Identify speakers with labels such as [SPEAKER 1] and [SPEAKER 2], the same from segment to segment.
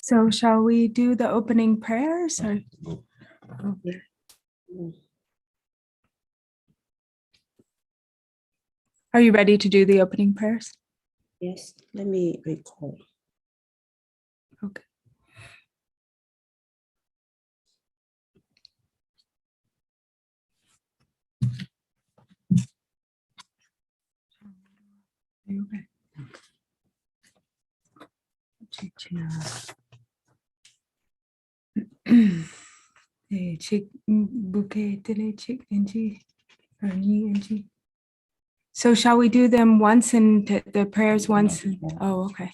[SPEAKER 1] So shall we do the opening prayers? Or?
[SPEAKER 2] Yeah.
[SPEAKER 1] Are you ready to do the opening prayers?
[SPEAKER 2] Yes, let me record.
[SPEAKER 1] Okay. Okay. So shall we do them once and the prayers once? Oh, okay.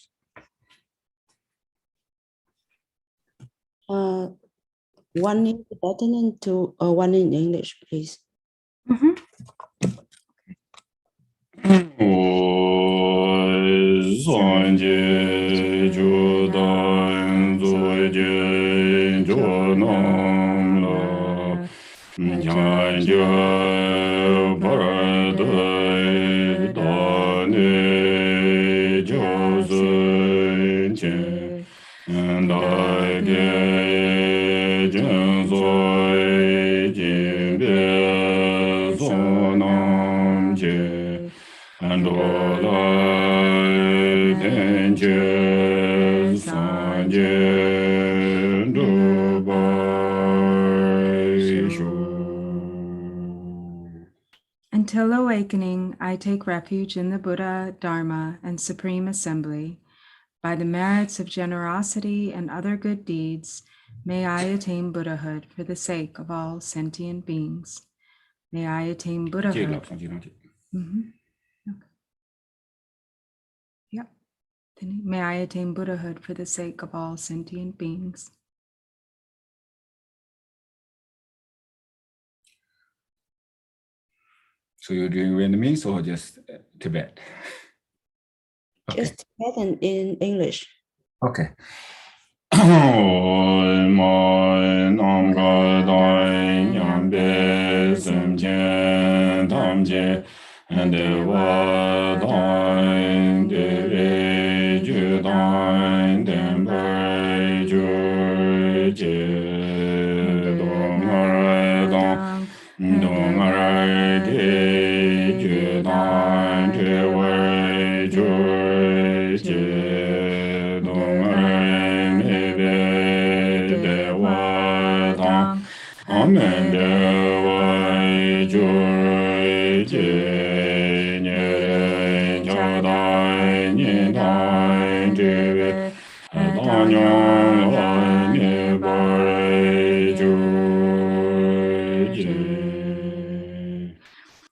[SPEAKER 2] One in Tibetan and one in English, please.
[SPEAKER 1] Mm-hmm. Until awakening, I take refuge in the Buddha, Dharma, and Supreme Assembly. By the merits of generosity and other good deeds, may I attain Buddhahood for the sake of all sentient beings. May I attain Buddhahood. Mm-hmm. Okay. Yep. May I attain Buddhahood for the sake of all sentient beings.
[SPEAKER 3] So you're doing Vietnamese or just Tibet? Okay.
[SPEAKER 2] Just Tibetan in English.
[SPEAKER 3] Okay.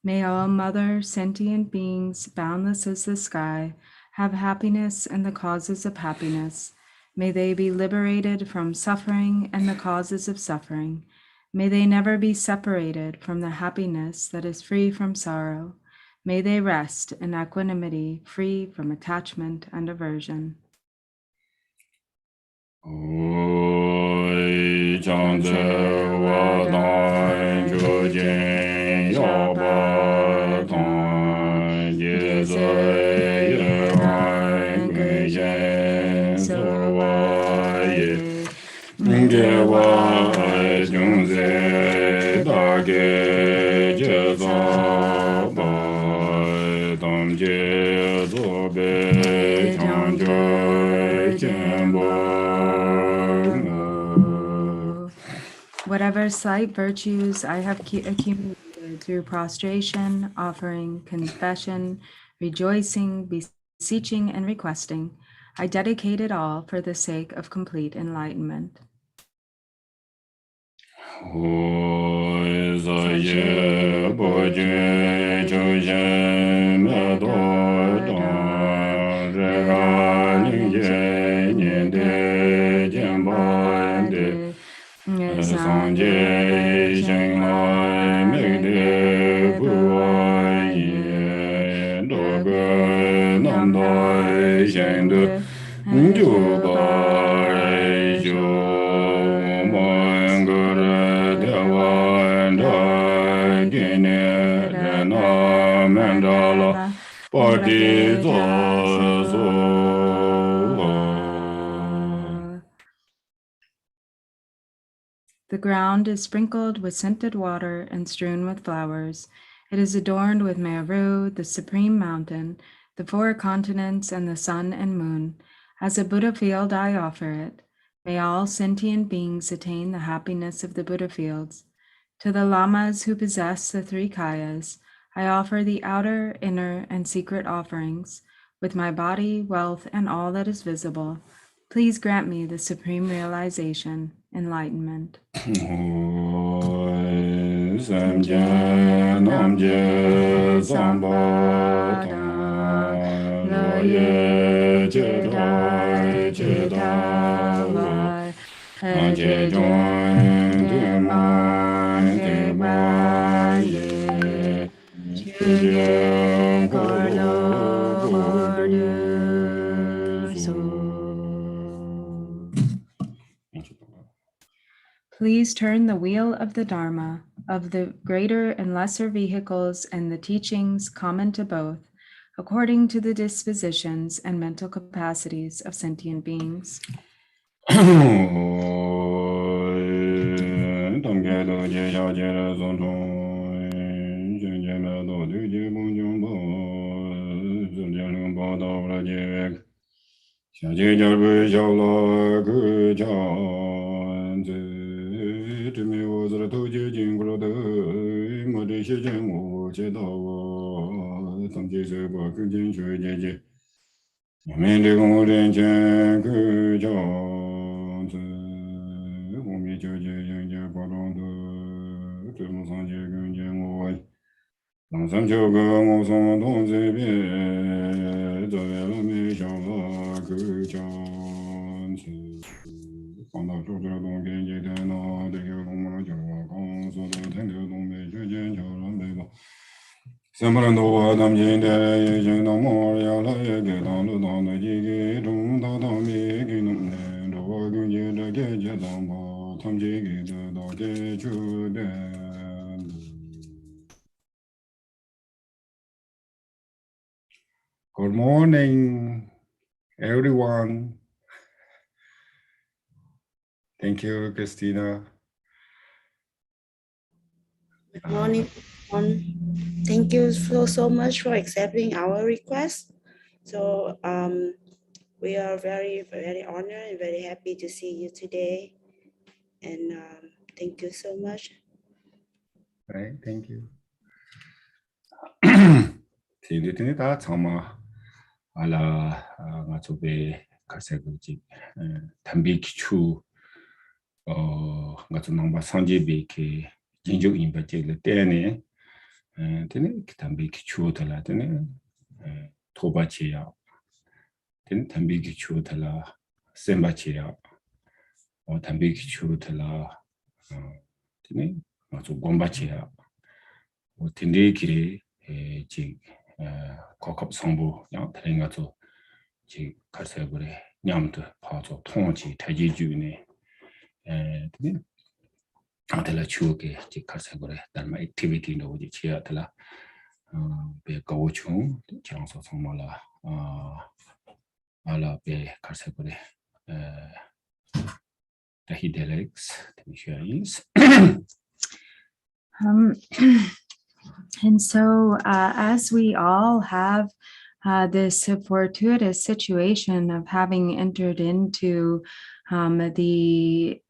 [SPEAKER 1] May all mother sentient beings, boundless as the sky, have happiness and the causes of happiness. May they be liberated from suffering and the causes of suffering. May they never be separated from the happiness that is free from sorrow. May they rest in equanimity, free from attachment and aversion. Whatever slight virtues I have accumulated through prostration, offering, confession, rejoicing, beseeching, and requesting, I dedicate it all for the sake of complete enlightenment. ground is sprinkled with scented water and strewn with flowers. It is adorned with Meru, the supreme mountain, the 4 continents, and the sun and moon. As a Buddha field, I offer it. May all sentient beings attain the happiness of the Buddha fields. To the lamas who possess the 3 kayas, I offer the outer, inner, and secret offerings, with my body, wealth, and all that is visible. Please grant me the supreme realization, enlightenment. Please turn the wheel of the Dharma, of the greater and lesser vehicles and the teachings common to both, according to the dispositions and mental capacities of sentient beings. Good morning, everyone. Thank you, Christina.
[SPEAKER 2] Good morning, everyone. Thank you so much for accepting our request. So we are very, very honored and very happy to see you today. And thank you so much.
[SPEAKER 3] Right, thank you. Thì ta 참아 알아 맞춰배 가세고지 담비 기초 같은 넘바 상제비케 진족 인바제를 때네 되네 담비 기초들라 되네 토바치야 되네 담비 기초들라 셈바치야 담비 기초들라 되네 맞아 곰바치야 되네 길이 지 거급 성부 양 다른 것도 지 갈색으로 냠도 파조 통지 대지주네 되네 아들라 추게 지 갈색으로 달마 액티비티로 오지 지야들라 배 거우충 장소 성모라 알아 배 갈색으로 the hidelics is
[SPEAKER 1] And so as we all have this fortuitous situation of having entered into the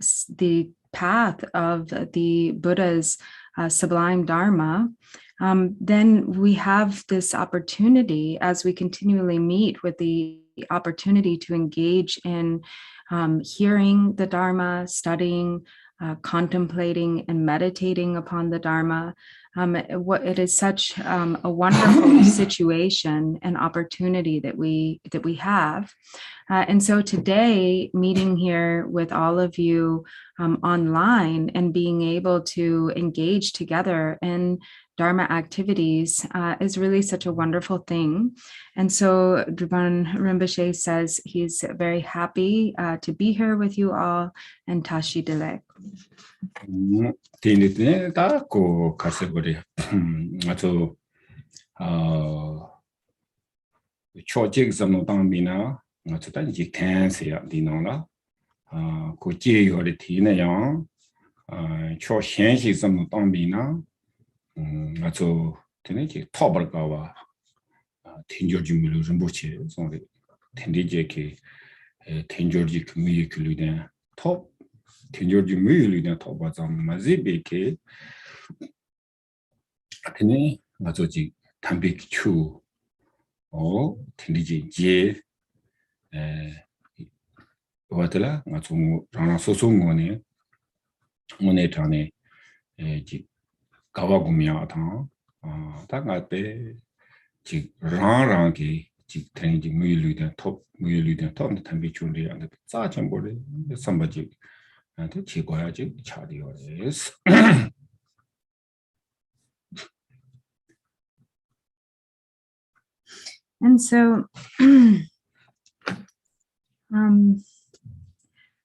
[SPEAKER 1] path of the Buddha's Sublime Dharma, then we have this opportunity as we continually meet with the opportunity to engage in hearing the Dharma, studying, contemplating and meditating upon the Dharma. It is such a wonderful situation and opportunity that we have. And so today, meeting here with all of you online and being able to engage together in Dharma activities is really such a wonderful thing. And so DRUPON Rinpoche says he's very happy to be here with you all, and Tashi Dilek.
[SPEAKER 3] Tinitne ta ko karsebori ato chojik zamno dambina ato ta ji tense ya dinala ko je yori tina yang 초 현실 좀 동비나 아주 되네지 토벌가와 텐저지물을 좀 보치 손에 텐디제게 텐저지 금이 글리된 톱 텐저지 무일리된 톱바자 마지베게 되네 아주지 담비추 텐디지 제 와들라 아주 라나 소송원에 오늘 전에 지 가와구미야다 다가때 지 랑랑게 지 텐디 무일리된 톱 무일리된 톱 담비추리 안데 짜점보래 선바지 한테 지고야지 차디오레스
[SPEAKER 1] And so,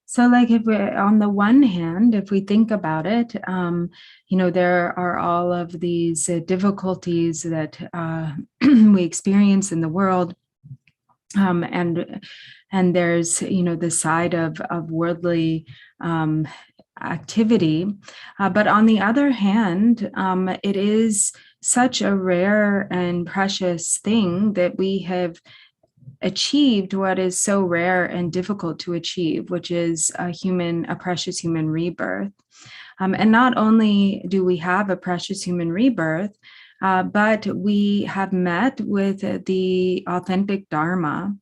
[SPEAKER 1] so like if we, on the one hand, if we think about it, there are all of these difficulties that we experience in the world, and there's the side of worldly activity, but on the other hand, it is such a rare and precious thing that we have achieved what is so rare and difficult to achieve, which is a precious human rebirth. And not only do we have a precious human rebirth, but we have met with the authentic Dharma.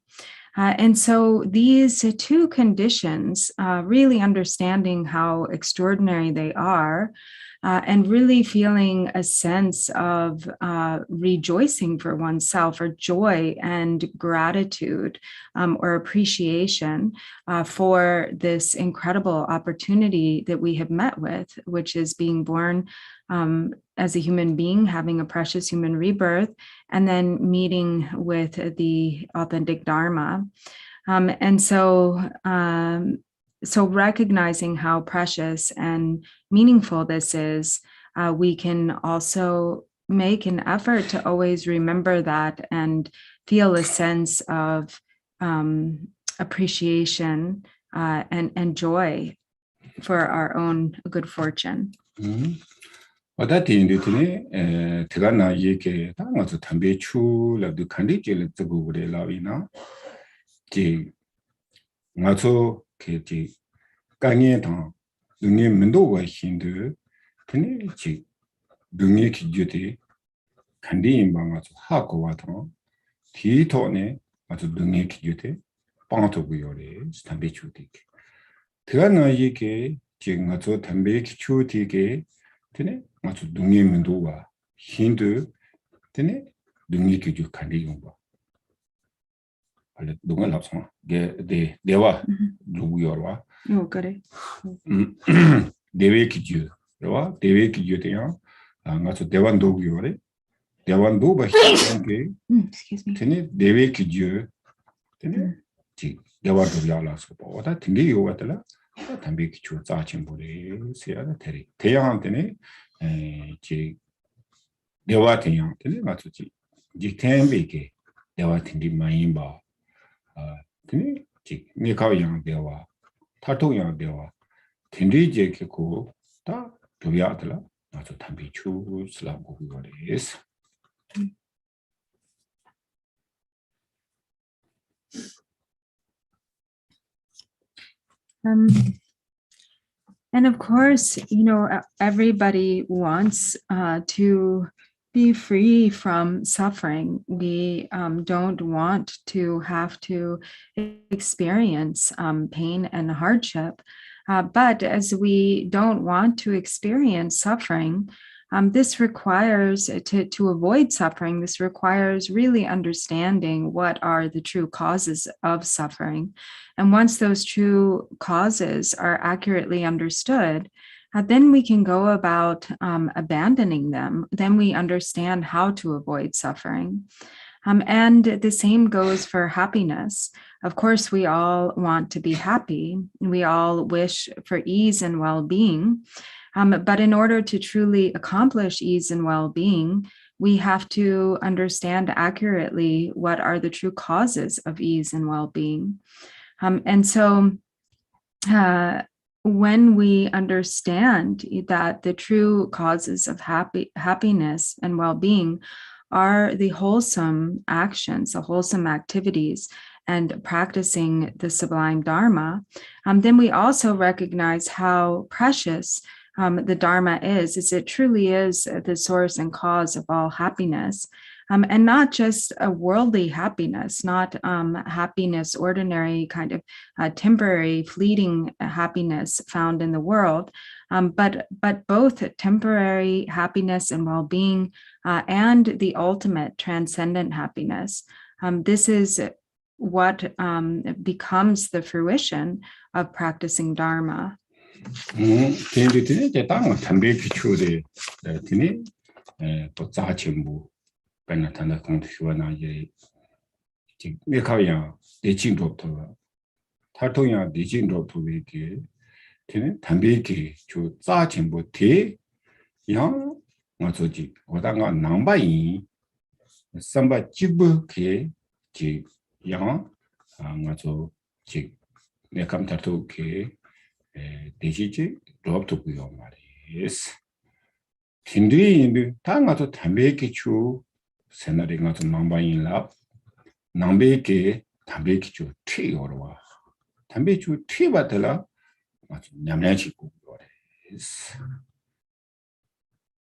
[SPEAKER 1] And so these two conditions, really understanding how extraordinary they are, and really feeling a sense of rejoicing for oneself, or joy and gratitude, or appreciation for this incredible opportunity that we have met with, which is being born as a human being, having a precious human rebirth, and then meeting with the authentic Dharma. And so recognizing how precious and meaningful this is, we can also make an effort to always remember that and feel a sense of appreciation and joy for our own good fortune.
[SPEAKER 3] 어다티 인디트네 대가나 얘기 당아서 담배 추라도 간디질 뜨고 그래 라위나 지 맞어 그지 강에 당 능이 면도가 힘들 드네 지 능이 기주대 간디 방아서 하고 와도 뒤토네 아주 능이 기주대 방토고 요래 담배 추디 대가나 얘기 지금 맞어 담배 추디게 드네 아주 능이 면도가 힘들 드네 능이 기주 간디 용과 동안 lapsang de dewa luguyorwa
[SPEAKER 1] 그래.
[SPEAKER 3] dewe kiju 와 dewe kiju teya ngaso dewan doguyore dewan do ba hinke
[SPEAKER 1] Excuse me.
[SPEAKER 3] tene dewe kiju tene ji dewa do yala so ba da tinge yo watala 담배 kiju za chen bore seya da tere teyang tene ji dewa teyang tene ngaso ji tembe ke dewa tingi mayin ba tene 지 니가 양대와 타토 양대와 텐디제 개고 다 도야들라 아주 담비 추슬라고 그거레스
[SPEAKER 1] And of course, everybody wants to be free from suffering. We don't want to have to experience pain and hardship. But as we don't want to experience suffering, this requires, to avoid suffering, this requires really understanding what are the true causes of suffering. And once those true causes are accurately understood, then we can go about abandoning them. Then we understand how to avoid suffering. And the same goes for happiness. Of course, we all want to be happy. We all wish for ease and well-being. But in order to truly accomplish ease and well-being, we have to understand accurately what are the true causes of ease and well-being. And so when we understand that the true causes of happiness and well-being are the wholesome actions, the wholesome activities, and practicing the Sublime Dharma, then we also recognize how precious the Dharma is it truly is the source and cause of all happiness. And not just a worldly happiness, not happiness, ordinary kind of temporary, fleeting happiness found in the world, but both temporary happiness and well-being and the ultimate transcendent happiness. This is what becomes the fruition of practicing Dharma.
[SPEAKER 3] Penatanda Contuana Ye Mikaya, the chin drop to Tatoya, the chin drop to Wiki, Tambiki, to Zachimbo Tea, Yang, Matsuji, Wadanga Nambai, Samba Chibuke, Jig, Yang, Matsu, Jig, Nekam Tato Ke, Dejiji, drop to be on Maris. Tindri in the Tanga to Tambeki Chu. Senaring to number in love, Nambeke, Tambeki tree or Tambechu tree batella, much Yamnachi is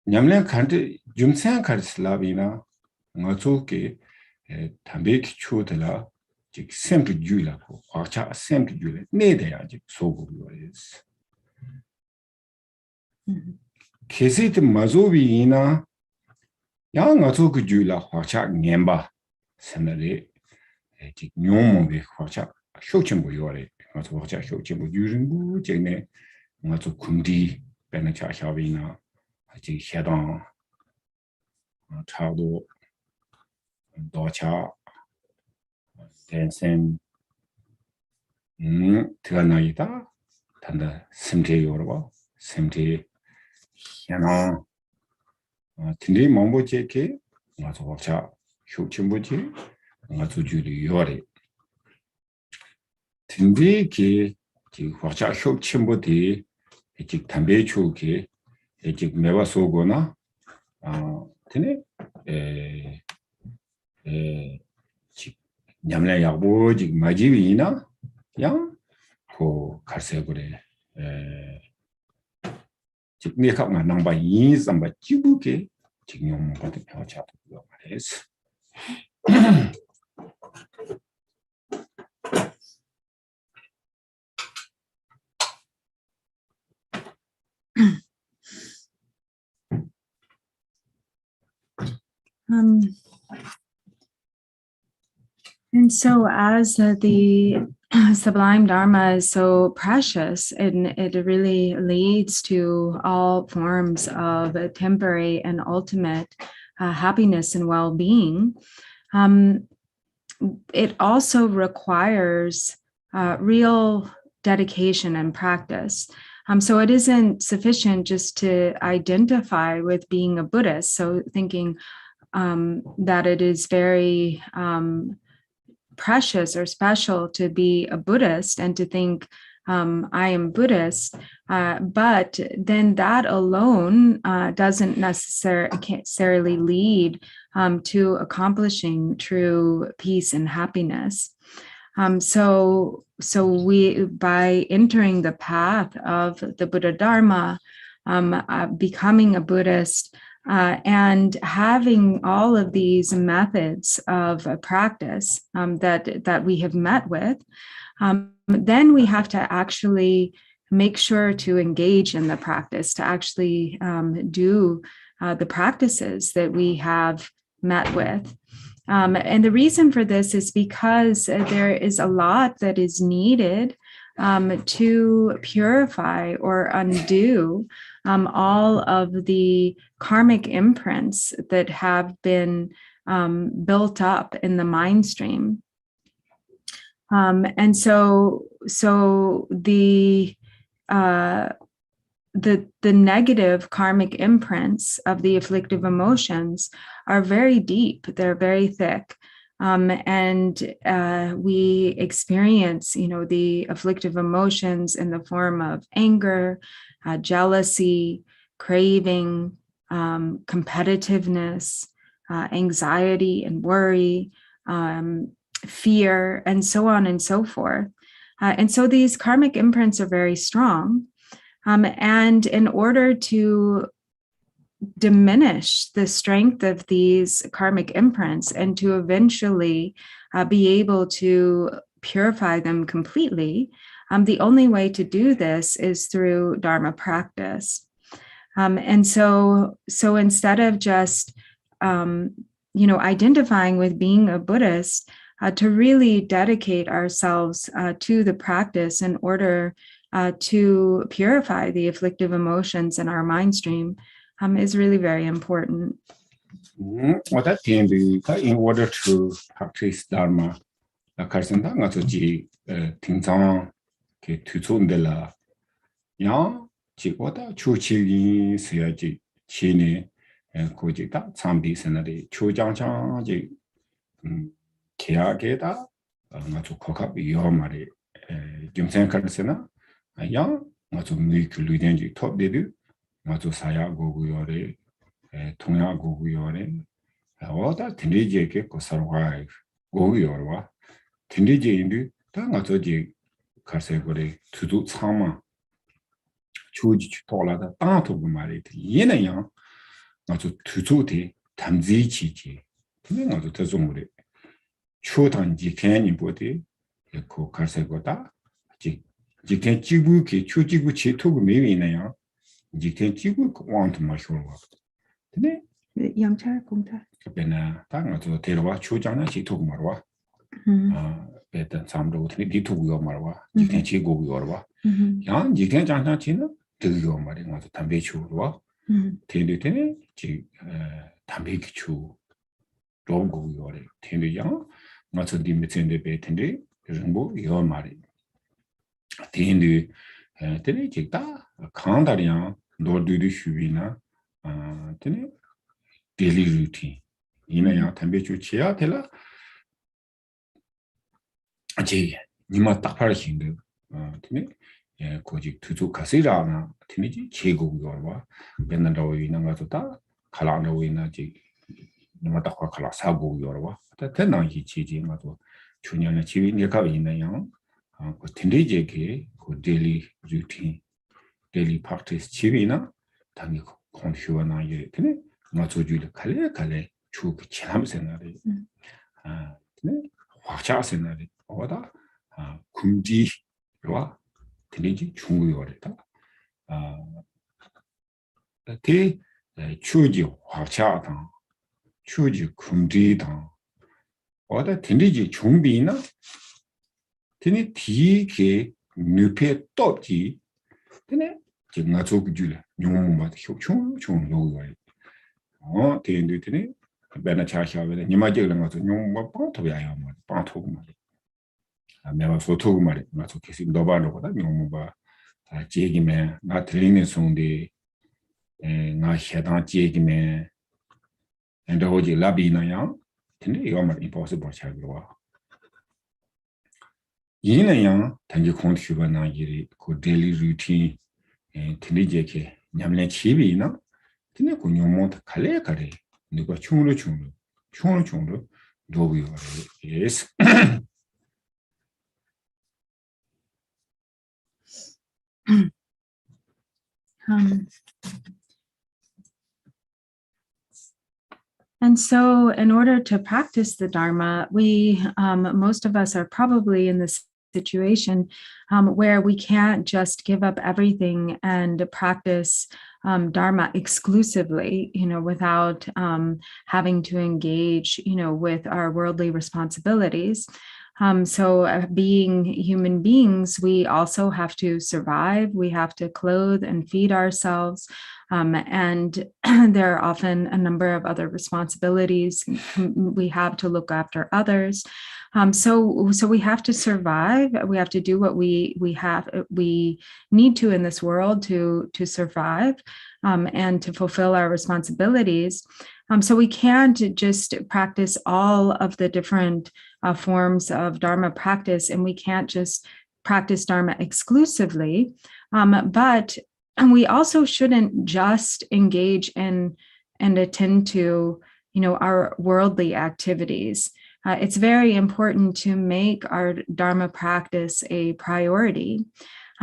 [SPEAKER 3] Yamlan country, Jumsan Karslavina, Matsuke, Tambeki chutela, Jik same to Jula, or cha same to Jula, Nede, so good is. Kesit Mazovina. Yang a took Jula Hachak Nyamba, Senare, a tick Nyom with Hachak, Shochimbo Yore, not Hachak Shochimbo Yurimbu, Jene, not to Kundi, Benacha Shavina, I think Shadon, Chado, Docha, Tensen, Tiranaita, Tanda, Simte Yorba, Simte, Yanon. Tindri Mambo Jeke, not to watch out, Shochimboji, not to Judy Yori. Tindri Ki, watch out Shochimboti, a jig Tambe Chuki, a jig Meva Sogona, Tine, Yamla Yabo, jig Majivina, Yang, who Carsebure. Make up my number is and but Jibuke, Jignon, what the chat is.
[SPEAKER 1] And so as the Sublime Dharma is so precious, and it really leads to all forms of temporary and ultimate happiness and well-being, it also requires real dedication and practice. So it isn't sufficient just to identify with being a Buddhist, so thinking that it is very precious or special to be a Buddhist and to think I am Buddhist, but then that alone doesn't necessarily lead to accomplishing true peace and happiness. So we, by entering the path of the Buddha Dharma, becoming a Buddhist, and having all of these methods of practice that we have met with, then we have to actually make sure to engage in the practice, to actually do the practices that we have met with. And the reason for this is because there is a lot that is needed to purify or undo all of the karmic imprints that have been built up in the mind stream. And so the negative karmic imprints of the afflictive emotions are very deep, they're very thick. And we experience, the afflictive emotions in the form of anger, jealousy, craving, competitiveness, anxiety and worry, fear, and so on and so forth. And so these karmic imprints are very strong. And in order to diminish the strength of these karmic imprints and to eventually be able to purify them completely, the only way to do this is through Dharma practice. And so instead of just, identifying with being a Buddhist, to really dedicate ourselves to the practice in order to purify the afflictive emotions in our mind stream is really very important.
[SPEAKER 3] What I think in order to practice Dharma, la karsenda nga zo ji tingzang ke tuzu ndela yang ji wada chu chi yin se ji chi ne ko ji da chambi senari chu jang jang ji kya ge da nga zo kokap yo mari gyumsen karsena yang nga zo mi kulu den ji top de du nga zo saya go gu yo re 통야 고구요네 어다 딘리지에게 고사로가 고구요와 딘리지인데 당가 저지 가세고래 두두 참마 조지 돌아다 따토고 말이 얘네야 아주 두두대 담지지지 근데 아주 대중물이 초단지 괜히 보대 그 가세고다 지게 지구게 초지구 제토고 매위네요 지게 지구 원트 마쇼와 근데
[SPEAKER 1] 양차 공차
[SPEAKER 3] 그러나 당가 저 데려와 초장나 지토고 말와 배단 삼로 디토고 말와 지게 지고 말와 야 지게 장장치는 되고 말이 가서 담배 추로와 텐데테네 지 담배 기추 로고 요래 텐데야 맞아 디메텐데 베텐데 정보 요 말이 텐데 텐데 지다 강다리야 노르드리 슈비나 테네 daily routine 이나야 담배 주치야 될라 제 니마 딱팔 신데 테네 예 고직 투주 가시라나 테네지 제고요와 맨날로 이나가서다 칼라노 이나지 니마 딱팔 칼라 사고요와 테나기 지지 가도 주년에 지위니가 있나요 그 텐데제게 그 daily routine daily practice 지위나 당이 confuana ye tene nga chojule kale chu ki cham senare tene hwacha senare oda kumji ro tene 중요 요래다 대 추지 hwacha 당 추지 kumji 당 oda tene 중비나 tene 디게 늪에 떴지 tene nga chok jule nyong ma chung yo 텐데테네 베나 차샤베 니마제를 가서 nyong ma pa to ya ma pa to ma 메마 소토 말이 nga chok kesi do바로 거다 nyong ma ba 제기메 나 들리는 송데 nga 해당 제기메 엔도지 라비나야 근데 이거 말 impossible 차기로 이는요 단지 콘티브나 이리 그 daily routine 딜리제게 냠내 집이나 근데 그 녀모도 칼레 누가 충으로 노비요 예스
[SPEAKER 1] And so in order to practice the Dharma, we, most of us are probably in this situation where we can't just give up everything and practice Dharma exclusively, without having to engage, with our worldly responsibilities. So being human beings, we also have to survive. We have to clothe and feed ourselves. And there are often a number of other responsibilities. We have to look after others. So we have to survive. We have to do what we need to in this world to survive and to fulfill our responsibilities. So we can't just practice all of the different forms of Dharma practice, and we can't just practice Dharma exclusively. But we also shouldn't just engage in and attend to, our worldly activities. It's very important to make our Dharma practice a priority.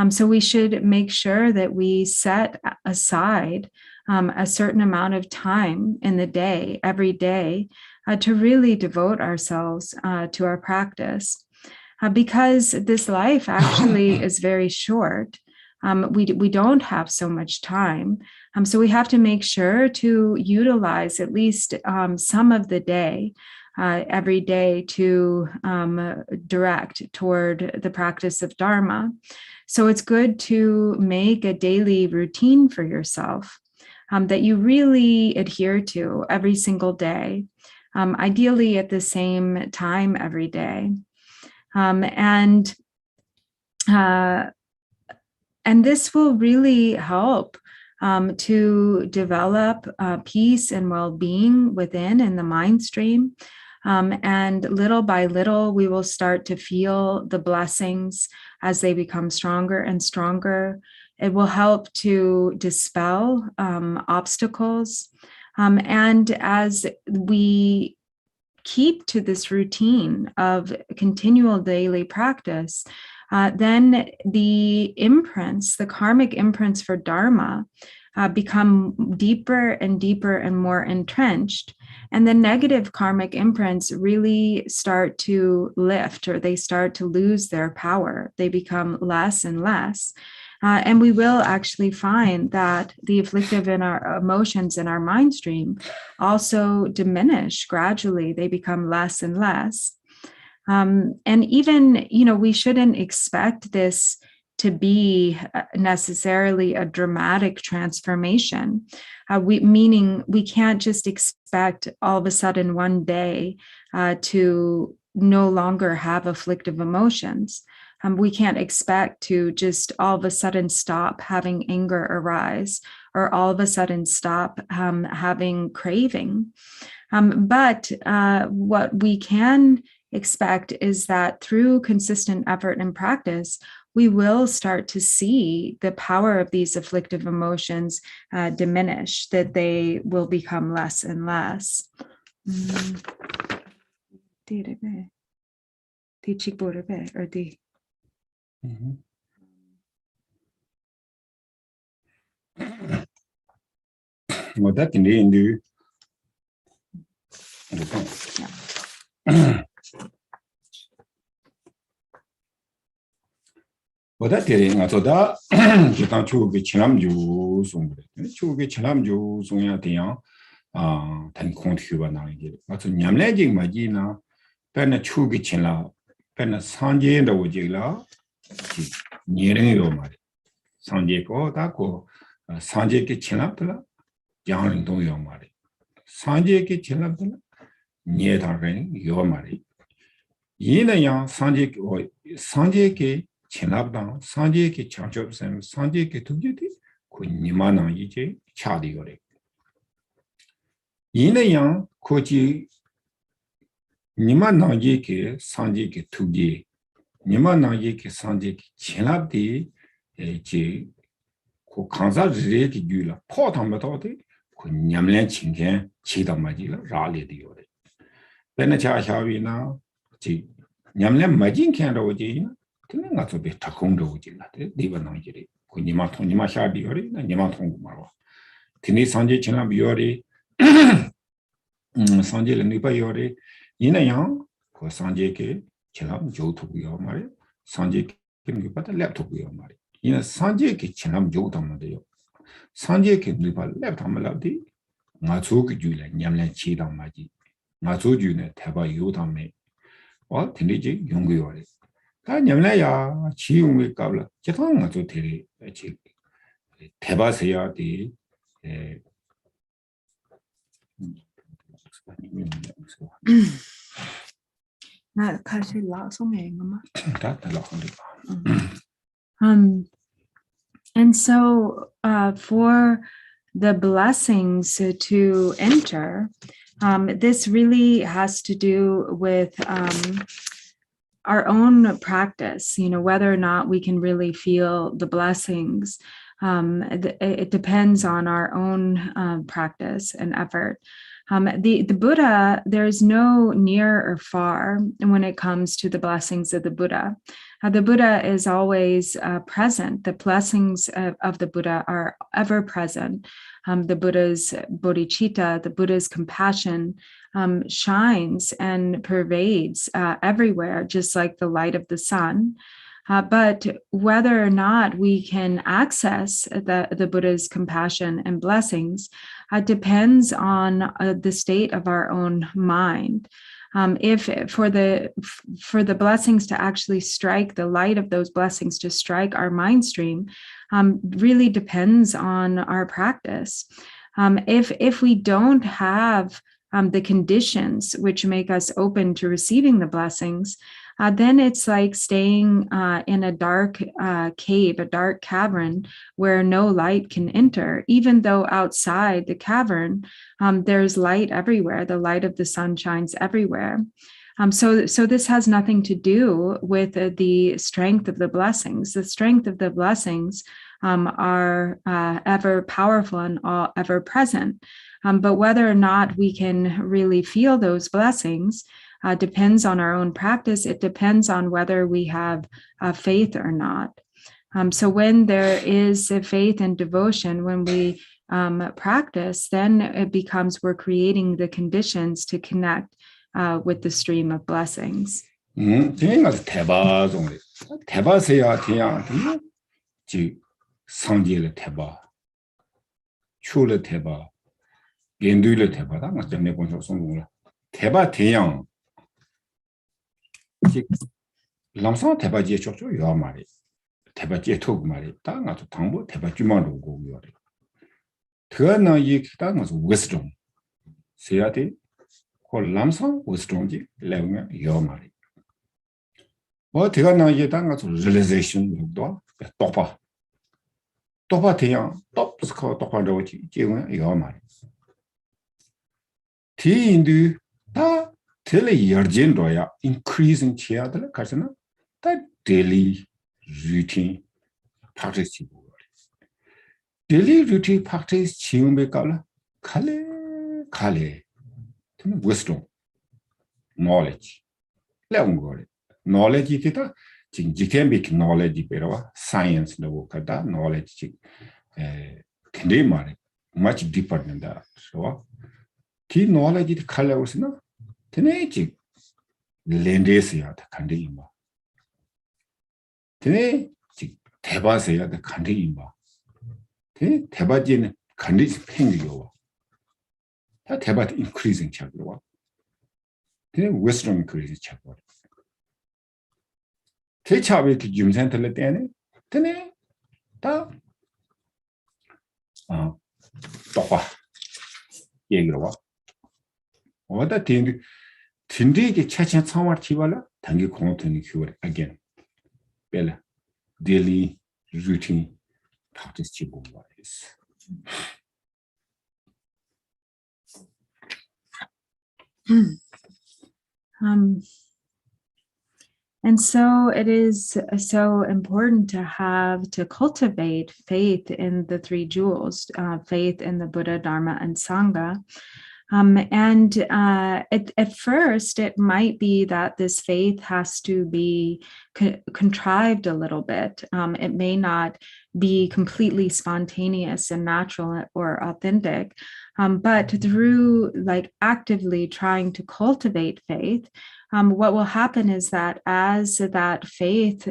[SPEAKER 1] So we should make sure that we set aside a certain amount of time in the day, every day, to really devote ourselves to our practice. Because this life actually is very short. We don't have so much time. So we have to make sure to utilize at least some of the day, every day, to direct toward the practice of Dharma. So it's good to make a daily routine for yourself that you really adhere to every single day, ideally at the same time every day. And this will really help to develop peace and well-being within in the mind stream. And little by little, we will start to feel the blessings as they become stronger and stronger. It will help to dispel obstacles. And as we keep to this routine of continual daily practice, then the imprints, the karmic imprints for Dharma, become deeper and deeper and more entrenched. And the negative karmic imprints really start to lift, or they start to lose their power. They become less and less. And we will actually find that the afflictive in our emotions in our mind stream also diminish gradually. They become less and less. And even, we shouldn't expect this to be necessarily a dramatic transformation. Meaning we can't just expect all of a sudden one day to no longer have afflictive emotions. We can't expect to just all of a sudden stop having anger arise, or all of a sudden stop having craving. But what we can expect is that through consistent effort and practice, we will start to see the power of these afflictive emotions diminish, that they will become less and less.
[SPEAKER 3] Well, that in the end, well, that getting out of that, you can't choose which lamb you song. Choose which lamb you song at the young, then contribute now. But Yamlaging Magina, Penna Chugichilla, Penna Sanjay and the Wojila, nearing your mother. Sanjay ko, Dako, Sanjay Kitchenapla, Yang do your mother. Sanjay Kitchenapla, near your mother. Yin and Yang Sanjay or Sanjay K. Chinabdan, Sanjay ki Chanchop Sam, Sanjay ki Tugiti, Kunimana Yije, Chadi Gore. Yin and Yang, Kochi Nimana Yeke, Sanjay ki Tugi, Nimana Yeke, Sanjay ki Chinabdi, J. Kanza Reki Gula, Potamatote, Kunyamlan Chinkan, Chida Magila, Raleigh Diore. Benacha Havina, Nyamlan Majin Kanda. Not to be Takondo, Diva Nangiri, Kunimaton, Nimasha Diori, and Nimaton Maro. Tini Sanjay Chinab Yori, Sanjay Nipa Yori, Yina Yang, ko Sanjay Ke, Chinam Jo to be your Mari, Sanjay Kim Nipa, the laptop be your Mari. Yina Sanjay Ke Chinam Jo Tamadeo. Sanjay Kim Nipa left Hamaladi, Matsuki Jula, Yamlan Chida Maji, Matsu Juna, Taba Yutame. 되는지 연구요래. 다 냠라야 지용이 까불라. 제가 아주 되게 대바세야 돼.
[SPEAKER 1] And so for the blessings to enter, this really has to do with our own practice, whether or not we can really feel the blessings. It depends on our own practice and effort. The Buddha, there's no near or far when it comes to the blessings of the Buddha. The Buddha is always present. The blessings of the Buddha are ever present. The Buddha's bodhicitta, the Buddha's compassion shines and pervades everywhere, just like the light of the sun. But whether or not we can access the Buddha's compassion and blessings depends on the state of our own mind. If for the blessings to actually strike, the light of those blessings to strike our mind stream really depends on our practice. If we don't have the conditions which make us open to receiving the blessings, then it's like staying in a dark cave, a dark cavern where no light can enter, even though outside the cavern, there's light everywhere. The light of the sun shines everywhere. So this has nothing to do with the strength of the blessings. The strength of the blessings are ever powerful and ever present. But whether or not we can really feel those blessings depends on our own practice. It depends on whether we have faith or not. So when there is a faith and devotion, when we practice, then it becomes we're creating the conditions to connect with the stream of blessings.
[SPEAKER 3] 람상 대바지에 쪽쪽 요 말이 대바지에 톡 말이 땅 아주 당보 대바주만 오고 요래 더나 이 땅 아주 wisdom 세야데 콜 람상 wisdom지 레우면 요 말이 뭐 대가나 이 땅 아주 realization 도 또봐 대양 또스코 똑바로 지면 요 말이 티인도 다 텔레 열진도야 increasing 치야들 가서나 that daily routine practice. Daily routine practice chiumbe kala kale wisdom knowledge knowledge kita jikembik knowledge pero science no kada knowledge much deeper than that. So ki knowledge kala usna tene 렌데스야 간대임바 tene 대바세야 간대임바 tene 대바지는 간대지 팽기요 다 대바 increasing 차고와 tene wisdom increasing 차고 대차비 그 юм센터를 때네 tene 다 똑바 얘기로 와 어다 tindige chacha chamar chiwala tangi khonotoni khiwar again bela daily routine practice chibumba is
[SPEAKER 1] And so it is so important to cultivate faith in the three jewels, faith in the Buddha, Dharma, and Sangha. At first, it might be that this faith has to be contrived a little bit. It may not be completely spontaneous and natural or authentic, but through actively trying to cultivate faith, what will happen is that as that faith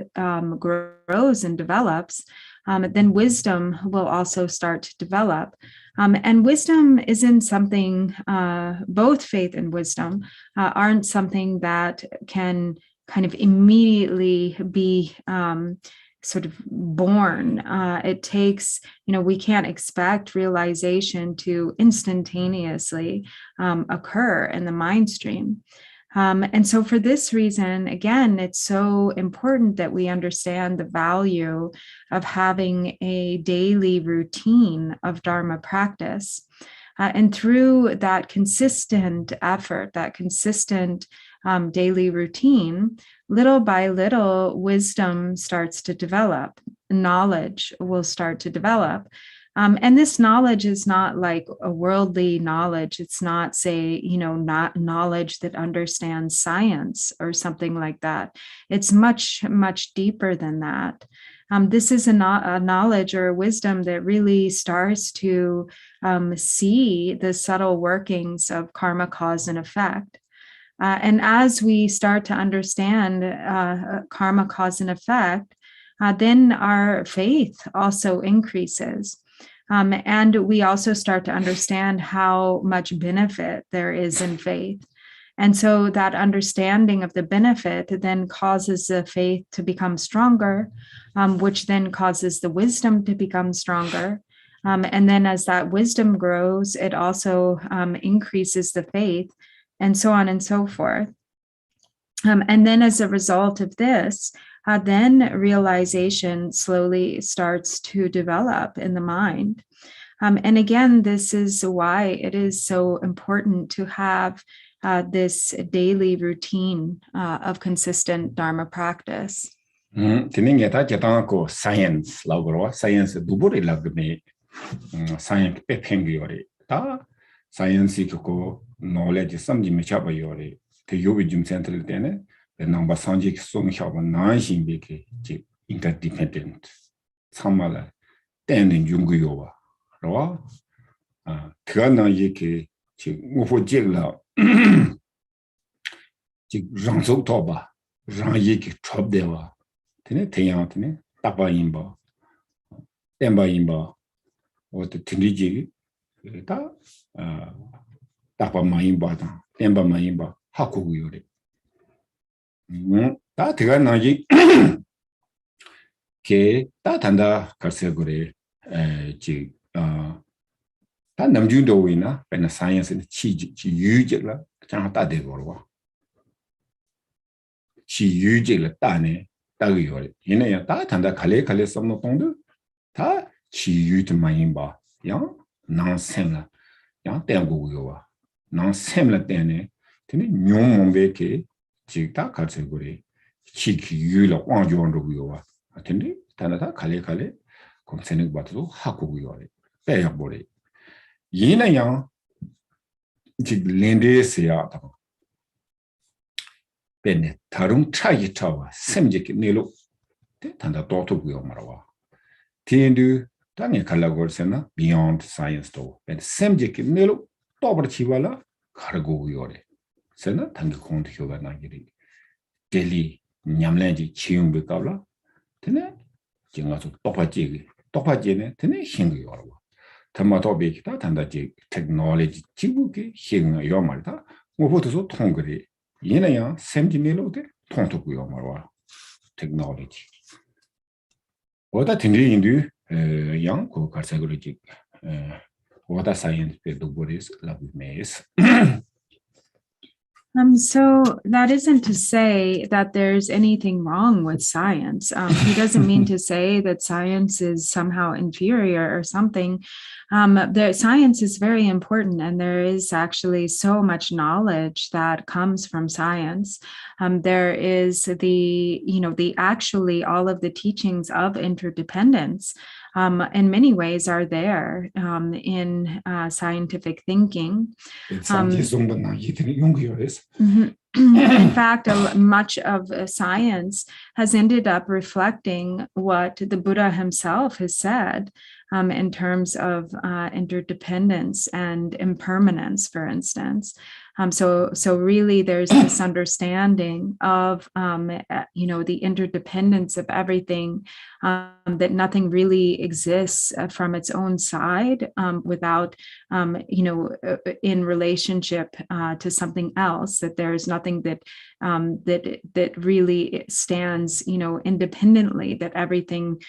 [SPEAKER 1] grows and develops, then wisdom will also start to develop. And wisdom isn't something, both faith and wisdom aren't something that can kind of immediately be sort of born. It takes, we can't expect realization to instantaneously occur in the mind stream. And so for this reason, again, it's so important that we understand the value of having a daily routine of Dharma practice. And through that consistent effort, that consistent daily routine, little by little, wisdom starts to develop, knowledge will start to develop. And this knowledge is not like a worldly knowledge. It's not, say, not knowledge that understands science or something like that. It's much, much deeper than that. This is a knowledge or a wisdom that really starts to see the subtle workings of karma, cause, and effect. And as we start to understand karma, cause, and effect, then our faith also increases. And we also start to understand how much benefit there is in faith. And so that understanding of the benefit then causes the faith to become stronger, which then causes the wisdom to become stronger. And then as that wisdom grows, it also increases the faith, and so on and so forth. And then as a result of this, then realization slowly starts to develop in the mind. And again, this is why it is so important to have this daily routine of consistent Dharma practice.
[SPEAKER 3] Science, science, science, science, knowledge, something the Yogi Central Dene, the number Sanjik Song Shaba Nanshin Biki, interdependent. Samala, then in Junguyowa, Roa, Tiana Yiki, Mufo Jigla, Ranzo Toba, Ran Yiki Trop Deva, Tene Tayantine, Tapa Imba, Temba Imba, or the Tindiji, Tapa Maimba, Temba Maimba. Hakuguyore. Da Tibetan-English ke da tanda karsegore da namjundo wina pen science ni chi yuje la chang ta de gorwa. Chi yuje la ta ne ta yore. Yine ya da tanda kale somno tongdu ta chi yute mayimba ya nan semla ya tengu yowa. Nan semla tene Tini nyong mombeke jikta katseguri chiki yula wangjuan ruguyowa. Tini tanata kale komsenik batu hakuguyore. Peyakbore. Yina yang jik lende siya taba. Pene tarung chayi chawa semjeki nilo. Tanda dotu guyo marawa. Tindu tangi kalagor sena beyond science to. Pene semjeki nilo tobar chiwala karaguyore. Sena tangi konti hyoga nagiri deli nyamlenji chiyungbe kabla tene jinga su topa jene tene hingi yorwa tama tobe kita tanda ji technology chibuki hinga yomarita ngofoto so tongri yena yang semji nelo de tongtoku yomarwa technology oda tindri indu yang ko karsaguri ji oda science pe duboris labu mes.
[SPEAKER 1] So that isn't to say that there's anything wrong with science. He doesn't mean to say that science is somehow inferior or something. Science is very important, and there is actually so much knowledge that comes from science. There is actually all of the teachings of interdependence. In many ways are there in scientific thinking. In fact, much of science has ended up reflecting what the Buddha himself has said in terms of interdependence and impermanence, for instance. So really, there's this understanding of, the interdependence of everything, that nothing really exists from its own side without, in relationship to something else. That there is nothing that that really stands, independently. That everything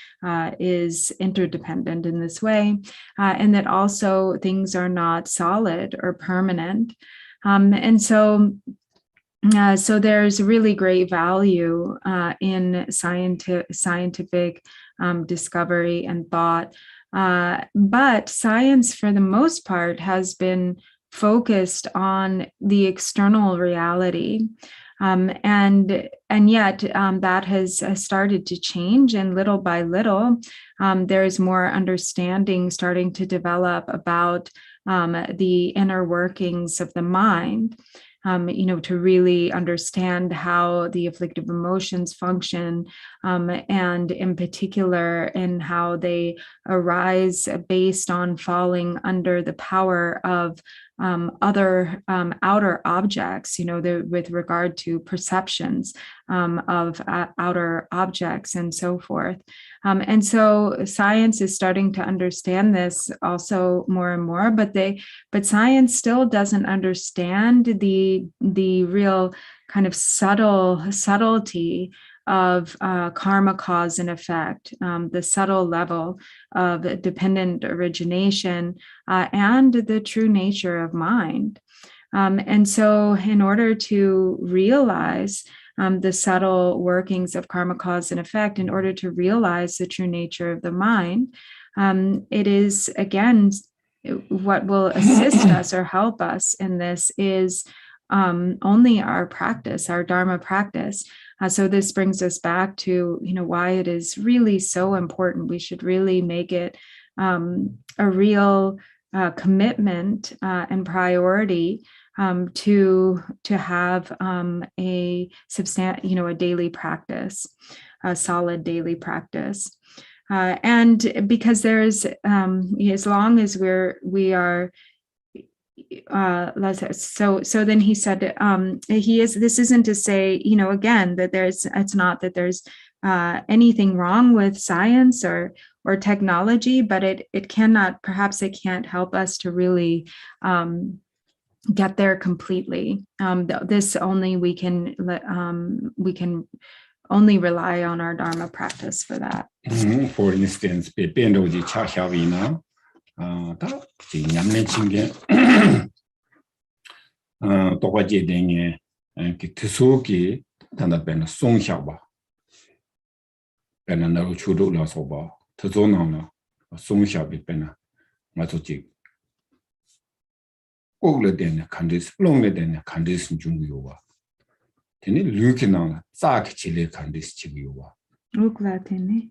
[SPEAKER 1] is interdependent in this way, and that also things are not solid or permanent. And so there's really great value in scientific discovery and thought. But science, for the most part, has been focused on the external reality. And yet that has started to change, and little by little, there's more understanding starting to develop about the inner workings of the mind. To really understand how the afflictive emotions function, and in particular in how they arise based on falling under the power of other outer objects, with regard to perceptions of outer objects and so forth. And so science is starting to understand this also more and more, but science still doesn't understand the real kind of subtlety of karma, cause and effect, the subtle level of dependent origination, and the true nature of mind. And so in order to realize the subtle workings of karma, cause and effect, in order to realize the true nature of the mind, it is, again, what will assist us or help us in this is only our practice, our Dharma practice. So this brings us back to, why it is really so important. We should really make it a real commitment and priority to have a a daily practice, a solid daily practice. And because there's, as long as we are, so then he said, this isn't to say, again, that it's not that there's anything wrong with science or technology, but it can't help us to really get there completely. This only we can only rely on our Dharma practice for that.
[SPEAKER 3] For instance, Bendoji Chashavina, Yamnechingen, Tokaji Denge, and Kitusuki, Tanaben, Song Shaba, Benano Chudu Lasoba, Tazonana, Song Shabi Bena, Matoji. Older than countries, longer than countries in Jungiova. Then looking on Zak Chile countries Chiviova.
[SPEAKER 1] Look Latin.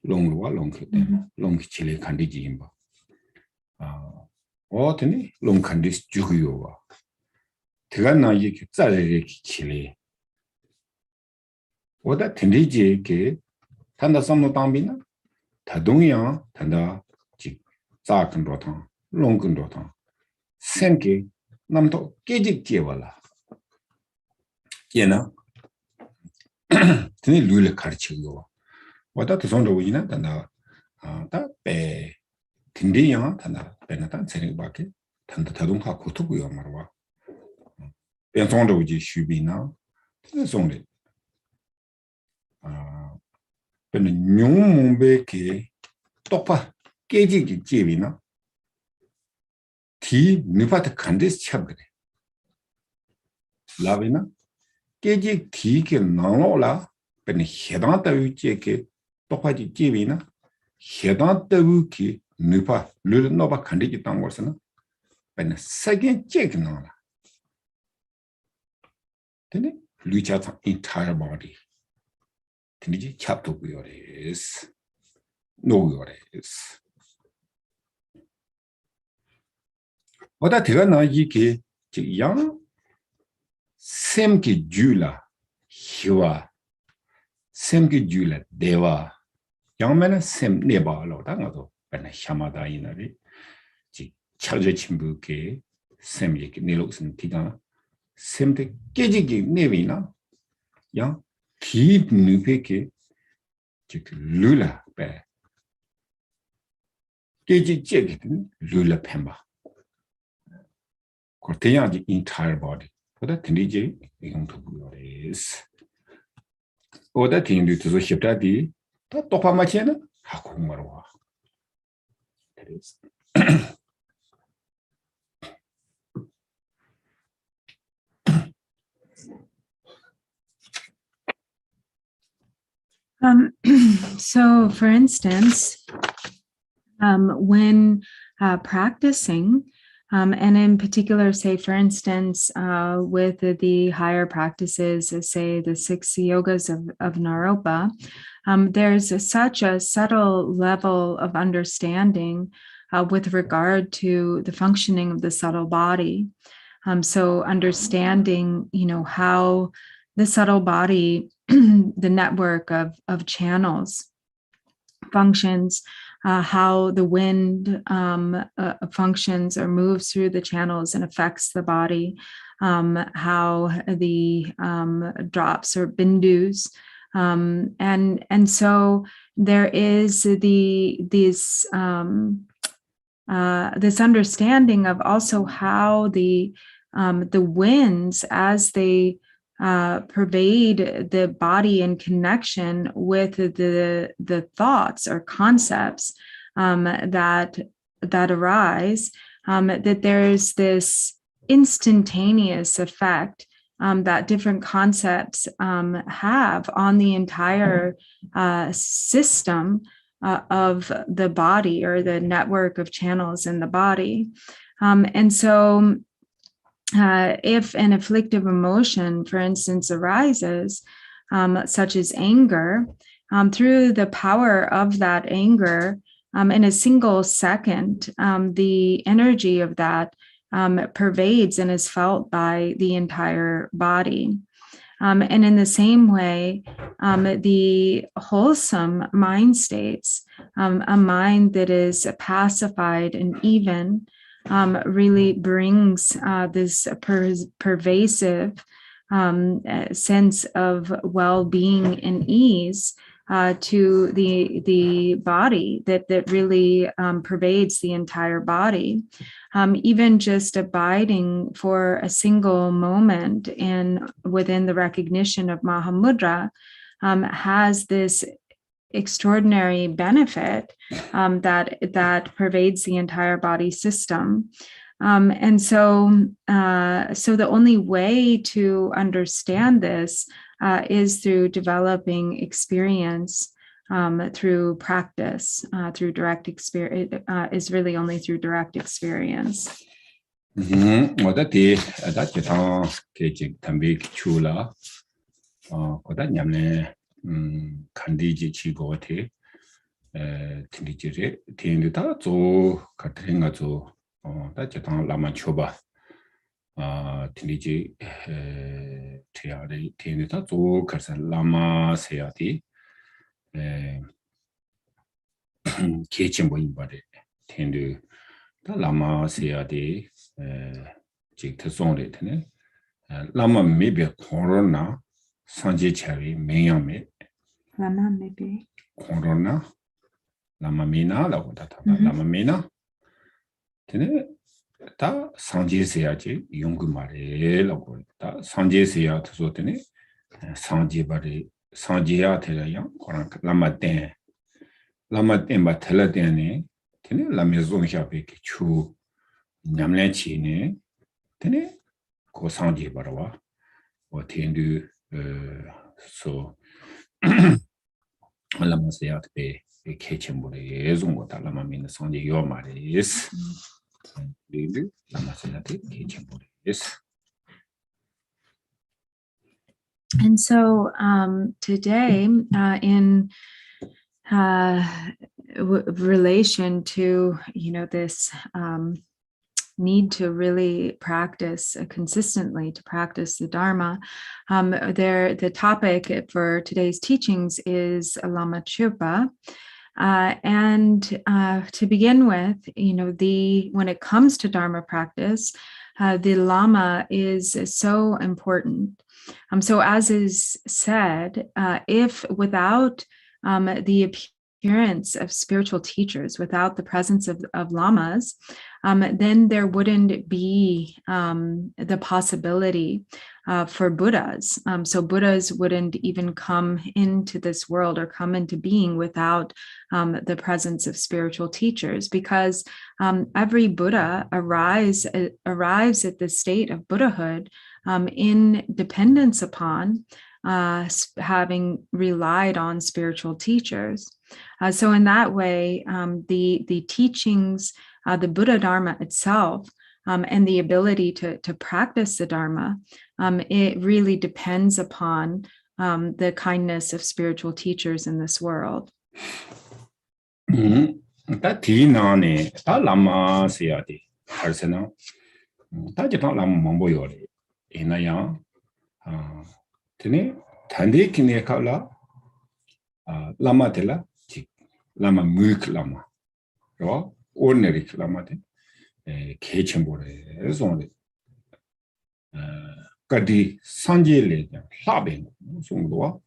[SPEAKER 3] Long Chile country Jimba. Or long countries Jugiova. Tigana Yik Zalek Chile. What that Tendiji, Tanda Samo Tambina, Tadunya, Tanda Zak and Rotan, Long and Rotan. Senki namto kejik jewala. Yena. Tini lule karchiyo. Wata tusondo wina tanda ta pe tindi yang tanda penatan sering baki tanda tadungha kutubuyo marwa. Pensondo uji shubina tini sonde. Pena nyung mumbe ke topa kejik jewina. Ti nipat kandis chabre. Lavina, keji ti ke nanola, pen hedanta uche ke topaji jivina, hedanta uki nipa lulnova kandiji tangorsana, pen second check nana. Then lucha entire body. Tiniji chapto yores. No yores. Oda tiga na yiki yang semki jula hiwa semki jula deva yang mena sem neba lo da ngado bana shamada inari ji chaje chimbu ke Sem yik nilo sin tiga sem te kejiki nevina yang ki nupeke jik lula pe keji jekitin lula pemba korteya the entire body for that tindije yung to is oda tindu to shipta di ta topa machena hakumarwa that is
[SPEAKER 1] So, for instance, when practicing, and in particular, say, for instance, with the higher practices, say the 6 yogas of Naropa, there's such a subtle level of understanding with regard to the functioning of the subtle body. So understanding, how the subtle body, the network of channels functions, how the wind functions or moves through the channels and affects the body, how the drops or bindus, and so there is this understanding of also how the winds, as they pervade the body in connection with the thoughts or concepts that arise, that there's this instantaneous effect that different concepts have on the entire system of the body or the network of channels in the body. And so if an afflictive emotion, for instance, arises, such as anger, through the power of that anger, in a single second, the energy of that pervades and is felt by the entire body. And in the same way, the wholesome mind states, a mind that is pacified and even, really brings this pervasive sense of well-being and ease to the body that really pervades the entire body. Even just abiding for a single moment within the recognition of Mahamudra has this extraordinary benefit that pervades the entire body system. And so the only way to understand this is through developing experience through practice, through direct experience, is really only through direct experience.
[SPEAKER 3] Kandiji chigote tindijire tindita zo katringa zo da jatang lama choba tindiji triari tindita zo karsa lama seyati kechimbo imbare tindu da lama seyati jikta songre tene lama mebe korona sanje chavi menyame
[SPEAKER 1] Lama maybe.
[SPEAKER 3] Corona, Lama Mina, la Lama Mina. Tene, ta Sanje Seaji, Yungumare, la Gota, Sanje Seat Sotene, Sanje Bari, Sanjia Telayan, Lama Den, Lama Demba Teladene, Tene, la Maison Japek, Chu, Namlechine, Tene, Ko Sanje Barawa, or Tendu, so. Lama Seat Bay, a Ketchamburi, Zungota, Lama Mina Sanji Yomaris. Lama Seat, Ketchamburi.
[SPEAKER 1] And so today, in relation to, this need to really practice consistently, to practice the Dharma. The topic for today's teachings is LAMA CHOPA. And to begin with, when it comes to Dharma practice, the Lama is so important. So as is said, if without the appearance of spiritual teachers, without the presence of lamas, then there wouldn't be the possibility for Buddhas. So Buddhas wouldn't even come into this world or come into being without the presence of spiritual teachers, because every Buddha arrives at the state of Buddhahood in dependence upon having relied on spiritual teachers. So in that way, the teachings, the Buddha Dharma itself, and the ability to practice the Dharma, it really depends upon the kindness of spiritual teachers in this world.
[SPEAKER 3] 다 디나네 다 라마 세야디 알세나 다 제방 라마 몽보요레 이나야 드네 단데 기네 칼라 라마텔라 지 라마 무크 라마 요 ordinary 라마데 개침보래 손데 까디 산제레 하벤 송도와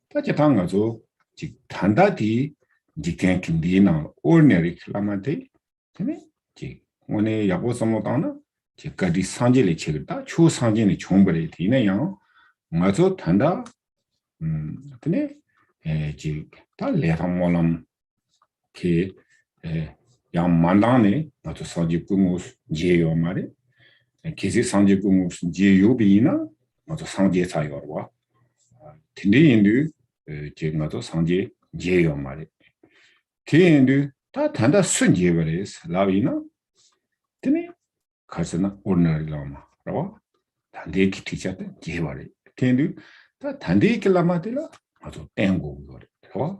[SPEAKER 3] 다 제방 가서 지 단다디 지ken kindina ordinary lamate tene ji one yabo samotana ji kadi sanjele chegda chu sanjene chongbare dine yang ngazo thanda tene ji ta lehamolam ke yang mandane ngazo sanji kumus jeyo mare kisi sanji kumus jeyo bina ngazo sanje sayorwa tene indu ji ngazo sanje jeyo mare Tiendu, ta tanda sunjeveres, lavina, tene, karsana ordinary lama, rawa, tandeki teachate, jevare. Tiendu, ta tandeki lama de la, mato tengo gore, rawa.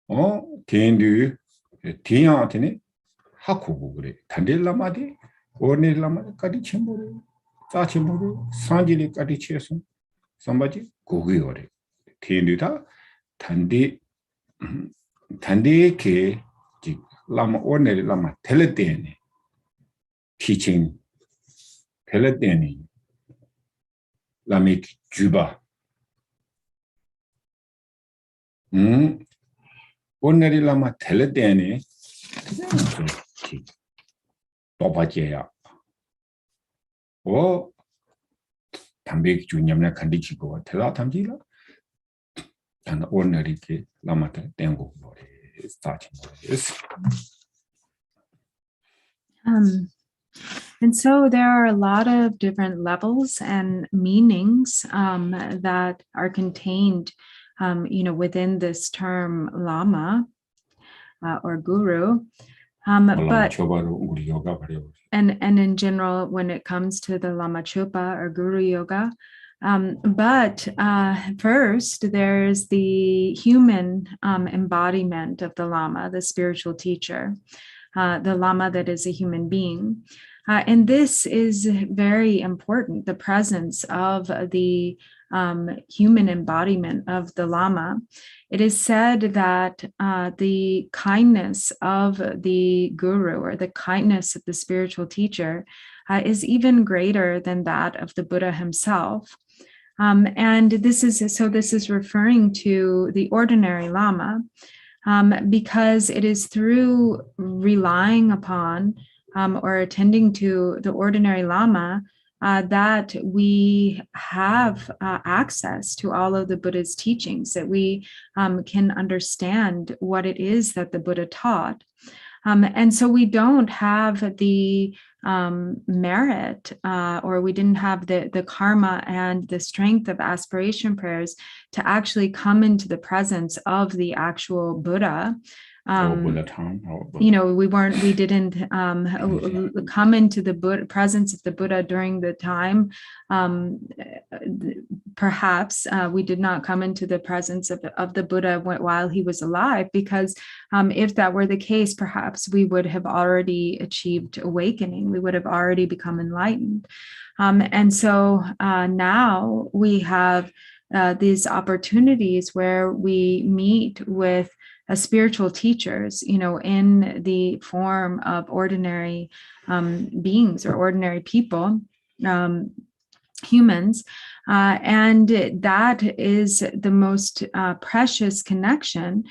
[SPEAKER 3] O, tiendu, tiyan tene, hakubu gore, tande lama de, ordinary lama de kadi chembore, ta chembore, sanjile kadi chesun, sambaji, gogi gore. Tiendu ta, tande ke lama ordinary lama teletene teaching teletene lamik juba ordinary lama teletene topajeya o tambe junyamna kandiki go tela tamjila and ordinary ke lamata tengo starting.
[SPEAKER 1] And so there are a lot of different levels and meanings that are contained, within this term lama or guru. But and in general, when it comes to the Lama CHOPA or Guru Yoga. But first, there's the human embodiment of the Lama, the spiritual teacher, the Lama that is a human being. And this is very important, the presence of the human embodiment of the Lama. It is said that the kindness of the Guru or the kindness of the spiritual teacher is even greater than that of the Buddha himself. And this is referring to the ordinary Lama, because it is through relying upon or attending to the ordinary Lama that we have access to all of the Buddha's teachings, that we can understand what it is that the Buddha taught. And so we don't have the merit or we didn't have the karma and the strength of aspiration prayers to actually come into the presence of the actual Buddha. We didn't come into the presence of the Buddha during the time. Perhaps we did not come into the presence of the Buddha while he was alive, because if that were the case, perhaps we would have already achieved awakening. We would have already become enlightened. And so now we have these opportunities where we meet with spiritual teachers, in the form of ordinary beings or ordinary people, humans. And that is the most precious connection,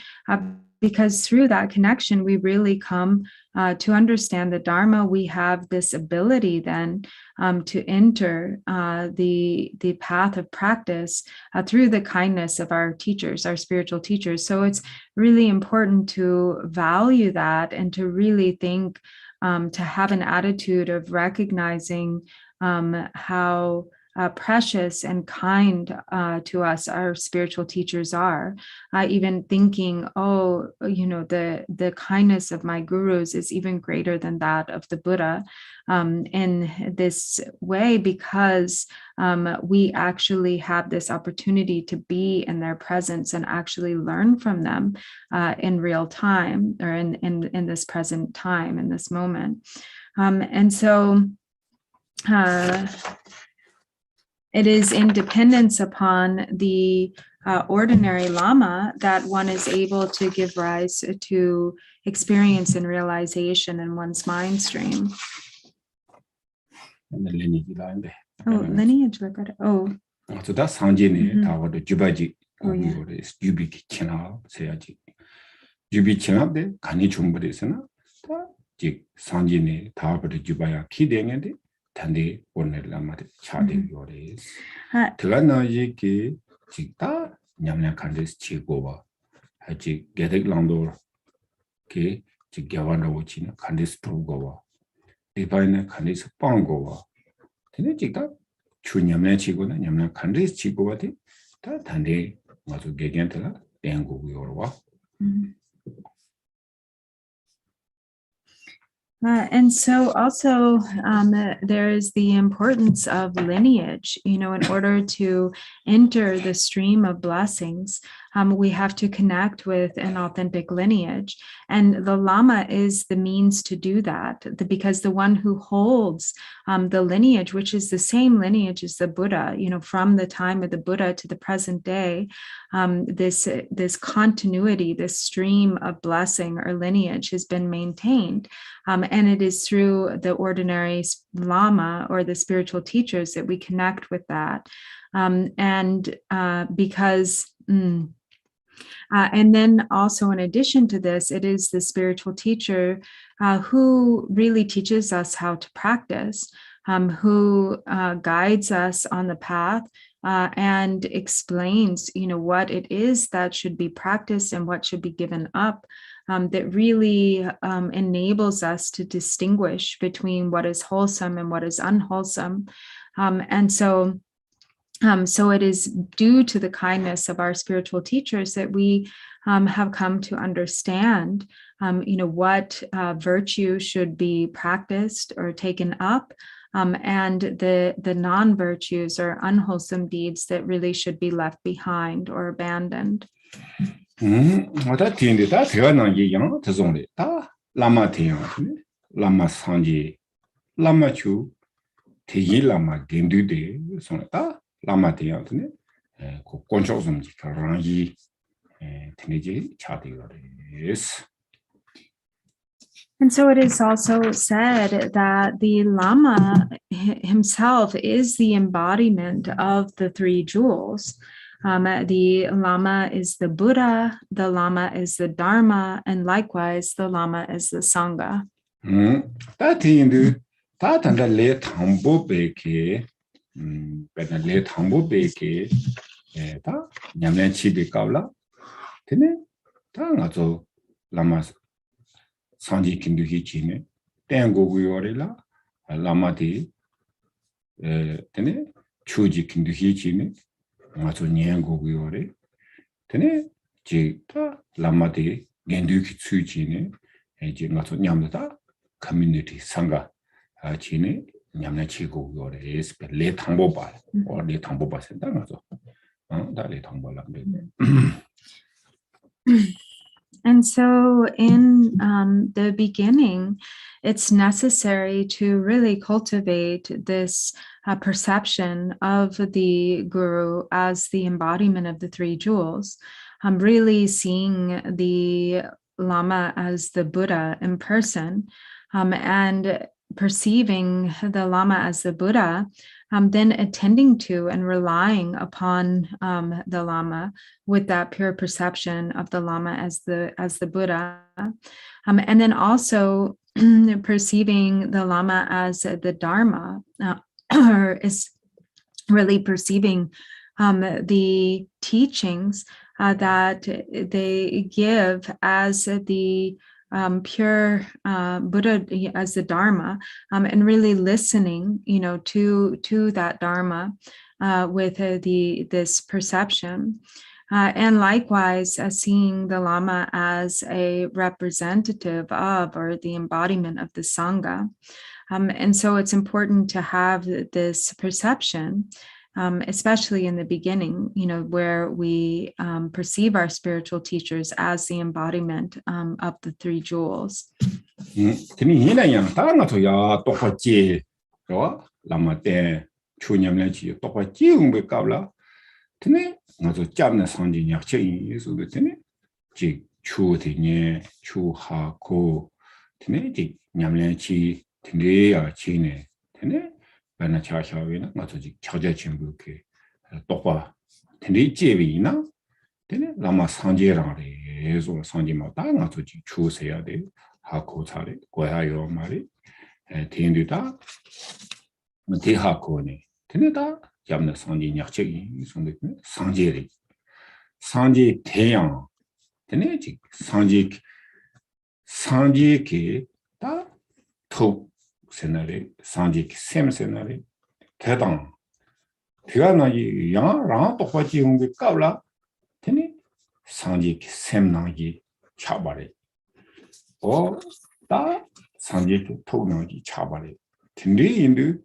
[SPEAKER 1] because through that connection, we really come to understand the Dharma. We have this ability then to enter the path of practice through the kindness of our teachers, our spiritual teachers. So it's really important to value that and to really think, to have an attitude of recognizing how precious and kind to us our spiritual teachers are. Even thinking, the kindness of my gurus is even greater than that of the Buddha, in this way, because we actually have this opportunity to be in their presence and actually learn from them in real time, or in this present time, in this moment. And so it is in dependence upon the ordinary Lama that one is able to give rise to experience and realization in one's mind stream. Lineage.
[SPEAKER 3] So that's Sanjini, Tawad, Jubaji, Jubi China, Sayaji. Jubi China, the Kani Chumbadisana, Jik Sanjini, Tawad, Jubaya, Kiding, Tandi, Orne Lama, Chadi, Yoris. Tigana Yiki, Jikta, Yamna Kandis, Chigova, Haji, Gedik Landor, Ki, Jigavana Wachina, Kandis Prugova, Divine Kandis Pangova. Then Jika, Chunyamna Chigona, Yamna Kandis Chigovati, Tandi, Mazu Gagantala, Dango Yorwa.
[SPEAKER 1] And so also there is the importance of lineage, in order to enter the stream of blessings, we have to connect with an authentic lineage. And the Lama is the means to do that, because the one who holds the lineage, which is the same lineage as the Buddha, from the time of the Buddha to the present day, this continuity, this stream of blessing or lineage has been maintained. And it is through the ordinary Lama or the spiritual teachers that we connect with that. And then also, in addition to this, it is the spiritual teacher who really teaches us how to practice, who guides us on the path and explains, what it is that should be practiced and what should be given up. That really enables us to distinguish between what is wholesome and what is unwholesome. And so it is due to the kindness of our spiritual teachers that we have come to understand, what virtue should be practiced or taken up, and the non-virtues or unwholesome deeds that really should be left behind or abandoned.
[SPEAKER 3] That thing that Tiana Yang, Tazonli, Lama Tian, Lama Sanji, Lama Chu, Ti Lama Dindu de Sonata, Lama Tian, Conchosum, Rangi, Tiniji, Chati.
[SPEAKER 1] And so it is also said that the Lama himself is the embodiment of the three jewels. The Lama is the Buddha, the Lama is the Dharma, and likewise the Lama is the Sangha.
[SPEAKER 3] That thing, that and the late humble bake, but the late humble bake, Yamlanchi Bikavla, Tene, Tangazo Lamas Sanji Kinduhichine, Tango Guyorilla, Lama de Tene, Chuji Kinduhichine. Mato Nyango Guore, Tene, Jita, Lamade, Genduki Tsujine, and Jimato Nyamata, community Sangha, Chine, Nyamnachigo Guore, is late Tamboba or late Tamboba Sentanazo. That late Tambola.
[SPEAKER 1] And so in the beginning, it's necessary to really cultivate this perception of the Guru as the embodiment of the three jewels. really seeing the Lama as the Buddha in person, and perceiving the Lama as the Buddha, then attending to and relying upon the Lama with that pure perception of the Lama as the Buddha, and then also perceiving the Lama as the Dharma, or is really perceiving the teachings that they give as the pure Buddha, as the Dharma, and really listening, to that Dharma with this perception. And likewise, seeing the Lama as a representative of, or the embodiment of the Sangha. And so it's important to have this perception, especially in the beginning, where we perceive our spiritual teachers as the embodiment of the three jewels.
[SPEAKER 3] bana cha shawe na nga ji chaja chimbu ke tokwa tene jebi na tene lama sanje rang re so sanje ma ta nga ji chu se ya de ha ko cha le go ya yo ma le tin du ta de ha ko ne tene da jam na sanje nyak che yi so de sanje re sanje 태양 tene ji sanje ke ta to 세나리 상직 셈 세나리 대당 대가나이 양랑 똑같이 용기 까불라 되니 상직 셈나기 차바래 다 상직 토나기 차바래 근데 인도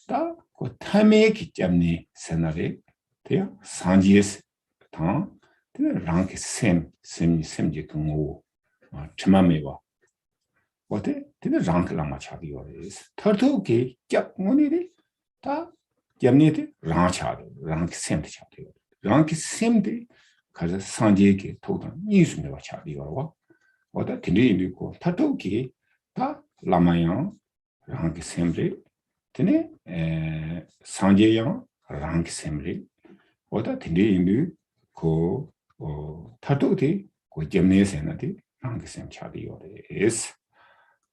[SPEAKER 3] 다그 탐에 기점니 세나리 돼요 상지에서 다 랑게 셈지 동오 참마메와 어때? 되게 랑클랑 마차디요. 터터게 cap문이리 다 점니데 랑차도 랑키 셈트 차디요. 랑키 셈데 가서 상제게 토다 니스메와 차디요. 어때? 되리고 터터게 다 라마양 랑키 셈데 되네 상제양 랑키 셈리 어때? 되리고 그 터터게 그 점네세나데 랑키 셈 차디요.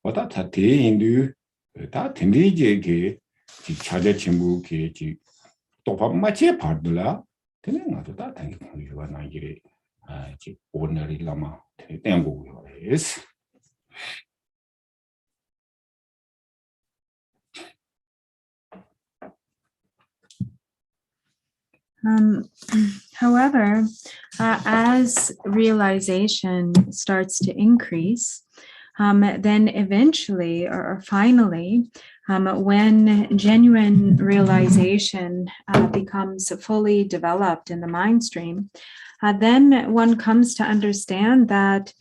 [SPEAKER 3] 어다 다 인도 다 딘리제게 차자 친구게 지 똑밥 맞게 받들라 되는 것도 다 당기 공유가 나기래 지 오늘이 라마 땡고요. 예스.
[SPEAKER 1] However, as realization starts to increase, then eventually, or finally, when genuine realization becomes fully developed in the mind stream, then one comes to understand that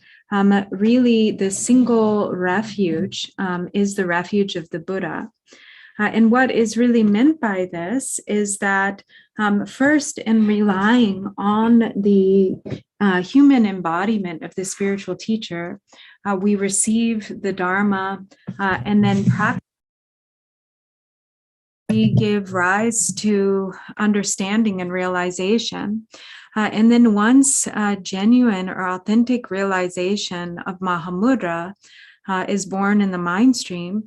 [SPEAKER 1] really the single refuge is the refuge of the Buddha. And what is really meant by this is that first, in relying on the human embodiment of the spiritual teacher, we receive the Dharma, and then we give rise to understanding and realization. And then once genuine or authentic realization of Mahamudra is born in the mind stream,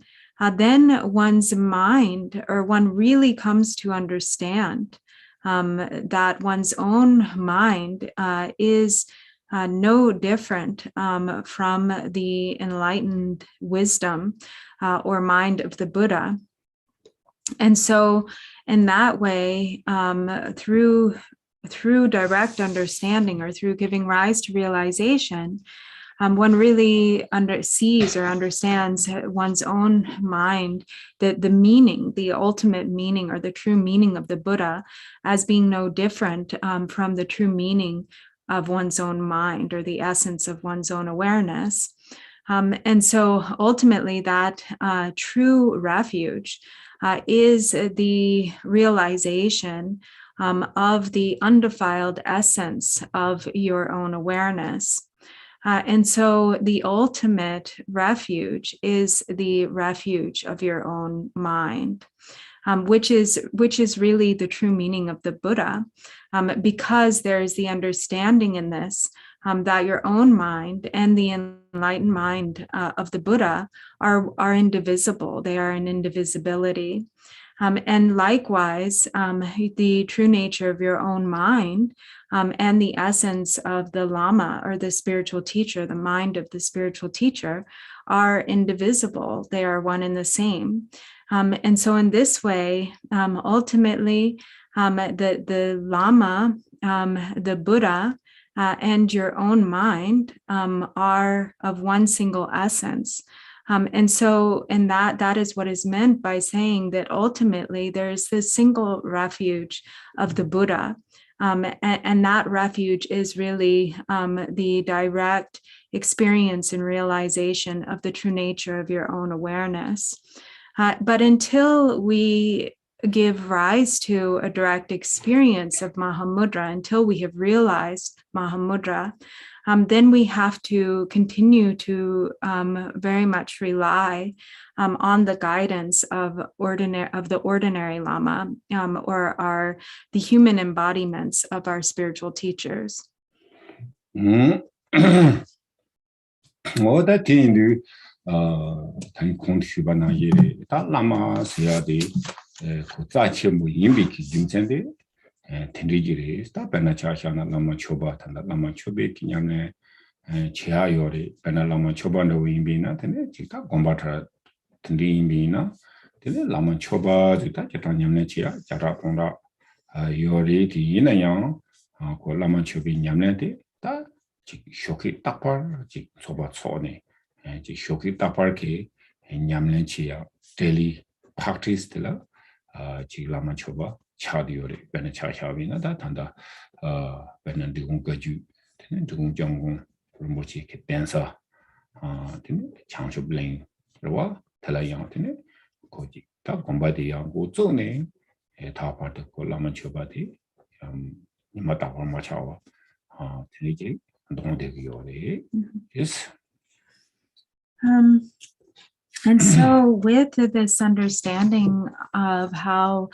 [SPEAKER 1] then one's mind, or one really comes to understand that one's own mind is no different from the enlightened wisdom or mind of the Buddha. And so in that way, through direct understanding, or through giving rise to realization, one really sees or understands one's own mind, the meaning, the ultimate meaning, or the true meaning of the Buddha as being no different from the true meaning of one's own mind, or the essence of one's own awareness. And so ultimately that true refuge is the realization of the undefiled essence of your own awareness. And so the ultimate refuge is the refuge of your own mind, which is really the true meaning of the Buddha, because there is the understanding in this that your own mind and the enlightened mind of the Buddha are indivisible. They are in indivisibility. And likewise, the true nature of your own mind and the essence of the Lama or the spiritual teacher, the mind of the spiritual teacher, are indivisible. They are one and the same. And so in this way, ultimately, the Lama, the Buddha, and your own mind are of one single essence. And that is what is meant by saying that ultimately there's this single refuge of the Buddha. And that refuge is really the direct experience and realization of the true nature of your own awareness. But until we give rise to a direct experience of Mahamudra, until we have realized Mahamudra, then we have to continue to very much rely on the guidance of the ordinary Lama, or the human embodiments of our spiritual teachers.
[SPEAKER 3] 텐리지리 스타베나 차샤나 라마 초바 탄다 라마 초베 기냠네 치아요리 베나 라마 초바노 임비나 테네 지타 곰바타 텐리 임비나 테네 라마 초바 지타 지타 냠네 치아 자라 본다 요리 디나양 고 라마 초비 냠네데 다 쇼키 딱팔 지 초바 초네 지 쇼키 딱팔케 냠네 치아 데일리 프랙티스들라 지 라마 초바 차디오리 베네 차샤비나 다 탄다 베네 디공가주 테네 디공정공 뭐지 게 댄서 테네 창쇼블링 로와 탈라양 테네 고지 다 공바디양 고조네 다 파트 콜라만 초바디 니마다 보마차와 테네지 동대기요리 yes.
[SPEAKER 1] And so with this understanding of how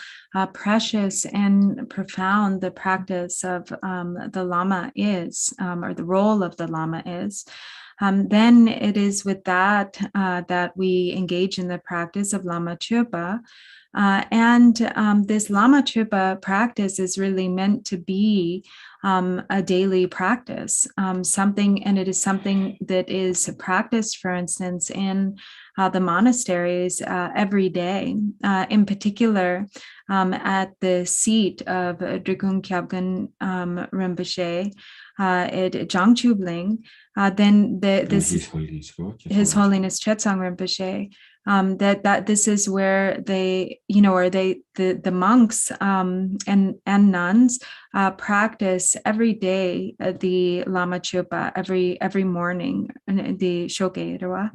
[SPEAKER 1] precious and profound the practice of the Lama is, or the role of the Lama is, then it is with that that we engage in the practice of Lama CHOPA. And this Lama CHOPA practice is really meant to be a daily practice, and it is something that is practiced, for instance, in the monasteries every day, in particular at the seat of Drikung Kyabgan Rinpoche at Zhangchubling, then His Holiness Chetsang Rinpoche, that this is where they, the monks and nuns practice every day the Lama CHOPA every morning, the Shokeirwa.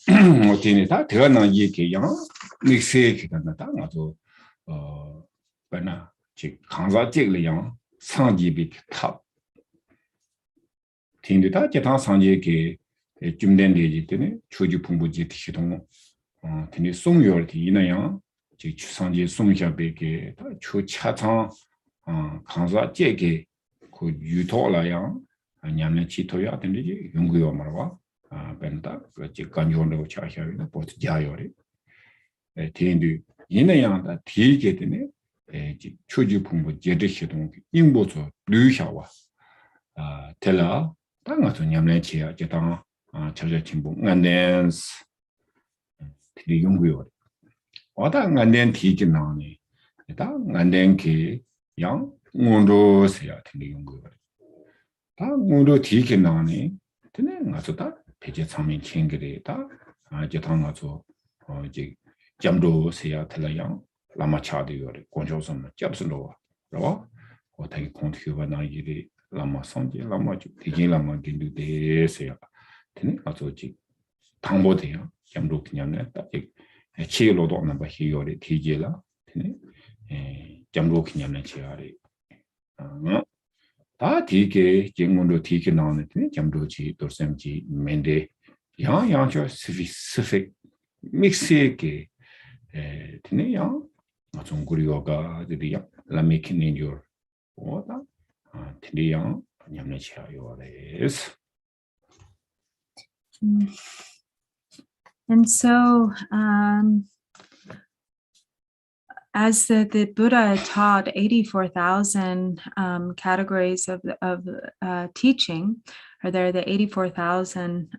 [SPEAKER 3] 어디니 다 대가나 얘기야 믹스에 기간다 나도 뭐나 지 강사 찍을이야 상지비 탑 팀들다 제타 상지게 줌된 데지 때문에 초지 풍부지 시동 근데 송열티 이나야 지 추상지 송샤베게 다 초차창 강사 제게 그 유토라야 냠네 치토야 된지 연구요 말아 벤다 그렇지 간요로 차샤위나 보트 자요리 텐디 이내양다 되게 되네 초지 풍부 제대 시동 인보소 류샤와 텔라 땅아서 냠네 치야 제당 저저 친구 안된스 되게 연구요 와다 안된 티지 나오네 다 안된 게양 온도세야 되게 연구요 다 온도 티게 나오네 되네 가서다 배제 상면 챙기래다 제당아서 이제 잠도 세야 틀어양 라마차디요리 권조선 잡선로 로 어떻게 컨트리뷰가 나이리 라마 성지 라마주 되게 라마 긴두데세야 되네 아저지 당보대요 잠도 그냥네 딱 치료도 없는 바 희요리 티제라 되네 jamdo kinyamne chiari. Ta tike jingondo tike nane jamdo chi dorsem chi mende yang cho specific mixe ke tine yang macam yoga jadi yang la making in your oda tine yang nyamne chiari is.
[SPEAKER 1] And so, as the Buddha taught 84,000 categories of teaching, or there are the 84,000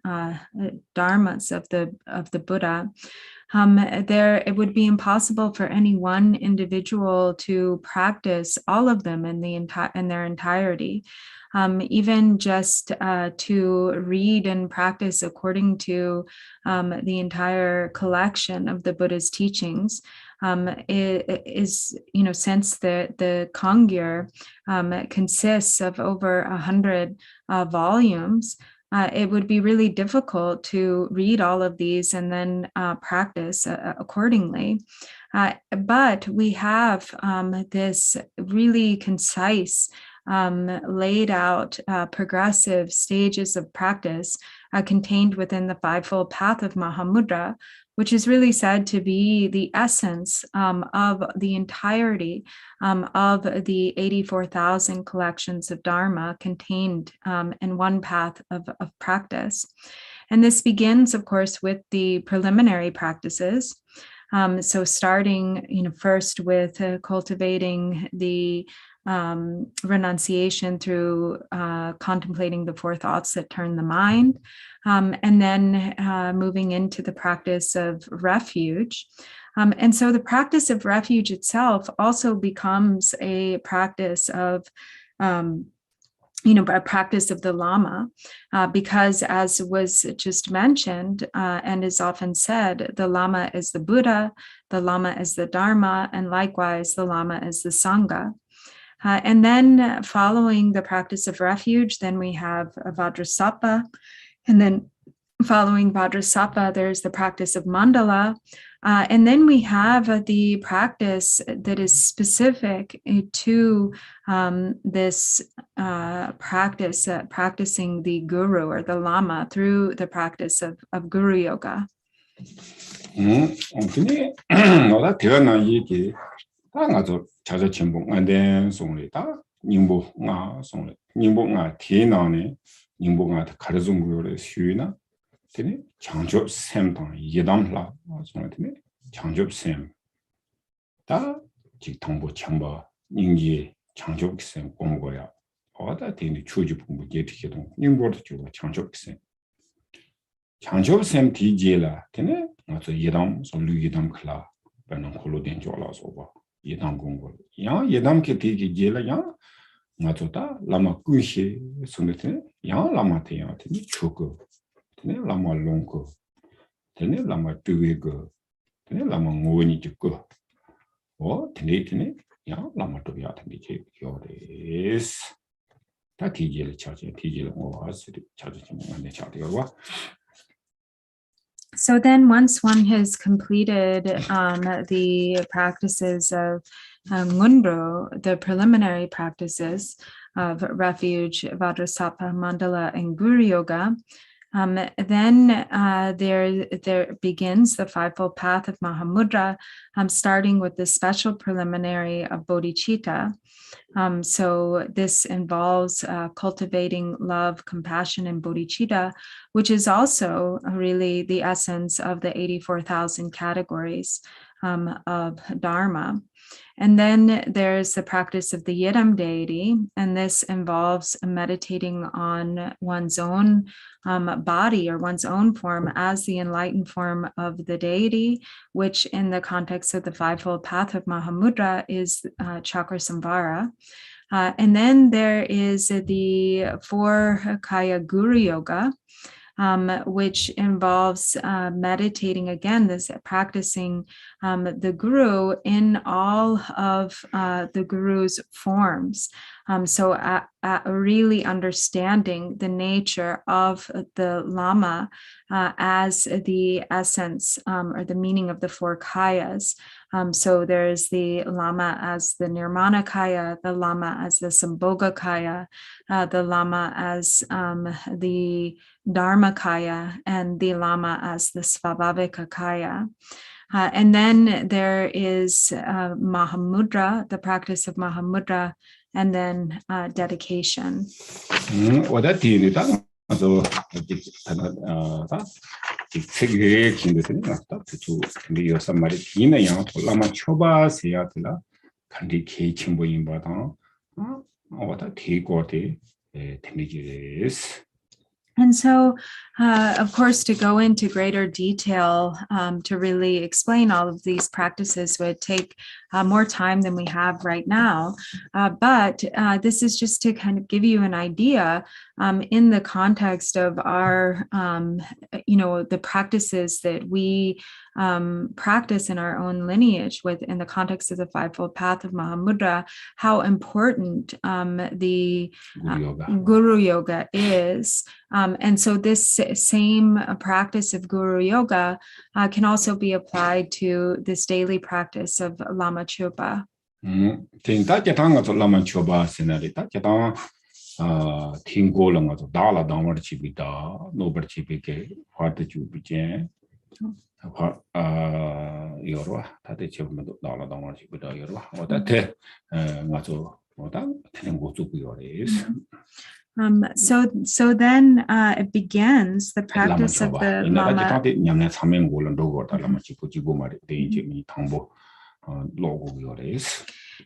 [SPEAKER 1] dharmas of the Buddha. It would be impossible for any one individual to practice all of them in their entirety. Even just to read and practice according to the entire collection of the Buddha's teachings is, since the Kangyur consists of over 100 volumes, it would be really difficult to read all of these and then practice accordingly. But we have this really concise, laid out progressive stages of practice contained within the Fivefold Path of Mahamudra, which is really said to be the essence of the entirety of the 84,000 collections of Dharma contained in one path of practice. And this begins, of course, with the preliminary practices. So starting, first with cultivating the renunciation through contemplating the four thoughts that turn the mind, and then moving into the practice of refuge. And so the practice of refuge itself also becomes a practice of a practice of the LAMA, because as was just mentioned and is often said, the LAMA is the Buddha, the LAMA is the Dharma, and likewise the LAMA is the Sangha. And then following the practice of refuge, then we have Vajrasattva, and then following Vajrasattva, there's the practice of Mandala, and then we have the practice that is specific to this practice, practicing the Guru or the Lama through the practice of Guru Yoga.
[SPEAKER 3] 자자 전부 안된 송리다 닝보가 송리 닝보가 대나네 닝보가 가르좀 무료의 수위나 되네 장접 샘당 예담라 송리네 장접 샘다 직통보 참바 닝지 장접 샘 공부야 어다 되네 추지 공부 예티기도 닝보도 주고 장접 샘 장접 샘 디제라 되네 맞아 예담 솔루 예담 클라 반은 콜로된 줄알아서 봐 예담 공부 야 예담 개티기 제라 야 맞다 라마 꾸시 손에테 야 라마테 야 되니 추고 되네 라마 롱고 되네 라마 뜨웨고 되네 라마 모니 찍고 되네 야 라마 또야 되니 제 요레스 다 디제를 찾지 디제를 아스리 찾지 안돼 찾대요 와.
[SPEAKER 1] So then once one has completed the practices of Ngundro, the preliminary practices of refuge, Vajrasattva, Mandala, and Guru Yoga, then there begins the Fivefold Path of Mahamudra, starting with the special preliminary of Bodhicitta. So this involves cultivating love, compassion, and bodhicitta, which is also really the essence of the 84,000 categories of Dharma. And then there's the practice of the Yidam deity, and this involves meditating on one's own body or one's own form as the enlightened form of the deity, which in the context of the Fivefold Path of Mahamudra is Chakra Samvara. And then there is the four Kaya Guru Yoga, which involves meditating again, this practicing the Guru in all of the Guru's forms. So really understanding the nature of the Lama as the essence or the meaning of the four Kayas, So there's the LAMA as the Nirmanakaya, the LAMA as the Sambhogakaya, the LAMA as the Dharmakaya, and the LAMA as the Svabhavikakaya. And then there is Mahamudra, the practice of Mahamudra, and then dedication. And so, of course, to go into greater detail, to really explain all of these practices would take more time than we have right now. But this is just to kind of give you an idea in the context of our, the practices that we practice in our own lineage in the context of the Fivefold Path of Mahamudra, how important the Guru Yoga is. And so this same practice of Guru Yoga can also be applied to this daily practice of Lama CHOPA. So then it begins the practice of the Lama.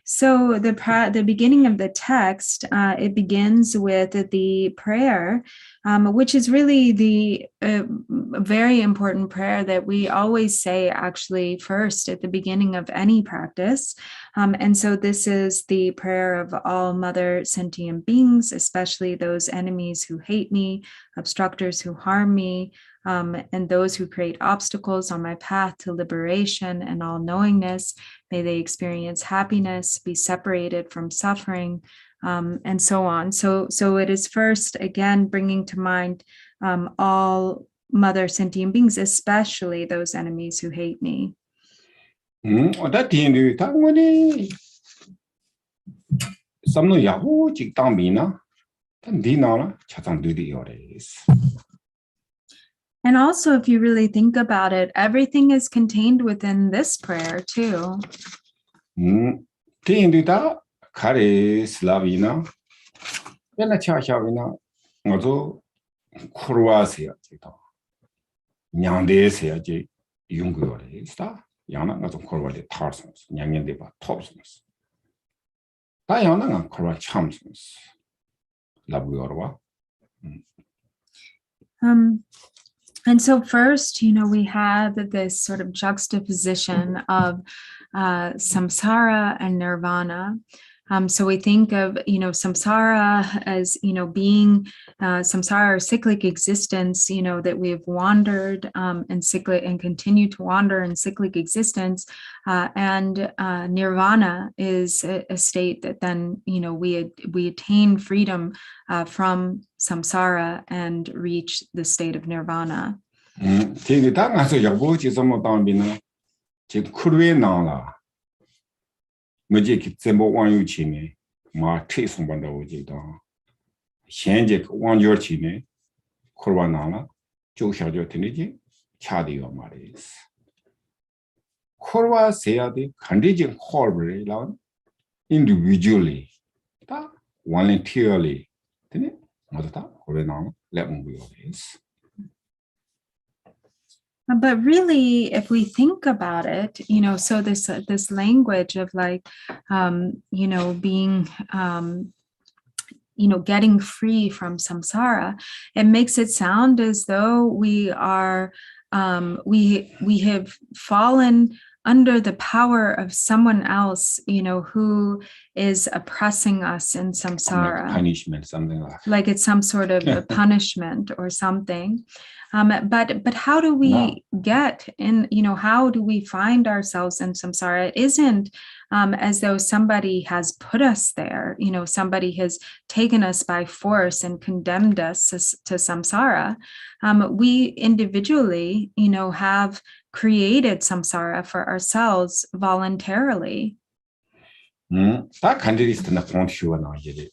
[SPEAKER 1] So the beginning of the text, it begins with the prayer, which is really the very important prayer that we always say actually first at the beginning of any practice. And so this is the prayer of all mother sentient beings, especially those enemies who hate me, obstructors who harm me, and those who create obstacles on my path to liberation and all-knowingness. May they experience happiness, be separated from suffering, and so on. So it is first, again, bringing to mind all mother sentient beings, especially those enemies who hate me. And also, if you really think about it, everything is contained within this prayer too. And so first, we have this sort of juxtaposition of samsara and nirvana. So we think of, samsara as, being samsara or cyclic existence, that we have wandered and cyclic and continue to wander in cyclic existence. And nirvana is a state that then, we attain freedom from samsara and reach the state of nirvana.
[SPEAKER 3] Individually, voluntarily,
[SPEAKER 1] but really, if we think about it, so this language of like, being, getting free from samsara, it makes it sound as though we are, we have fallen under the power of someone else, who is oppressing us in samsara.
[SPEAKER 3] Punishment, something
[SPEAKER 1] like it's some sort of a punishment or something. But how do we get in, how do we find ourselves in samsara? It isn't as though somebody has put us there, somebody has taken us by force and condemned us to samsara. We individually, have created samsara for ourselves voluntarily.
[SPEAKER 3] 다 간절히스나 본시와 나오지.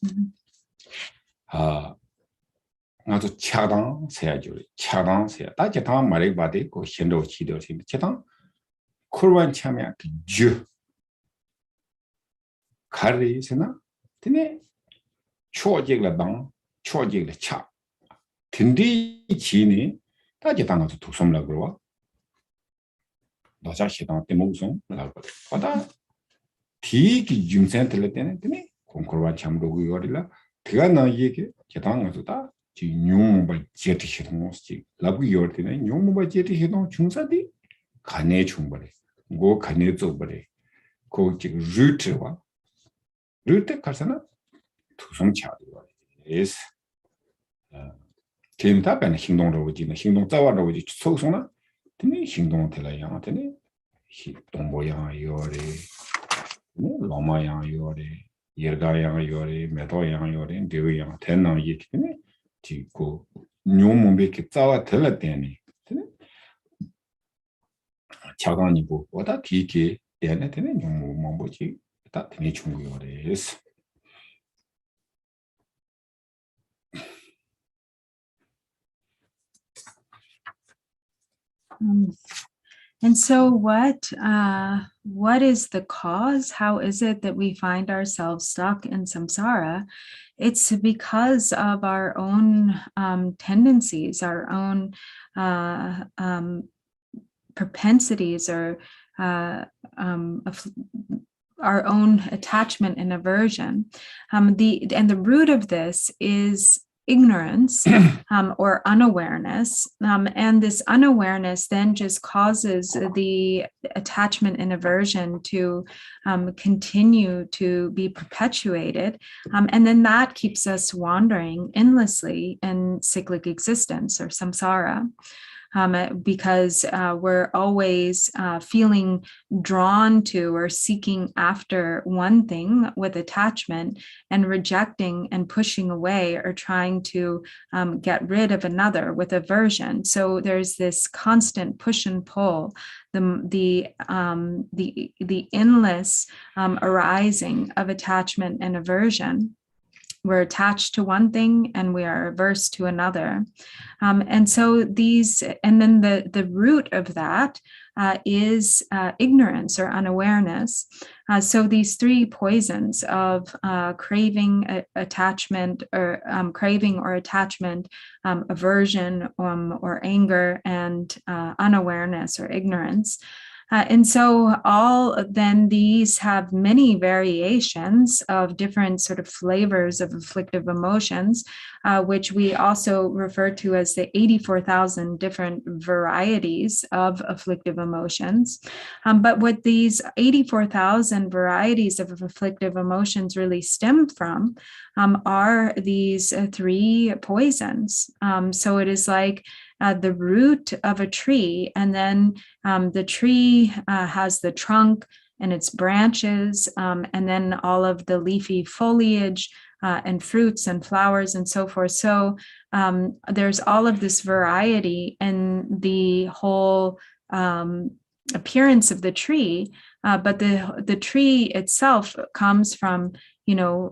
[SPEAKER 3] 아주 차당세야죠. 차당세야. 다 제당 말이 바데 고 신도 지도신 제당 쿨반 참여 주 가리스나 드네 초직라당 초직라 차 든디 지니 다 제당 아주 도섬라 그러와 너자 시당 때 무슨 말고 바다 디기 중센트를 때는 드네 콩쿨반 참로 그거리라 그가 나 얘기 제당 아주 다 뉴모바 제트 시동스지 라고 요르네 뉴모바 제트 시동 중사디 간에 중벌에 고 간에 쪽벌에 고 지금 루트 가서나 투성 차리고 에스 팀답은 행동으로 오지는 행동 자와로 오지 소소나 드네 행동 될라야 되네 동보야 요래 로마야 요래 예가야 요래 메도야 요래 데위야 대나 얘기네 지고 뇽몽베기 짜와 들었대니 차가니고 보다 뒤게 얘네 되네 뇽몽 뭐지 다 되네 중요해서
[SPEAKER 1] And so what is the cause? How is it that we find ourselves stuck in samsara? It's because of our own tendencies, our own propensities, or our own attachment and aversion. The root of this is ignorance or unawareness, and this unawareness then just causes the attachment and aversion to continue to be perpetuated, and then that keeps us wandering endlessly in cyclic existence or samsara. Because we're always feeling drawn to or seeking after one thing with attachment and rejecting and pushing away or trying to get rid of another with aversion. So there's this constant push and pull, the endless arising of attachment and aversion. We're attached to one thing and we are averse to another. And so and then the root of that is ignorance or unawareness. So these three poisons of craving, attachment, or craving or attachment, aversion or anger, and unawareness or ignorance. And so then these have many variations of different sort of flavors of afflictive emotions, which we also refer to as the 84,000 different varieties of afflictive emotions. But what these 84,000 varieties of afflictive emotions really stem from are these three poisons. So it is like the root of a tree, and then the tree has the trunk and its branches, and then all of the leafy foliage and fruits and flowers and so forth. So there's all of this variety in the whole appearance of the tree, but the tree itself comes from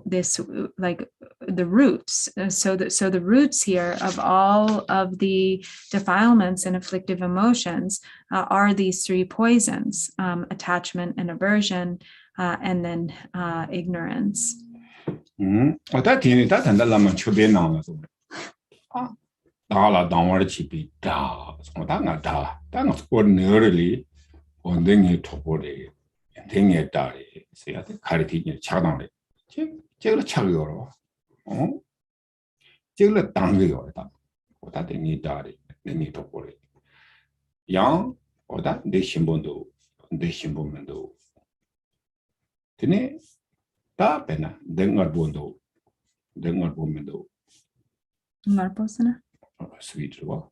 [SPEAKER 1] this like the roots. So the roots here of all of the defilements and afflictive emotions are these three poisons: attachment and aversion, and then ignorance.
[SPEAKER 3] 어다 뒤에 다 단달라만 초배 나와서 다라 당월 집이 다 정말 다 ordinarily 원등이 토보래 등에 따리 세야 가리티니 차당래 제가 차려요 제가 당겨요 다 어다 등이 따리 등이 토보래 양 어다 내 신분도 드네 다 배나 등을 본도
[SPEAKER 1] Marposana?
[SPEAKER 3] 스위트와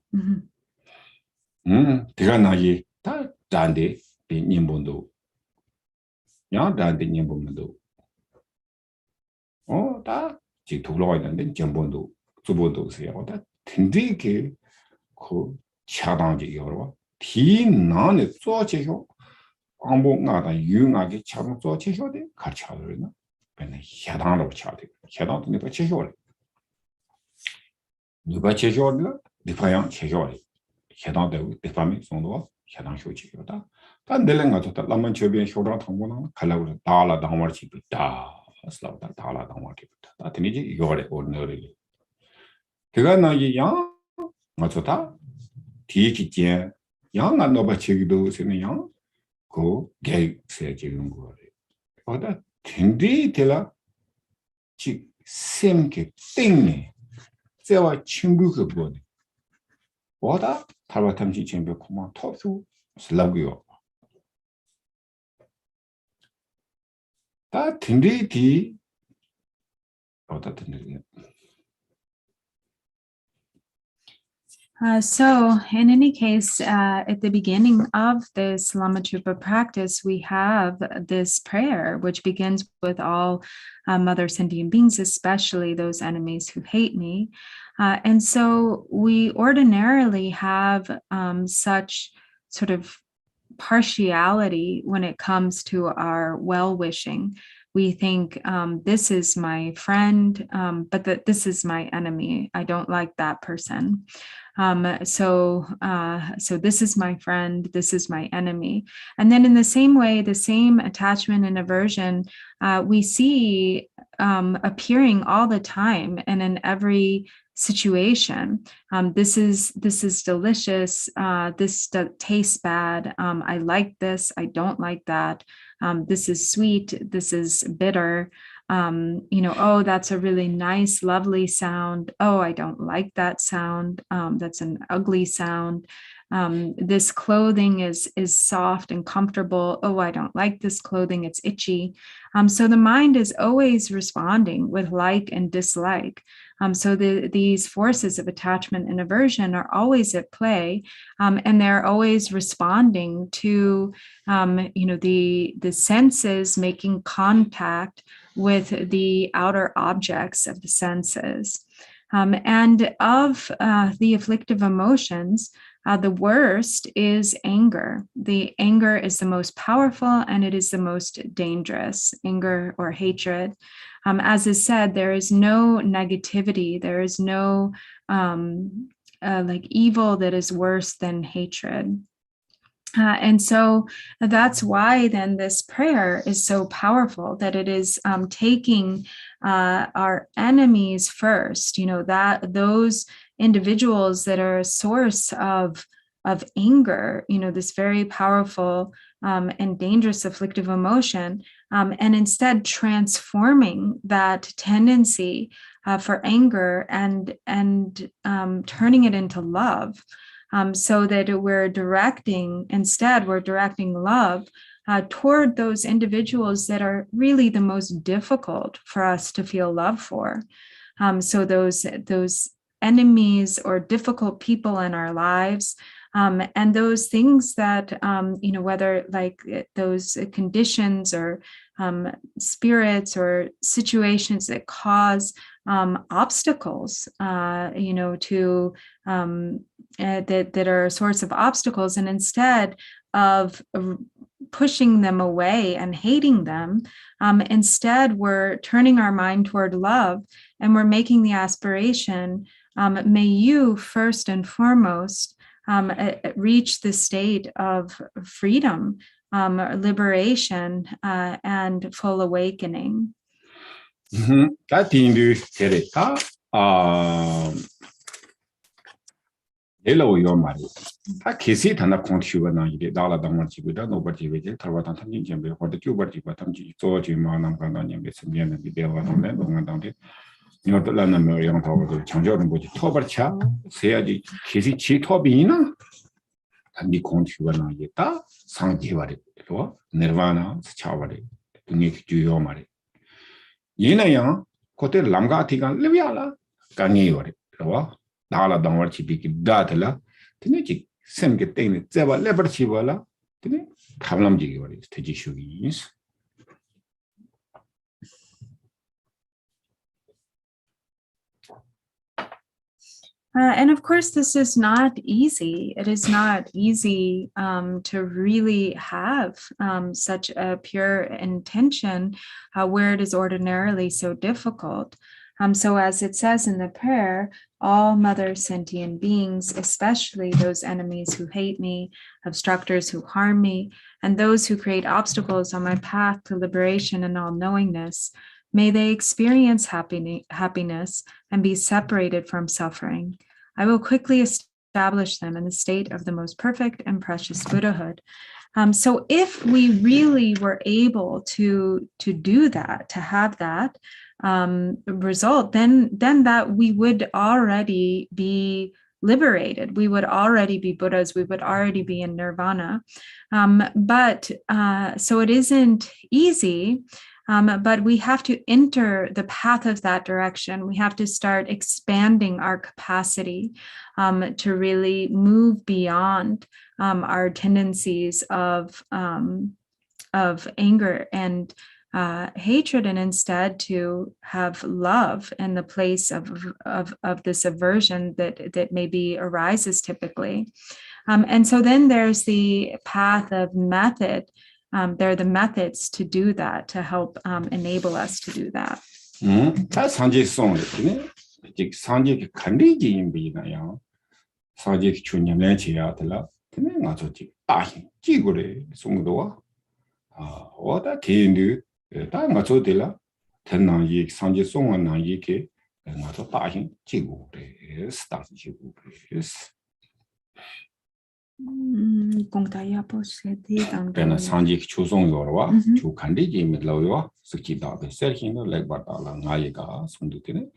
[SPEAKER 3] 대가나지 다 단데 님본도 야 단데 님본도 다 지 돌아가 있는데 전본도 주본도 세요 다 근데게 그 차단지 여러 비난에 쏘지요 안봉나다 유응하게 차단 쏘지요 돼 같이 하려나 근데 차단으로 차대 차단도 내가 제효를 누가 제효를 대파양 제효를 차단되고 대파미 송도와 차단 효지요다 단 내려가 줬다 라만 저변 효랑 통보나 갈라고 달라 당월 집다 슬라우다 달라 당월 집다 다 되니지 이거래 오늘이 그가 나기 양 맞췄다 뒤기지 양안 넣어 치기도 세는 양그 개세 지는 거래 어다 굉장히 되라 지 샘게 땡네 세와 친구가 보네 어다 탈바탐지 챔베 코마 토수 슬라고요 다 굉장히 어다 듣는
[SPEAKER 1] So, in any case, at the beginning of this Lama Chupa practice, we have this prayer, which begins with all mother sentient beings, especially those enemies who hate me. And so we ordinarily have such sort of partiality when it comes to our well-wishing. We think this is my friend, but that this is my enemy. I don't like that person. So this is my friend, this is my enemy. And then in the same way, the same attachment and aversion we see appearing all the time and in every situation. This is delicious. This tastes bad. I like this. I don't like that. This is sweet. This is bitter. Oh, that's a really nice, lovely sound. Oh, I don't like that sound. That's an ugly sound. This clothing is soft and comfortable. Oh, I don't like this clothing. It's itchy. So the mind is always responding with like and dislike. So these forces of attachment and aversion are always at play, and they're always responding to, the senses making contact with the outer objects of the senses. And of the afflictive emotions, the worst is anger. The anger is the most powerful and it is the most dangerous, anger or hatred. As is said, there is no negativity. There is no evil that is worse than hatred. And so that's why then this prayer is so powerful, that it is taking our enemies first, that those individuals that are a source of anger, this very powerful and dangerous afflictive emotion, and instead transforming that tendency for anger and turning it into love. So that we're directing love toward those individuals that are really the most difficult for us to feel love for. So those enemies or difficult people in our lives, and those things that, whether like those conditions or spirits or situations that cause obstacles, to that are a source of obstacles, and instead of pushing them away and hating them, instead we're turning our mind toward love, and we're making the aspiration, may you first and foremost reach the state of freedom, liberation, and full awakening.
[SPEAKER 3] Hello, your money. I can see Tana Contua, Dala Damarchibuda, nobody with it, Tarwatan Jambe, or the Cuberti, but I'm George Manam Gandan, Bessamian, and the Deva on that, on it. You're the Lana Marian Tower, Chanjor, but Tobercha, say, Kissy Chitobina, and the Contua Yeta, San Givari, Nirvana, Chavari, Nick Juyomari. Yina, Cote Lamgatigan, Liviala, Ganiori, Dala Damarchi Datala, Tiniki 샘게 땡네 제발 레버치발라 되네 감람지기 버리 대지슈기
[SPEAKER 1] And of course, this is not easy. It is not easy to really have such a pure intention where it is ordinarily so difficult. So as it says in the prayer, all mother sentient beings, especially those enemies who hate me, obstructors who harm me, and those who create obstacles on my path to liberation and all-knowingness, may they experience happiness and be separated from suffering. I will quickly establish them in the state of the most perfect and precious Buddhahood. So if we really were able to do that, to have that result, then that we would already be liberated. We would already be Buddhas. We would already be in nirvana. But so it isn't easy. But we have to enter the path of that direction. We have to start expanding our capacity to really move beyond our tendencies of anger and hatred, and instead to have love in the place of this aversion that maybe arises typically. And so then there's the path of method. There are the methods to do that, to help enable us to do that.
[SPEAKER 3] 다 산지송 그랬더니 즉 산지 관리지 임비나요. 산지 주님의 지야들라. 근데 맞아 즉 다hin 지구래 송도와 어다 개인들 다 맞아들라. 전나이 산지송은 나이게 맞아 다hin 지구래 스타트 지구래. Pena sanji ki chusong yorwa, chu khandi ji mitlawa, suki dabe serhino legbata ngayiga sundutine,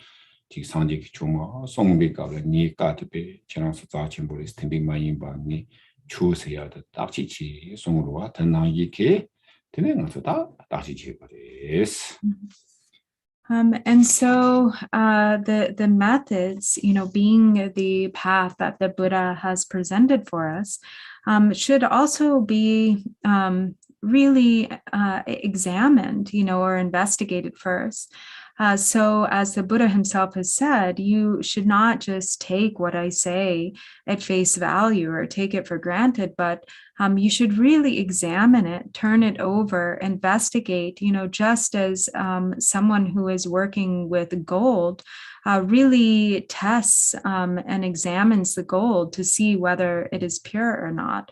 [SPEAKER 3] ti sanji ki chuma songbi kable ni katipe chirang sa chimboris timbi mayimba ni chu seya da takchi chi songurwa tanangi ke tine ngasuta takchi chi pares.
[SPEAKER 1] And so the methods, being the path that the Buddha has presented for us, should also be really examined, or investigated first. So as the Buddha himself has said, you should not just take what I say at face value or take it for granted, but you should really examine it, turn it over, investigate, just as someone who is working with gold really tests and examines the gold to see whether it is pure or not.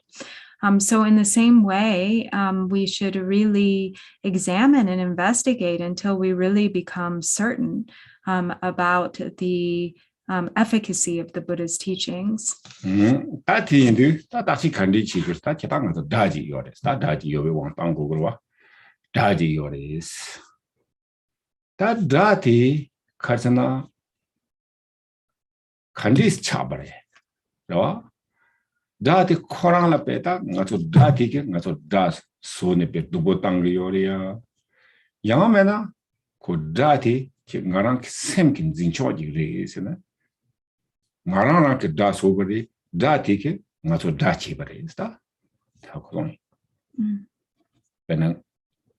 [SPEAKER 1] So in the same way, we should really examine and investigate until we really become certain about the efficacy of the Buddha's teachings.
[SPEAKER 3] Dati korang la peta ngaso dati ke ngaso das so ne pe dubo tang yoria yang mena ko dati ke ngarang sem kin zin choji re sena ngarang ke das so bari dati ke ngaso dachi bari sta ta ko ni bena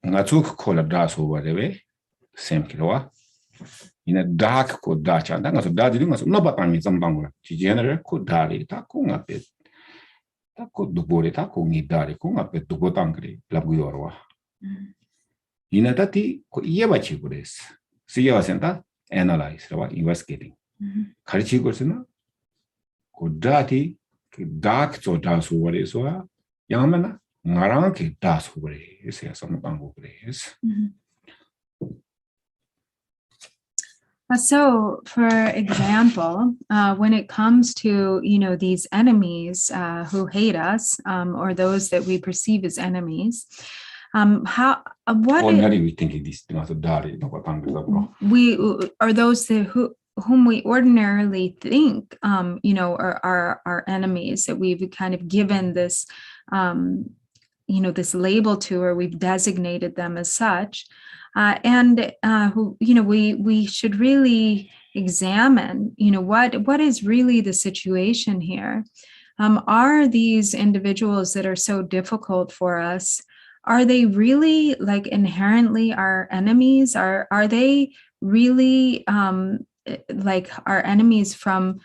[SPEAKER 3] ngaso ko la das so bari we sem kilwa ina dak ko dacha da ngaso dati ngaso no batang mi zambang la ji general ko dali ta ko ngape Tako dubore tako ngidare ko ngape dubo tangre labguyorwa. Inatati ko ieba chigures. Siya senta analyze rawa investigating. Karichi gorsena ko dati ke dak so dasu wale soa yamana ngarang ke dasu wale siya samutango gres.
[SPEAKER 1] So, for example, when it comes to, these enemies who hate us, or those that we perceive as enemies,
[SPEAKER 3] we think this
[SPEAKER 1] we are those whom we ordinarily think, are our enemies, that we've kind of given this, this label to, or we've designated them as such. And we should really examine, what is really the situation here. Are these individuals that are so difficult for us, are they really like inherently our enemies? Are they really like our enemies from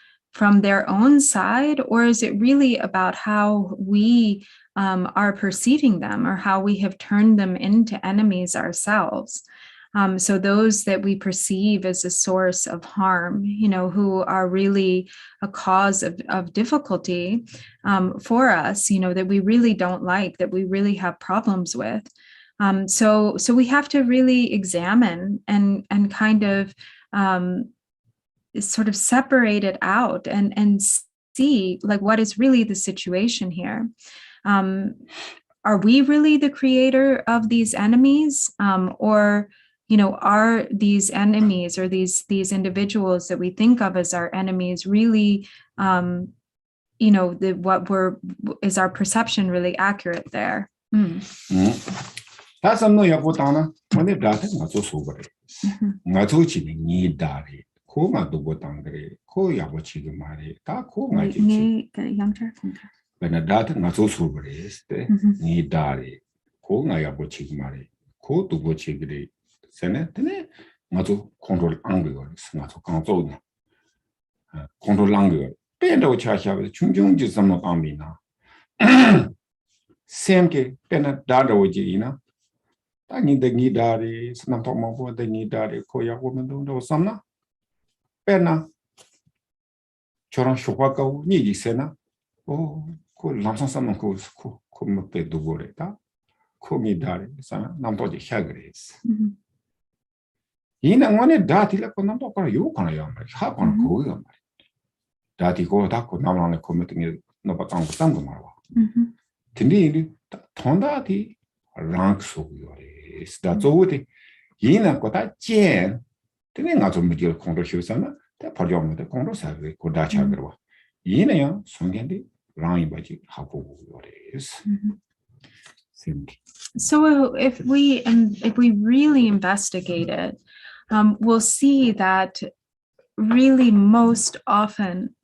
[SPEAKER 1] their own side, or is it really about how we are perceiving them, or how we have turned them into enemies ourselves? So those that we perceive as a source of harm, who are really a cause of difficulty for us, that we really don't like, that we really have problems with. So we have to really examine and kind of sort of separate it out and see like what is really the situation here. Are we really the creator of these enemies, or are these enemies or these individuals that we think of as our enemies really, is our perception really accurate there?
[SPEAKER 3] That's no yapotana. When they got it, not so sober. Natuchi need daddy. Ko ma dubo tangre. Ko yabochi mari. Ta ko ngaji. When a data not so sober is the need daddy. Ko nga yabochi mari. Ko dubo chigri. Senate, not to control angles, not to control. Control angle. Pendo chacha, chunjung is not amina. Same ke pena dada wajina. I need the nidari, Snapamo, the nidari, Koya woman, or somna. Pena Choran Shopaka, Niji Sena. Oh, cool, Lamson Sama goes, come pe do boreta. Comidari, Sana, Nampo de Hagris. In and one dati like on Nampo, you can happen go yamari. Dati go taco, now on a committing no but on Sangomara. Tindi, Tondati, rank so is that's all the Yina got that Jen. The name of Medial Condor the Podium the Condor Savage, Kodachagra. Yina, Songandi, Rang Baji, Haku is.
[SPEAKER 1] So if we really investigate it, we'll see that really most often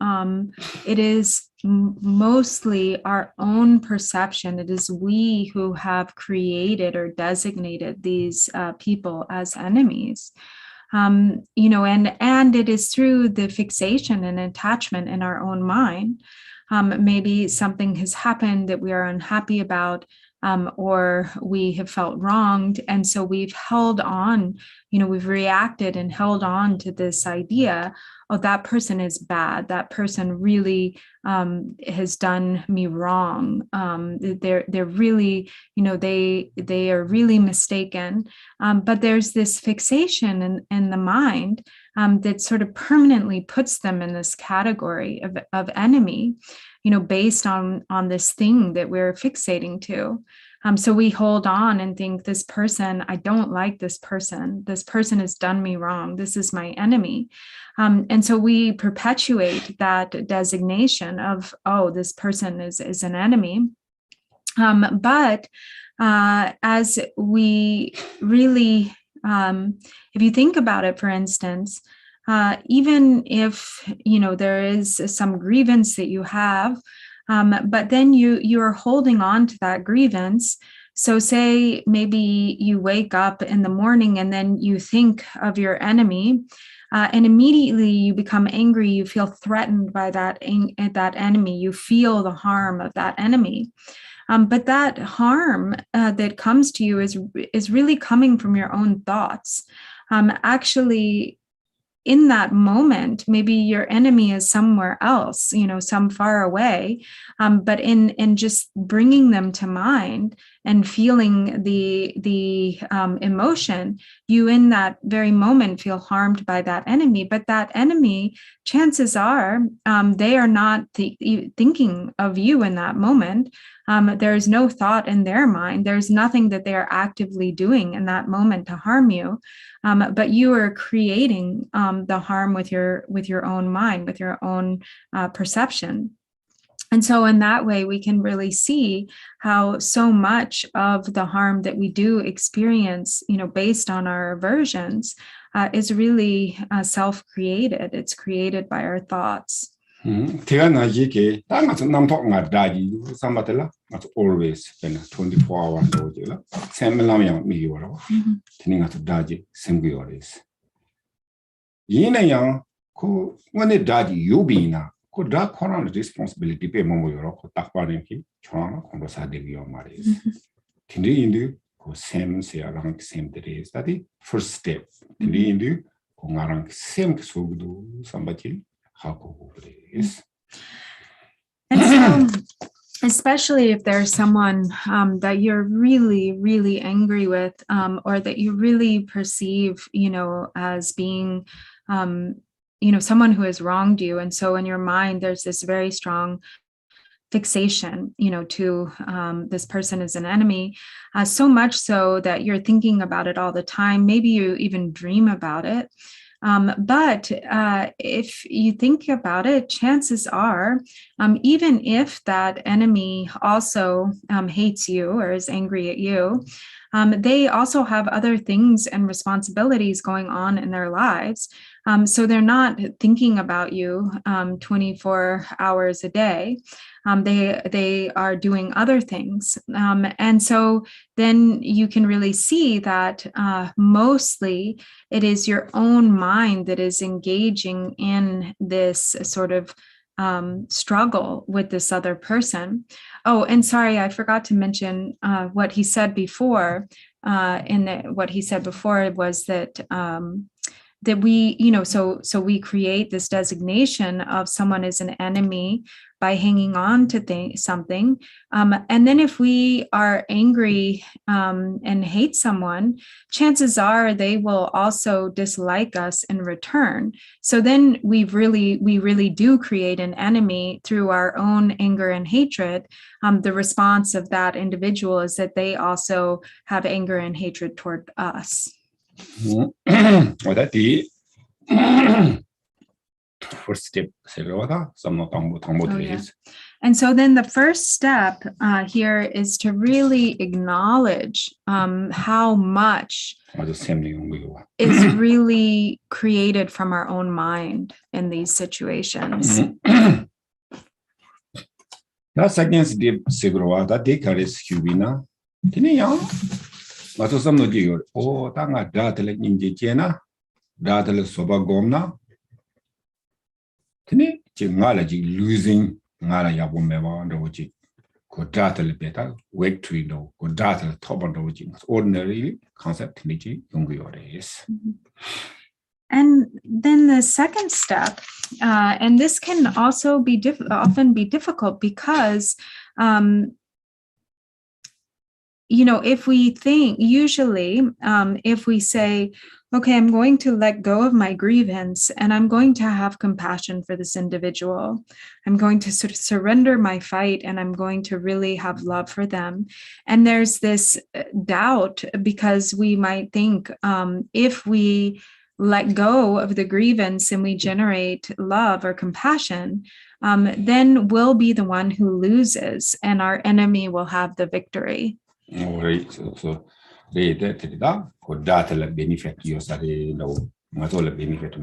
[SPEAKER 1] it is mostly our own perception. It is we who have created or designated these people as enemies. And it is through the fixation and attachment in our own mind. Maybe something has happened that we are unhappy about, or we have felt wronged. And so we've held on, we've reacted and held on to this idea, oh, that person is bad. That person really has done me wrong. They're really, they are really mistaken. But there's this fixation in the mind that sort of permanently puts them in this category of enemy, based on this thing that we're fixating to. So we hold on and think, this person, I don't like this person. This person has done me wrong. This is my enemy. And so we perpetuate that designation of, oh, this person is an enemy. But as we really, if you think about it, for instance, even if, there is some grievance that you have, but then you're holding on to that grievance. So say maybe you wake up in the morning and then you think of your enemy, and immediately you become angry. You feel threatened by that enemy. You feel the harm of that enemy. But that harm that comes to you is really coming from your own thoughts. Actually, in that moment, maybe your enemy is somewhere else, some far away, but in just bringing them to mind and feeling the emotion, you in that very moment feel harmed by that enemy. But that enemy, chances are, they are not thinking of you in that moment. There's no thought in their mind. There's nothing that they are actively doing in that moment to harm you. But you are creating the harm with your own mind, with your own perception. And so in that way, we can really see how so much of the harm that we do experience, based on our aversions, is really self-created. It's created by our thoughts.
[SPEAKER 3] Tibetan-English, that's not talking about daji. Somebody that's always been 24 hours. Same lamb me you. Telling us daji singularist. Yina yang ko when the daji you be na ko da koran responsibility pe momo yoro ko takparin ki chona kondo sa de yo maris. Tindi indu ko same se arang same de is that the first step. Tindi indu ko ngarang same sugdu somebody hako is.
[SPEAKER 1] And so, especially if there's someone that you're really, really angry with, or that you really perceive, as being, someone who has wronged you. And so in your mind, there's this very strong fixation, to this person as an enemy, so much so that you're thinking about it all the time. Maybe you even dream about it. But if you think about it, chances are, even if that enemy also hates you or is angry at you, they also have other things and responsibilities going on in their lives. So they're not thinking about you 24 hours a day. They are doing other things. And so then you can really see that mostly it is your own mind that is engaging in this sort of struggle with this other person. Oh, and sorry, I forgot to mention what he said before. What he said before was that that we, so we create this designation of someone as an enemy by hanging on to something. And then if we are angry and hate someone, chances are they will also dislike us in return. So then we really do create an enemy through our own anger and hatred. The response of that individual is that they also have anger and hatred toward us.
[SPEAKER 3] Well, that the first step.
[SPEAKER 1] And so then the first step here is to really acknowledge how much is really created from our own mind in these situations.
[SPEAKER 3] That's against the Sigurwa that they carry Hubina. But some of you, oh, Tanga Datel in Jena, Datel Soba Gomna. Tini, Chingalaji losing Nala Yabumeva and the Wojik. Could Datel better, wait to know, could Datel top on the Wojik. Ordinary concept, Niji, Yungiores.
[SPEAKER 1] And then the second step, and this can also be often be difficult because, if we think, usually, if we say, okay, I'm going to let go of my grievance and I'm going to have compassion for this individual. I'm going to sort of surrender my fight and I'm going to really have love for them. And there's this doubt because we might think if we let go of the grievance and we generate love or compassion, then we'll be the one who loses and our enemy will have the victory.
[SPEAKER 3] So that could data benefit you benefit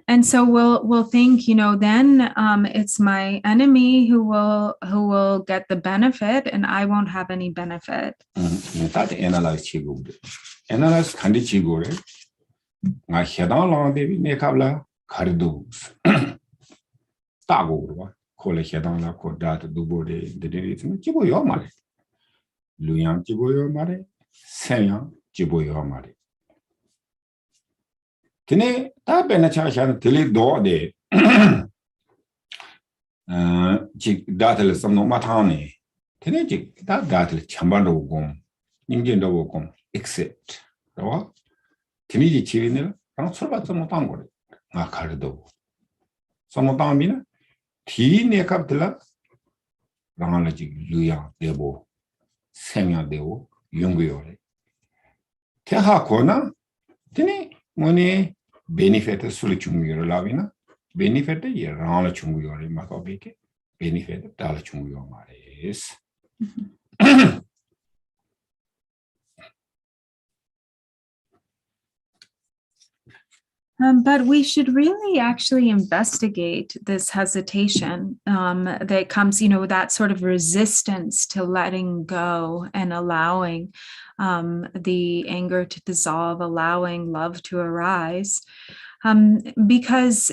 [SPEAKER 1] and so we'll think, then it's my enemy who will get the benefit and I won't have any benefit.
[SPEAKER 3] That analyze candy chigore. I had all long baby make up la cardos. Tago, call a head on la could data do body the day it's Jibo your money. Luyan Jibo your money, Sayan Jibo your money. Tine, that Benachashan till it door day. Datal some no matani. Tine, that datal chambando gum, Indian double gum, except. Tiniji Chivin, and so about some tango. A cardo. Some tamina, T necapilla, Ranaji, Luya, Debo, Senya Debo, Yungiore. Teha Kona, Tini, money, benefit Sulichungi Lavina, benefit the year, Rana Chungiore, Macobeke, benefit Dalachungi Maris.
[SPEAKER 1] But we should really actually investigate this hesitation that comes, that sort of resistance to letting go and allowing the anger to dissolve, allowing love to arise. Because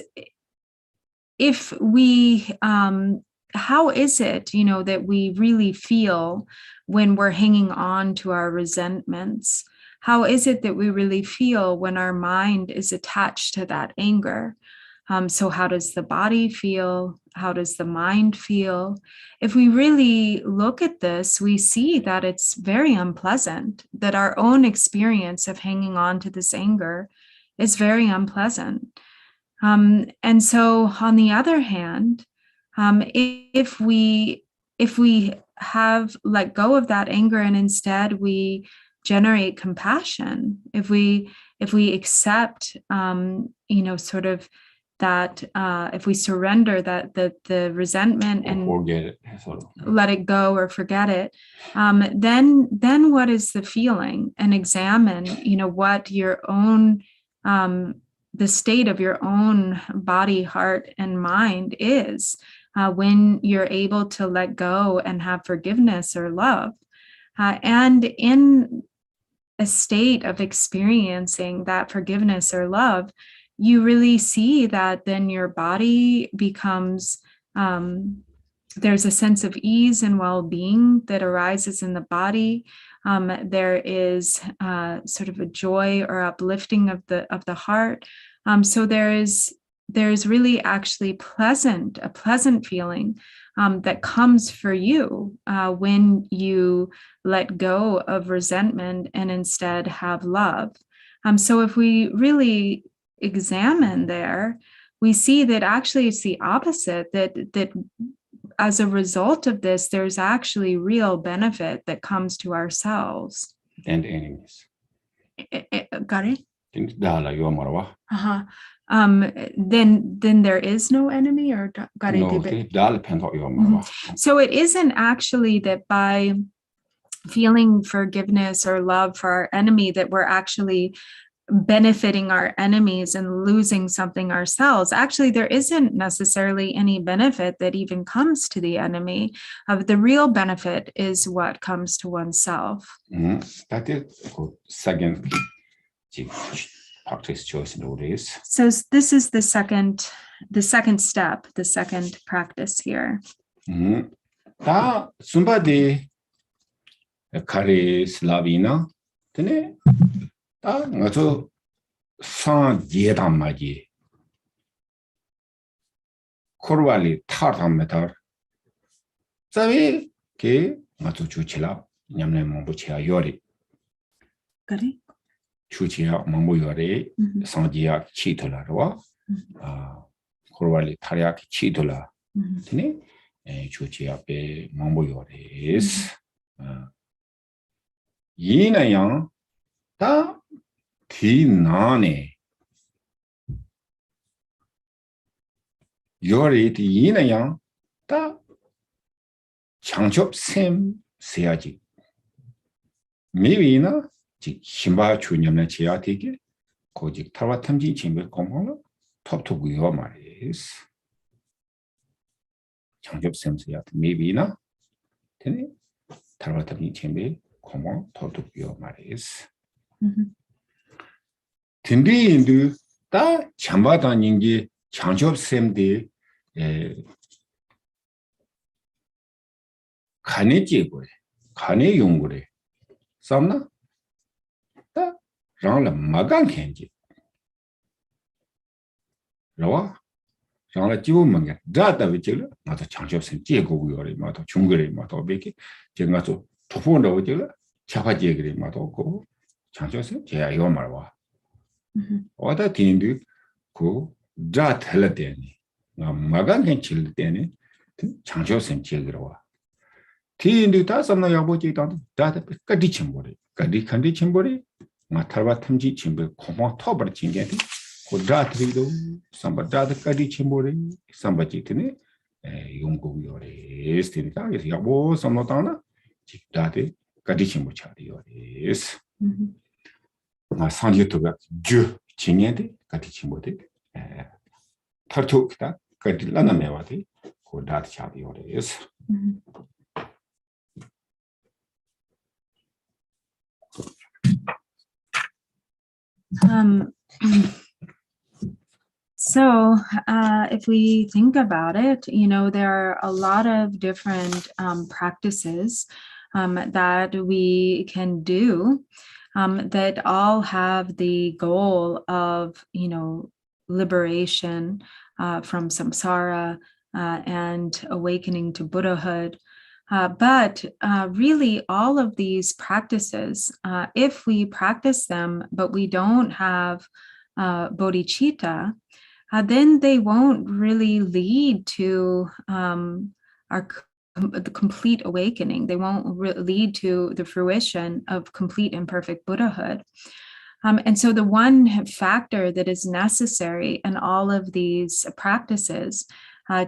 [SPEAKER 1] if we, how is it, that we really feel when we're hanging on to our resentments? How is it that we really feel when our mind is attached to that anger? So how does the body feel? How does the mind feel? If we really look at this, we see that it's very unpleasant, that our own experience of hanging on to this anger is very unpleasant. And so on the other hand, if we have let go of that anger and instead we generate compassion, if we accept sort of that if we surrender that the resentment and
[SPEAKER 3] forget it,
[SPEAKER 1] let it go or forget it, then what is the feeling, and examine what your own the state of your own body, heart, and mind is when you're able to let go and have forgiveness or love. And in a state of experiencing that forgiveness or love, you really see that then your body becomes, there's a sense of ease and well-being that arises in the body. There is sort of a joy or uplifting of the heart. So there's really actually a pleasant feeling that comes for you when you let go of resentment and instead have love. So if we really examine there, we see that actually it's the opposite, that as a result of this, there's actually real benefit that comes to ourselves.
[SPEAKER 3] And enemies.
[SPEAKER 1] Got it?
[SPEAKER 3] Uh-huh.
[SPEAKER 1] Then there is no enemy, or got it?
[SPEAKER 3] No,
[SPEAKER 1] so it isn't actually that by feeling forgiveness or love for our enemy that we're actually benefiting our enemies and losing something ourselves. Actually, there isn't necessarily any benefit that even comes to the enemy. The real benefit is what comes to oneself.
[SPEAKER 3] That is second practice choice nowadays.
[SPEAKER 1] So this is the second step, the second practice here.
[SPEAKER 3] Da somebody carries lavina, then da ngato san jedamaji korwali taramatar. Sabi ke ngato chuchila nyamne mambuchia yori.
[SPEAKER 1] Kari?
[SPEAKER 3] Chuchia mambu yori sanjia chitola roa. Korwali tariak chitola. Then chuchia pe mambu yoris. Yinayang da tinane yori ti yinayang da changchop sem seaji maybe na ji shimba chunyamna chiatike koji tarwatamji chimbe komhola top to guyo maris changchop sem seat maybe na tene tarwatamji chimbe komho top to guyo maris. Tindi indu da chambada ningi changchop semde khane jegore khane yongore samna da rangla magang khenji rawa rangla jibu manga da wechela mato changchop sem jego yore mato chungore mato beke jenga so tofonda wechela chapa jegre mato ko changchop sem jeya yo marwa. Oda tindu ko dra thala deni nga magan hen chil deni changchop sem jegrawa tindu ta samna yabo ji ta da kadi chimbore kadi khandi chimbore nga tharwa thamji chimbe khomo thobar chingge ko dra trido samba da kadi chimbore samba ji tene yonggo yore estini ta yabo samna ta na ji da kadi chimbo chadi yore es nga sanji to ga ju chingye de 같이 친구들 털툭다 그들 나나매와디 고다트 차비 오래스.
[SPEAKER 1] So if we think about it, there are a lot of different practices that we can do that all have the goal of, liberation from samsara and awakening to Buddhahood. But really, all of these practices, if we practice them, but we don't have bodhicitta, then they won't really lead to the complete awakening. They won't lead to the fruition of complete and perfect Buddhahood. And so the one factor that is necessary in all of these practices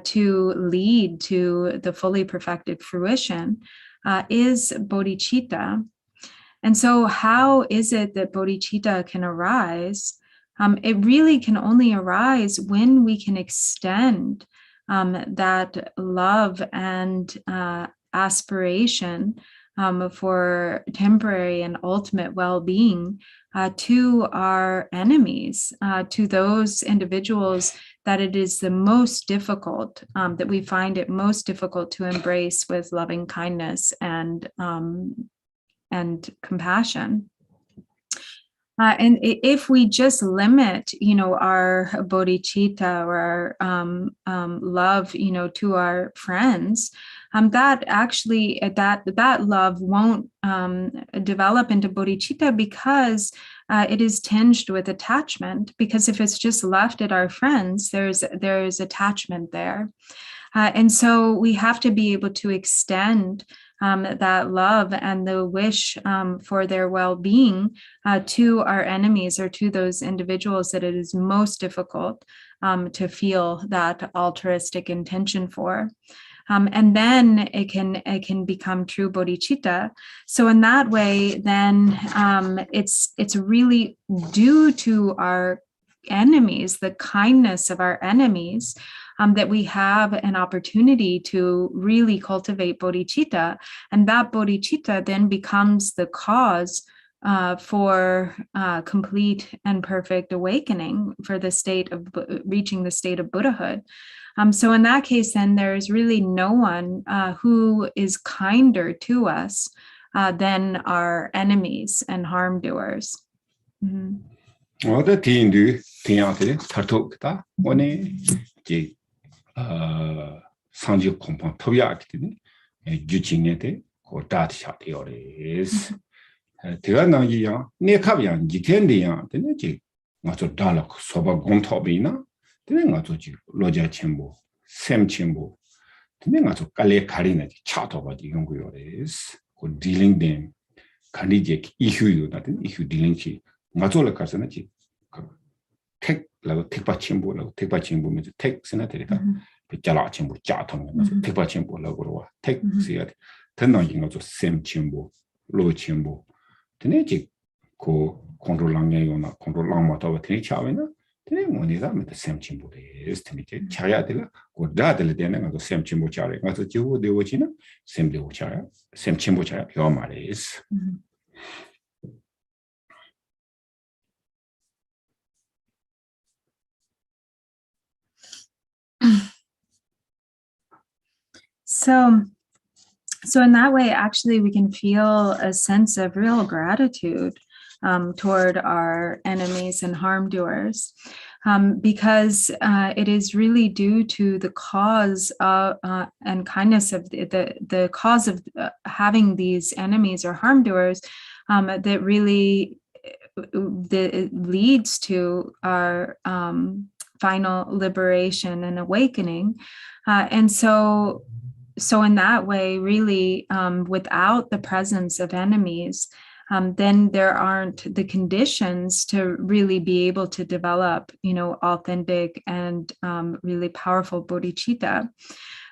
[SPEAKER 1] to lead to the fully perfected fruition is bodhicitta. And so how is it that bodhicitta can arise? It really can only arise when we can extend that love and aspiration for temporary and ultimate well-being to our enemies, to those individuals that it is the most difficult, that we find it most difficult to embrace with loving kindness and compassion. And if we just limit, our bodhicitta or our love, to our friends, that actually that love won't develop into bodhicitta because it is tinged with attachment. Because if it's just left at our friends, there's attachment there, and so we have to be able to extend that love and the wish for their well-being to our enemies or to those individuals that it is most difficult to feel that altruistic intention for. And then it can become true bodhicitta. So in that way, then it's really due to our enemies, the kindness of our enemies, that we have an opportunity to really cultivate bodhicitta, and that bodhicitta then becomes the cause for complete and perfect awakening, for the state of reaching the state of Buddhahood. So in that case, then there's really no one who is kinder to us than our enemies and harm doers.
[SPEAKER 3] 어디 뒤한테 탈톡다 오늘 이제 상지 공판 토비아기더니 유진에대 고다트 샤티오레스 대가 나기야 네캅야 지텐디야 되네지 맞아 달락 소바 공토비나 되네 맞아 지 로자 첨보 샘 첨보 되네 맞아 깔레 가리나지 차토바지 연구요레스 고 딜링 댐 간디제 이슈요다 되네 이슈 딜링치 맞아라 가서나지 택 라고 택바 첨보라고 택바 첨보면서 택스나 되다 빗자라 첨보 짜통면서 택바 첨보라고 와 택스야 된나긴 거죠 샘 첨보 로 첨보 되네지 고 컨트롤랑이요나 컨트롤랑마다 되네 차베나 되네 뭐네가 메다 샘 첨보데 스테미체 차야 되라 고 다들 되는 거죠 샘 첨보 차래 가서 지고 되고지나 샘 되고 차야 샘 첨보 차야 요 말이스
[SPEAKER 1] So in that way, actually, we can feel a sense of real gratitude toward our enemies and harm doers, because it is really due to the cause of, and kindness of the cause of having these enemies or harm doers that really leads to our final liberation and awakening. And so in that way, really, without the presence of enemies, then there aren't the conditions to really be able to develop, authentic and really powerful bodhicitta.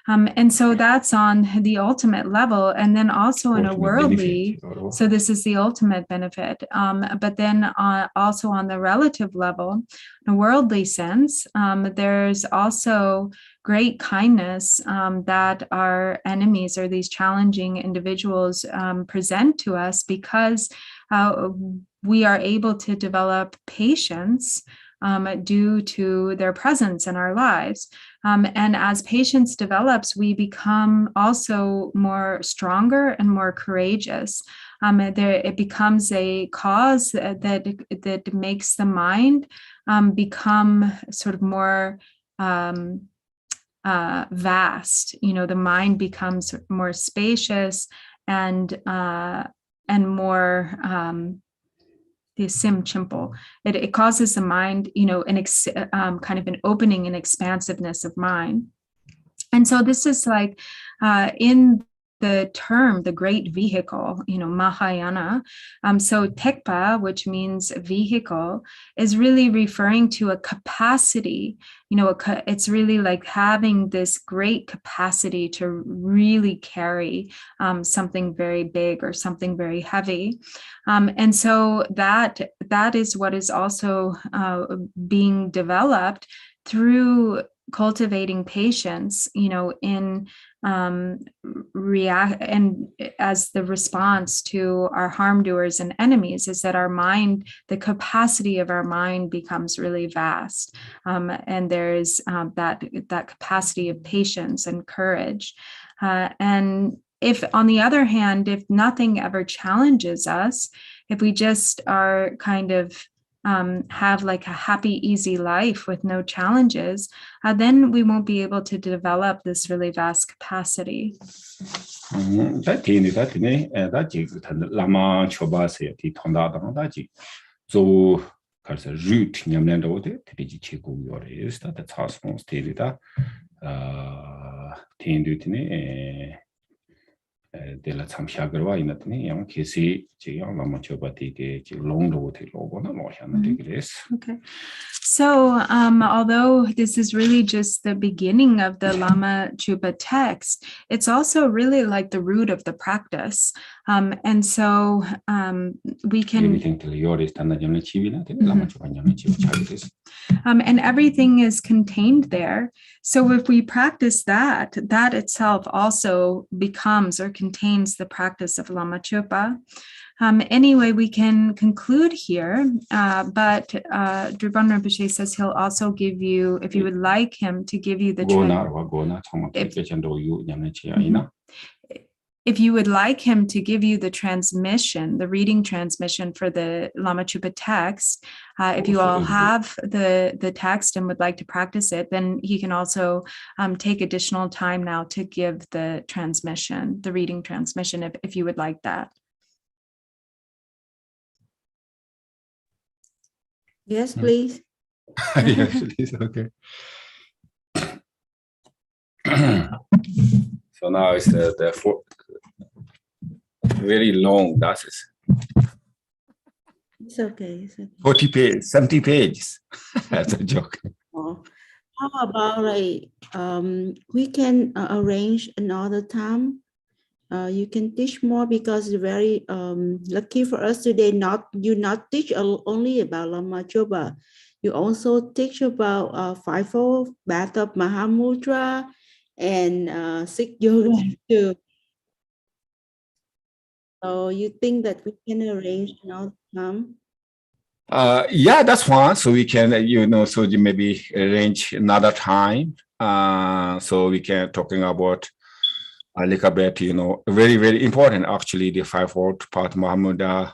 [SPEAKER 1] And so that's on the ultimate level. And then also in a
[SPEAKER 3] Ultimate
[SPEAKER 1] worldly,
[SPEAKER 3] benefit.
[SPEAKER 1] so this is the ultimate benefit. But then also on the relative level, in a worldly sense, there's also great kindness that our enemies or these challenging individuals present to us, because we are able to develop patience due to their presence in our lives. And as patience develops, we become also more stronger and more courageous. It becomes a cause that makes the mind become sort of more vast. The mind becomes more spacious and more it causes the mind, kind of an opening and expansiveness of mind. And so this is like in the term, the great vehicle, Mahayana. So tekpa, which means vehicle, is really referring to a capacity. It's really like having this great capacity to really carry something very big or something very heavy. And so that is what is also being developed through cultivating patience, in react and as the response to our harm doers and enemies, is that our mind, the capacity of our mind becomes really vast, and there's that capacity of patience and courage. And if, on the other hand, if nothing ever challenges us, if we just are kind of have like a happy, easy life with no challenges, then we won't be able to develop this really vast capacity.
[SPEAKER 3] LAMA CHOPA se ti thonda da ji so kalsa root nyamlen do de ti chi ku yore sta ta chasmos te da tindu tine della samshagarwa inatni yang kesi ji yang LAMA CHOPA ti de ji long do te logo na lo hyan de gres.
[SPEAKER 1] Okay. So although this is really just the beginning of the LAMA CHOPA text, it's also really like the root of the practice. And so we can... and everything is contained there. So if we practice that itself also becomes or contains the practice of LAMA CHOPA. Anyway, we can conclude here, but DRUPON Rinpoche says he'll also give you, if you would like him to give you the if you would like him to give you the transmission, the reading transmission for the LAMA CHOPA text, if you all have the text and would like to practice it, then he can also take additional time now to give the transmission, the reading transmission, if you would like that.
[SPEAKER 2] Yes, please.
[SPEAKER 3] Yes, please. Okay. So now it's the very long classes.
[SPEAKER 2] It's okay. It's okay.
[SPEAKER 3] 40 pages, 70 pages. That's a joke.
[SPEAKER 2] Oh. How about like we can arrange another time? You can teach more, because it's very lucky for us today. You not teach only about LAMA CHOPA. You also teach about fivefold bath of Mahamudra and Sikh yoga too. So you think that we can arrange another time?
[SPEAKER 3] Yeah, that's fine. So we can, so you maybe arrange another time. So we can talking about a little bit, very, very important, actually, the fivefold path Mahamudra,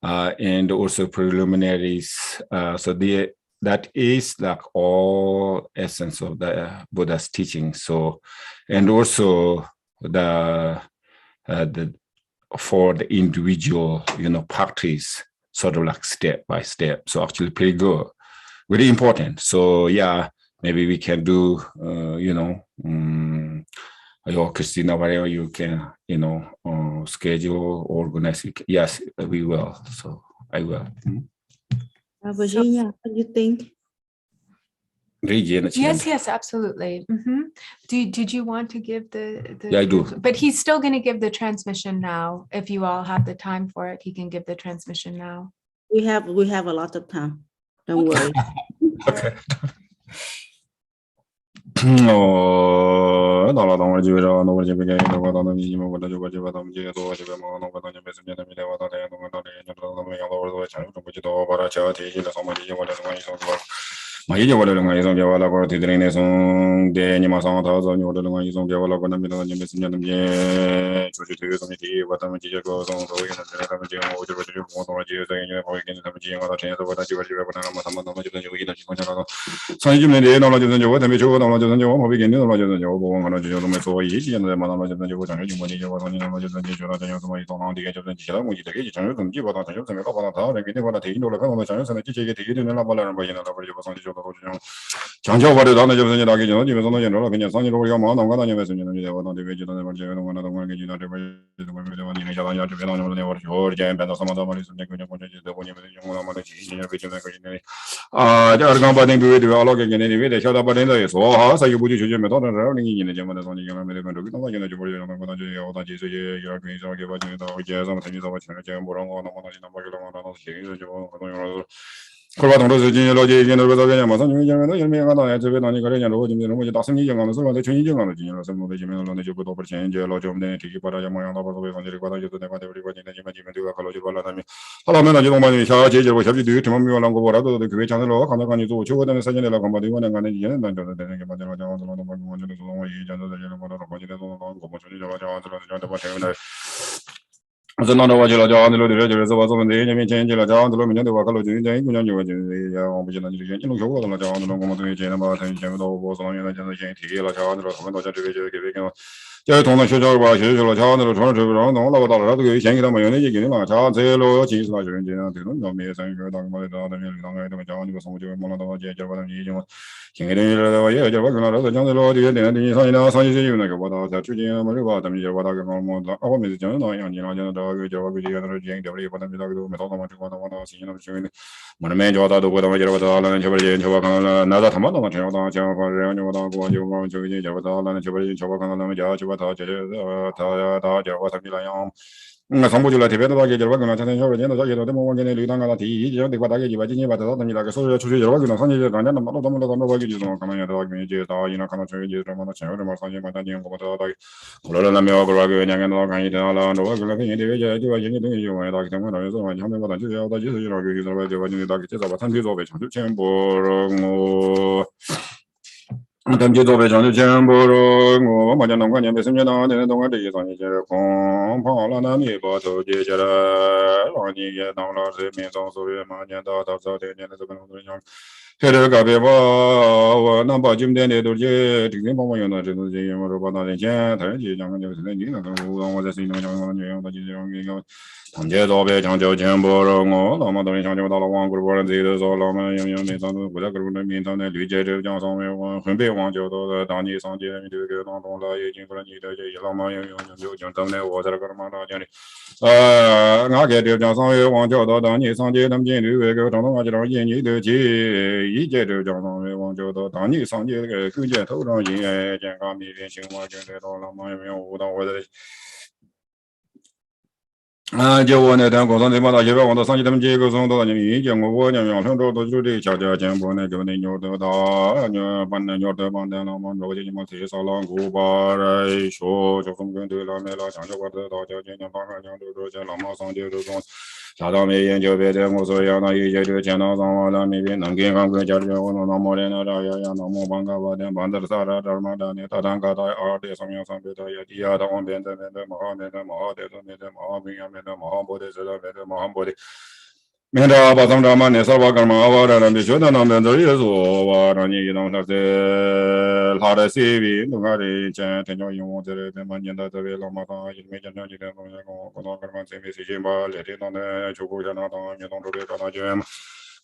[SPEAKER 3] and also preliminaries. So that is like all essence of the Buddha's teaching. So, and also for the individual, practice, sort of like step by step. So actually pretty good, very important. So yeah, maybe we can do, or Christina, whatever you can, schedule, organize. Yes, we will. So I will.
[SPEAKER 2] Virginia, what do you think?
[SPEAKER 1] Yes, absolutely. Did you want to give the
[SPEAKER 3] Yeah, I do.
[SPEAKER 1] But he's still going to give the transmission now. If you all have the time for it, he can give the transmission now.
[SPEAKER 2] We have a lot of time. Don't worry.
[SPEAKER 3] Okay.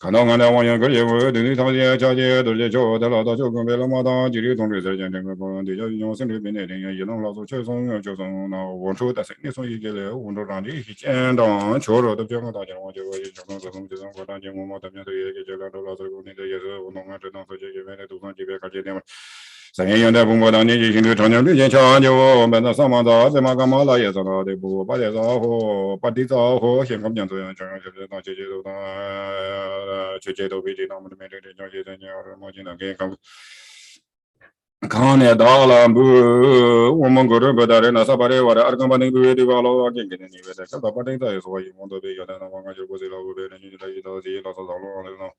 [SPEAKER 3] 看到俺的网友个业务，对你他姐家姐都是叫的老大就跟别人马当，距离同志之间这个光地叫用生理病的人，一能老做确从那我说的是你说一个了，我说让你去见到，确实都讲个大家我就一种这种过当节目嘛，他们都也给这个都老师讲的也是我弄个这种手机里面的都上级别看这点嘛。3年元代风波当年进行的长江之前强就我们的上班早在嘛干嘛了也是他的不把这早火把地早火先讲这样这样就是当姐姐都当姐姐都比这当我们的面对这种姐姐你要是摸进来给看看呢到了不我们过这不的人那啥把这我的二更把那个对吧老给的你别的这把这在说我们都被有的那往个就不是老不别人就在一道题老早早了那种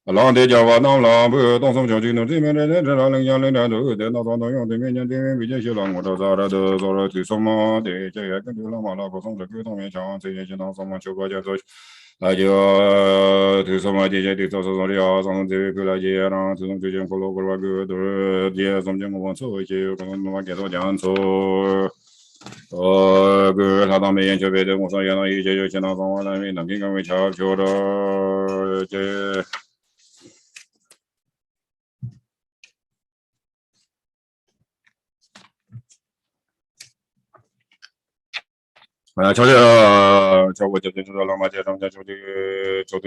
[SPEAKER 3] 老的叫我当老不动手小军的这边的人知道能养人的都在那当用对面讲对面比较些了我都咋了都咋了最什么的这个跟流浪马老不从这沟通面讲这些就当什么就国家做那就对什么这些对做什么的啊上这个了解让这种最近过了过了个都是这中间我们做一些可能我给他讲做个他当没研究别的我说原来一些就相当上我那边能给各位瞧瞧的这瞧我这边知道了嘛？这种就对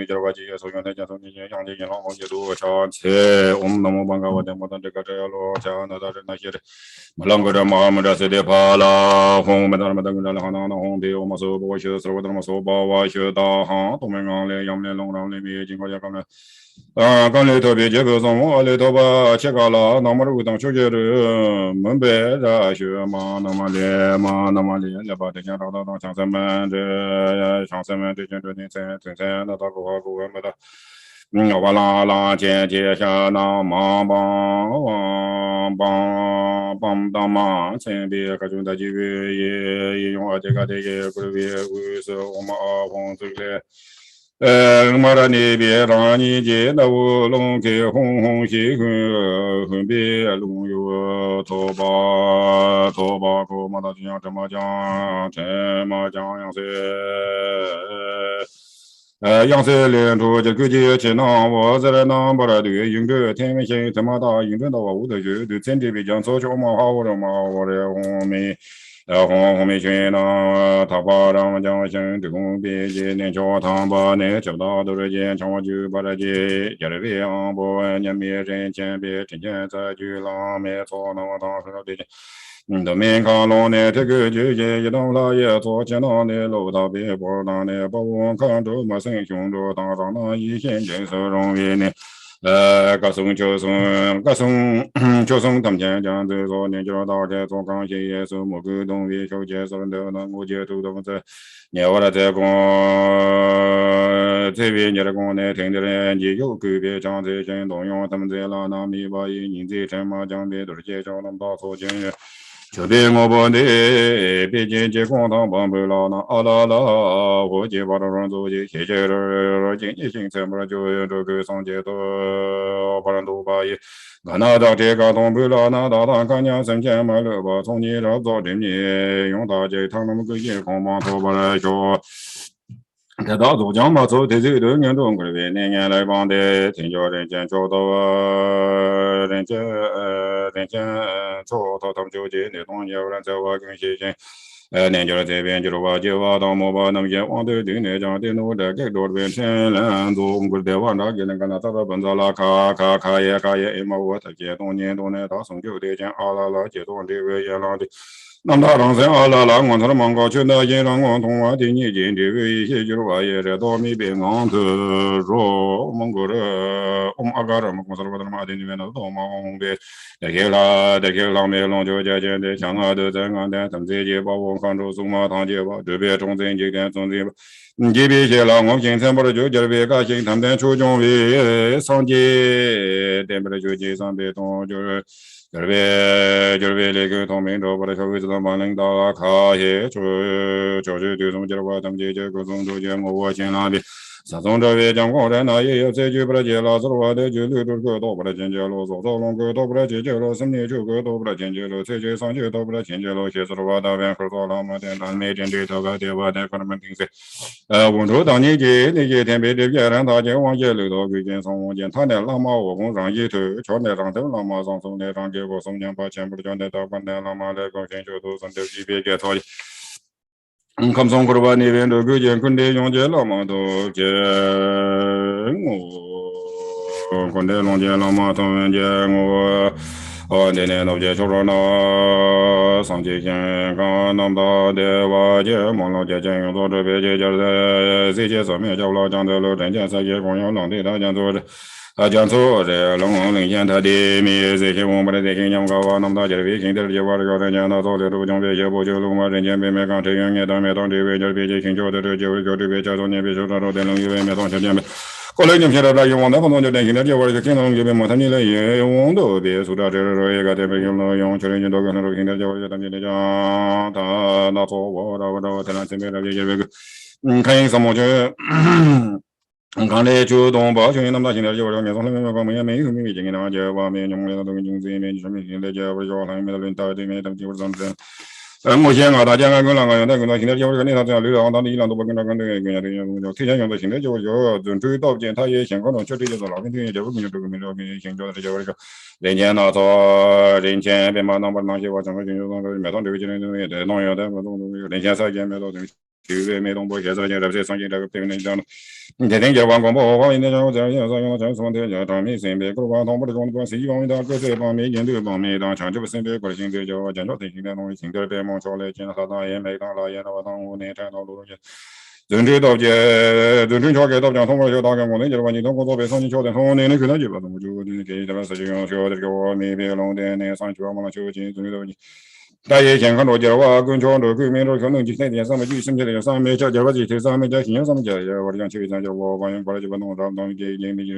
[SPEAKER 3] 这个节所用的这种你养的养老房节都瞧切，我们那么帮个我的我当这个这路瞧那到这那些的，我啷个这嘛么这些的怕了，红没得那么等着了，那红的我们说不学，说我他妈说把我学到哈，都没讲嘞，养的龙让里面经过这个呢。刚才特别结构上，我里头吧，切个了，那么的当学姐的，门北的学嘛，那么的嘛，那么的，那把这些找到乡亲们的，乡亲们这些这那到个我们的，我啦姐姐下那帮当嘛，前边各种的几个也用这个个别是我们红这个。马拉尼别让你见到我龙给红红喜很别龙有头把个马达讲这么讲样子样子连着这个节气呢我在那南巴拉对应着天文线这么大应着到我的就对真的比较早就嘛好我的红梅红梅群呢，他把让将心对公别节年教堂把那教导都是见长就把这节也是为昂不年别人见别真见在就浪没错那么当时的对都没看老呢这个就一当老爷做见到的路他别不当的把我看着么生胸着当上那一线真是容易呢。各送就送他们讲这说年就大概做钢铁也是某个东西小姐说的那我接触到这年我来在讲这边你的讲呢听的人你有个别讲这些动用他们这老那米把一年这什么讲别都是介绍那么大错经这边我把的毕竟这广场帮不了那啦，我接把这人做的谢谢了，经济性怎么就这个上街头，把人都把一，我那到这个东北了，那到他看见生钱买了吧，从你这做的你用大街他那么个夜光帮头把来说。这到都讲嘛，走的这个年中国的年来帮的，听叫人家找到人家找到他们就接那东西，人在我跟些些。年就是这边就是我就我到莫把那么些往头顶那张电脑的给多边天人中国的往那给那个那找到本子了，卡也嘛我他接东年多呢，到生就得讲啦接东这个也啦的。那大当时我他的忙高去那些让我同我的你见这个一些就是我也在到没别昂头说我们过的我们阿嘎们公司的马的里面的都忙别那些啦没龙就加减的像我都在俺的他们这些把我看着送马堂街吧这边中正这点中正这边些了我今天把就这边个心他们初中为上街点不了就街上别动就是就是为那个同民族把这社会知道把领导卡些就是对中间的话他们这各种都见我进那里 Sazon Javi Jango Rana Ye Jibra Jela Zora de Julu Dobra Jangelo, Zolong Dobra Jelo, Simi Jugo Dobra Jangelo, CJ Sanjo Dobra Jangelo, Hezrova, Van Cortolama, and Major Data, Deva, the Commenting. Wundo Dani, Niji, Tempe, and Taja, one yellow, begins on Jantana Lama, or Gonzan Yitu, Chone Random Lama, on some Rangi, or some Yampa Chamber, John de Tapana Lama, Lego, and the GP get all. Comes on Kurbani, and the good and Kunde, Yonja Lama, Kunde, Lonja Lama, Tom and Yang, or the end of Jessorona, Sanji, Kanamba, Deva, Mono, Jang, or the Vejas, Zijas, Major Lodge, and the Lord, and Jasa, Goyon, the Dajan. Ajanso, the long Yanta de music, woman, the king of Gavanam, the king of the Water, and Yana, the Rujan, the Bojuluma, and Yammy Megan, and Dameton, the Ranger, the king of the Joe, the Vijay, on the Visual, the Long Meton, Collegium Shara, you want to the king of the Water, the king of the Motanilla, you won't do this, so that got a big young children, dog, and the king of the Water, not all water, and I think that some more. 刚才就东北群那么大现在就让你从那边搞没没有没经常就把没用的东西经济没什么现在就不叫他们论到对面他们就是这样子。目前啊，大家跟那个跟那现在就是跟那这样流浪当地一浪都不跟那跟那个跟那提前用的现在就注意到见他也想搞种确实就是老跟对就不跟这个没这个想叫的就这个人家那做人前别嘛那么那些我整个就那个没当这个今天的农业的我都人前啥也没到这个。就没动过，现在这上进这个对那讲了，你天天就往广播，往那讲这样说这什么的，叫咱们身边各方同步的中国西方面的各这方面研究方面的，像这个身边国的现在叫讲究这些的东西，现在别忙说来，见他当也没当老也那我当我那谈到路去。认真到这，认真交给到讲，通过就大概我那就是话，你通过做别上进交的，从那去那去吧，我就给这个事情说这个我没别弄的那上去我们就进终于到你。大爷健康多点哇，跟常多跟面多可能就那点上面就身体的上面叫叫几头上面叫形象上面叫我讲去上叫我关于过来就不弄到东西也没就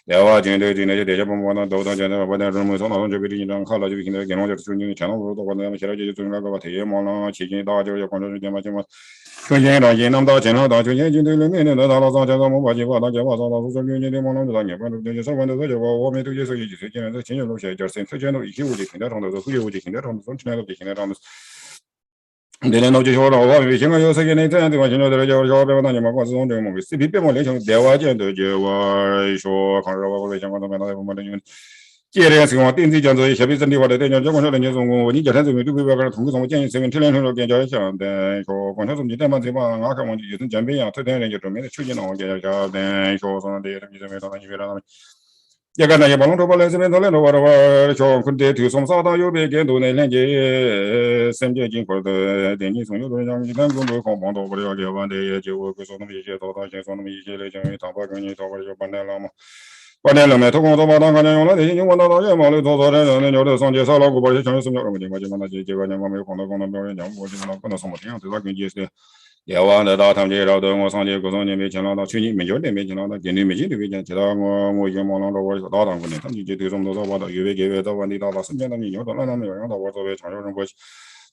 [SPEAKER 3] แล้วว่าจริงๆจริงๆเดี๋ยวผมว่าตัวเดี๋ยวว่าเดี๋ยวเราต้องจะไปดีจังข้าวเราจะไปกินกันเราจะช่วยนี่ฉันเราตัวคนเราไม่ใช่เราจะช่วยเราก็ว่าเที่ยวมองเราชี้กินต่อจะคนเราจะมาจะมาคนยังเรายินน้ำต่อเช่นเราต่อช่วยยินด้วยเนี่ยเราเราจะเราไม่ว่าจะว่าเราช่วยยินด้วยมองเราจะเนี่ยมันจะสักวันเราจะว่า我们都接受一起现在这亲友都写就是之前都一起屋里听得上的都会有屋里听得上的从前都听得上的对了，那就说了，我现在有时间呢，这样的话，现在在叫别个那你嘛，我这种这么个，是别么联想，电话见都就我说，看着我微信我都没那么的，接连是我电子讲这些比真的话的，讲讲人家说我，你叫他这边都不要跟他通过什么建议，这边天天说跟叫一下的，说光他说你在嘛这嘛，俺看我就从江边呀，这天人家准备的出现了，我叫叫的，说什么的，你这边到你别到那。也干那些把龙头把来这边到来的话的话，像坤的头上啥到右边跟头那连接三节金块的电机从有的讲一旦工作好忙到不了的话的，就我说那么一些到到先说那么一些来讲，他把跟你到不就办来了嘛。半年了没，他工作把当看见用了，那些用我到也忙了，做的人家的上街上老古把些全是什么什么情况，就那些结果人家没有碰到工作表演讲，我就那可能什么样，最早跟解释。也完了，到他们这老头，我上去各种年没钱了，到去年没交年没钱了，到今年没钱就没钱，其他我已经忙了，我老当过年，他们就对什么都说，我到月到วันนี้到身边的你有的那没有，到我作为长寿人过去，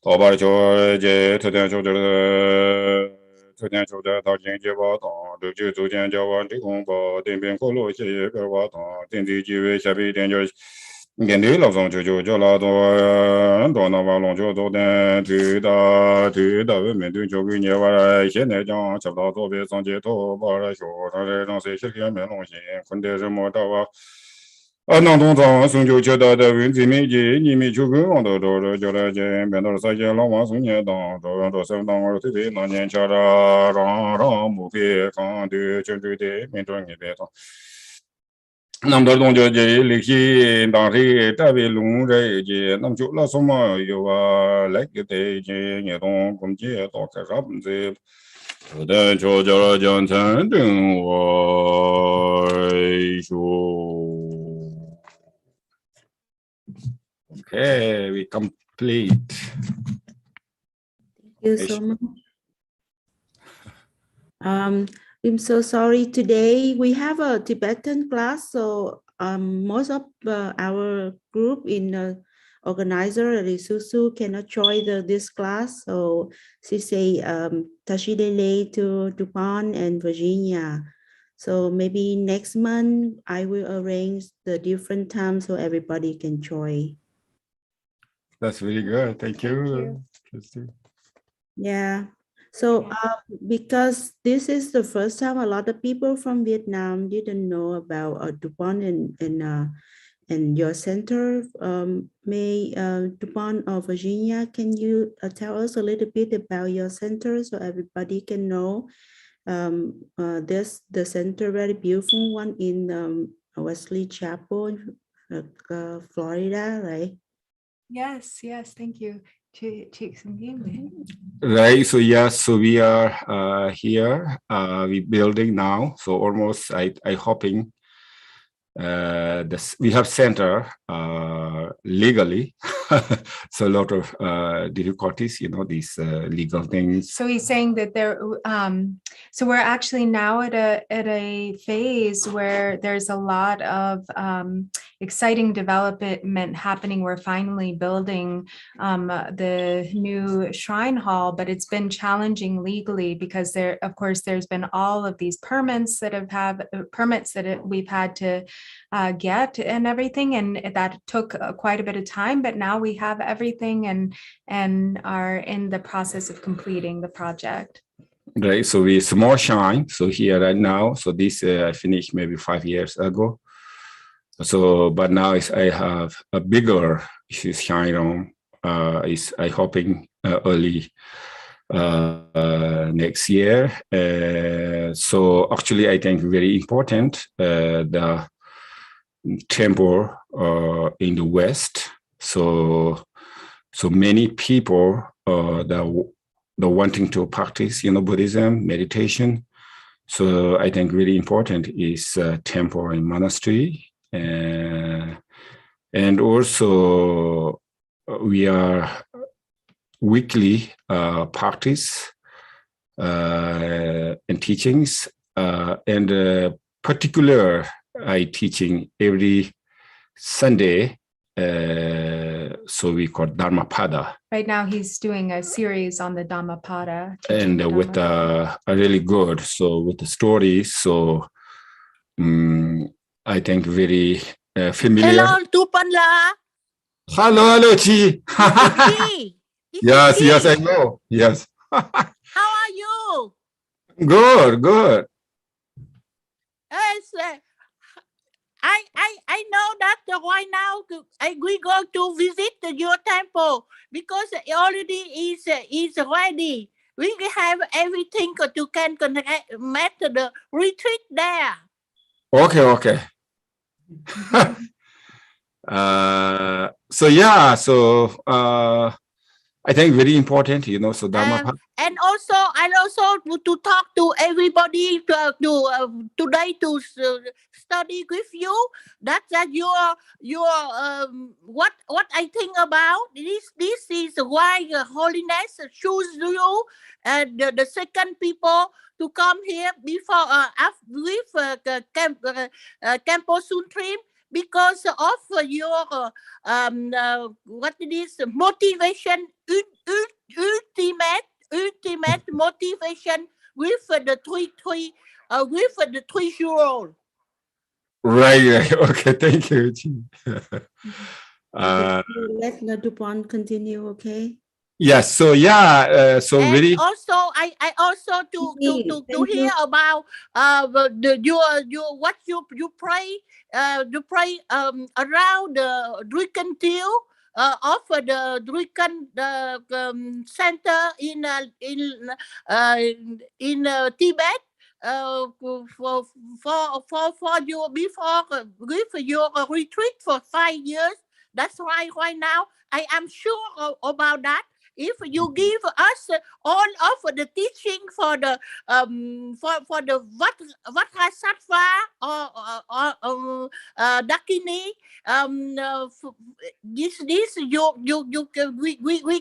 [SPEAKER 3] 到把就这特点就这个。昨天就在到经济报道，这就昨天叫完这公报，这边过路些个报道，电子机位下边点就。年底老上就叫那多那瓦龙就做的推到面对就给你话现在讲吃到左边上街头把那学他这让谁些个没东西，困的什么到啊。那东厂送就觉得的问题没解，你没去跟往到这叫来这边到三节老王送年当，到三当我对对那年家的让木别看的针对的面对你别当。那么多东西这历史当时特别弄这些，那么就那什么有啊，那个的这也东工业到开啥本子，有的就叫讲真正我说。Okay, we complete.
[SPEAKER 2] Thank you so much. I'm so sorry today we have a Tibetan class, so most of our group in the organizer Susu cannot join this class, so she say THINLEY to DRUPON and Virginia. So maybe next month I will arrange the different times so everybody can join.
[SPEAKER 3] That's really good. Thank you.
[SPEAKER 2] Yeah. So because this is the first time a lot of people from Vietnam didn't know about DRUPON and your center. May DRUPON of Virginia, can you tell us a little bit about your center so everybody can know? There's the center, very beautiful one in Wesley Chapel, Florida, right?
[SPEAKER 1] Yes, thank you.
[SPEAKER 3] Right. So yes, so we are here. We building now. So almost I hoping we have center legally. So a lot of difficulties, you know, these legal things.
[SPEAKER 1] So he's saying that so we're actually now at a phase where there's a lot of exciting development happening. We're finally building the new shrine hall, but it's been challenging legally because of course, there's been all of these permits that we've had to get and everything, and that took quite a bit of time. But now we have everything and are in the process of completing the project.
[SPEAKER 3] Right. So we small shrine. So here right now. So this I finished maybe 5 years ago. So, but now I have a bigger shrine room. Is I hoping early next year. So actually, I think very important the temple in the West. So many people that wanting to practice, you know, Buddhism, meditation. So I think really important is temple and monastery. And also we are weekly practice and teachings, and particular I teaching every Sunday. So we call Dharmapada.
[SPEAKER 1] Right now, he's doing a series on the Dhammapada.
[SPEAKER 3] And with a really good, so with the stories. So I think very familiar.
[SPEAKER 4] Hello, DRUPON la.
[SPEAKER 3] Hello, Chi. Yes, I know. Yes.
[SPEAKER 4] How are you?
[SPEAKER 3] Good.
[SPEAKER 4] Yes, I know that right now we go to visit your temple because it already is ready. We have everything to can make the retreat there.
[SPEAKER 3] Okay. So I think very important, you know, so Dharma.
[SPEAKER 4] And also, I also to talk to everybody today to study with you. That your what I think about this. This is why holiness choose you the second people to come here before with Campo Suntrim, because of your what it is motivation, ultimate motivation with the the 3-year-old.
[SPEAKER 3] Right. Okay. Thank you.
[SPEAKER 2] Let DRUPON continue, okay?
[SPEAKER 3] Yes. So so
[SPEAKER 4] and
[SPEAKER 3] very.
[SPEAKER 4] Also, I also to hear about your what you pray around the Drupan of the Drupan center in Tibet. For you before with your retreat for 5 years. That's why right now I am sure about that. If you give us all of the teaching for the Vajrasattva or Dakini, this we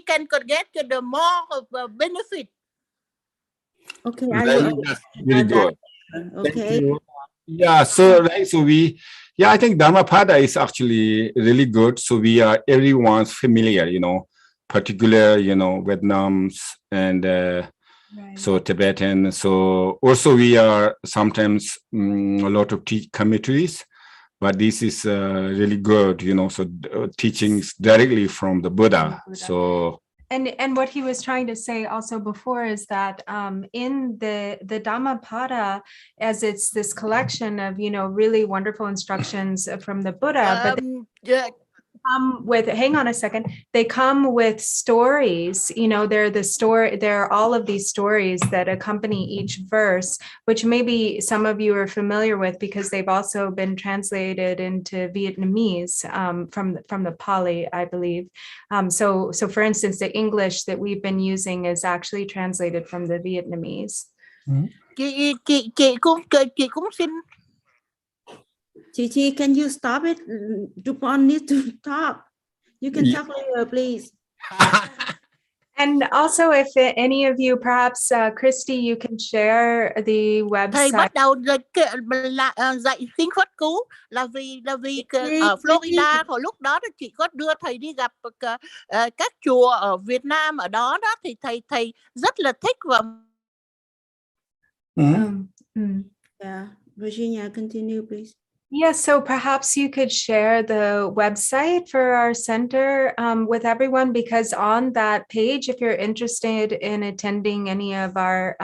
[SPEAKER 4] can get the more benefit.
[SPEAKER 2] Okay,
[SPEAKER 3] Really good.
[SPEAKER 2] Okay.
[SPEAKER 3] Yeah, so I think Dhammapada is actually really good. So we are everyone's familiar, you know, particular, you know, Vietnam's and
[SPEAKER 1] Right.
[SPEAKER 3] So Tibetan. So also we are sometimes a lot of committees, but this is really good, you know. So teachings directly from the Buddha.
[SPEAKER 1] Buddha.
[SPEAKER 3] So
[SPEAKER 1] And what he was trying to say also before is that in the Dhammapada, as it's this collection of, you know, really wonderful instructions from the Buddha, but they come with, hang on a second, they come with stories, you know, they're the story, there are all of these stories that accompany each verse, which maybe some of you are familiar with because they've also been translated into Vietnamese from the Pali, I believe. So for instance, the English that we've been using is actually translated from the Vietnamese.
[SPEAKER 4] chị cũng xin.
[SPEAKER 2] Chi, can you stop it? DRUPON needs to talk. You can talk later, please.
[SPEAKER 1] And also, if any of you, perhaps Christy, you can share the
[SPEAKER 4] Thầy
[SPEAKER 1] website.
[SPEAKER 4] bắt đầu dạy tiếng Phật cứu là vì ở Florida hồi lúc đó chị có đưa thầy đi gặp các chùa ở Việt Nam ở đó thì thầy rất là thích và
[SPEAKER 2] Yeah, Virginia, continue, please.
[SPEAKER 1] Yes, so perhaps you could share the website for our center with everyone, because on that page, if you're interested in attending any of our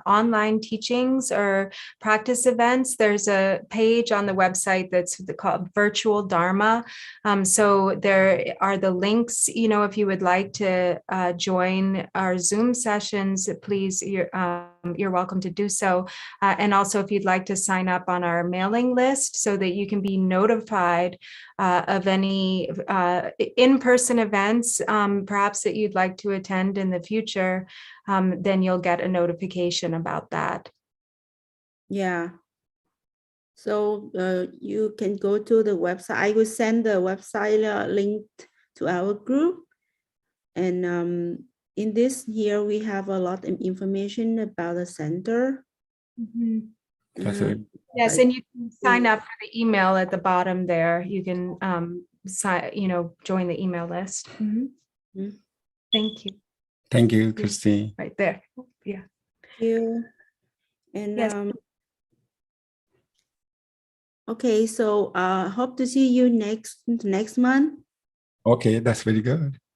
[SPEAKER 1] online teachings or practice events, there's a page on the website that's called Virtual Dharma. So there are the links, you know, if you would like to join our Zoom sessions, please, you're welcome to do so. And also if you'd like to sign up on our mailing list so that you can be notified of any in-person events, perhaps that you'd like to attend in the future, then you'll get a notification about that.
[SPEAKER 2] Yeah. So you can go to the website. I will send the website link to our group. And in this here, we have a lot of information about the center.
[SPEAKER 3] That's it.
[SPEAKER 1] Yes, and you can sign up for the email at the bottom there. You can join the email list. Thank you.
[SPEAKER 3] Thank you, Christy.
[SPEAKER 1] Right there. Yeah.
[SPEAKER 2] Thank you. And
[SPEAKER 1] Yes.
[SPEAKER 2] okay, so hope to see you next month.
[SPEAKER 3] Okay, that's very good.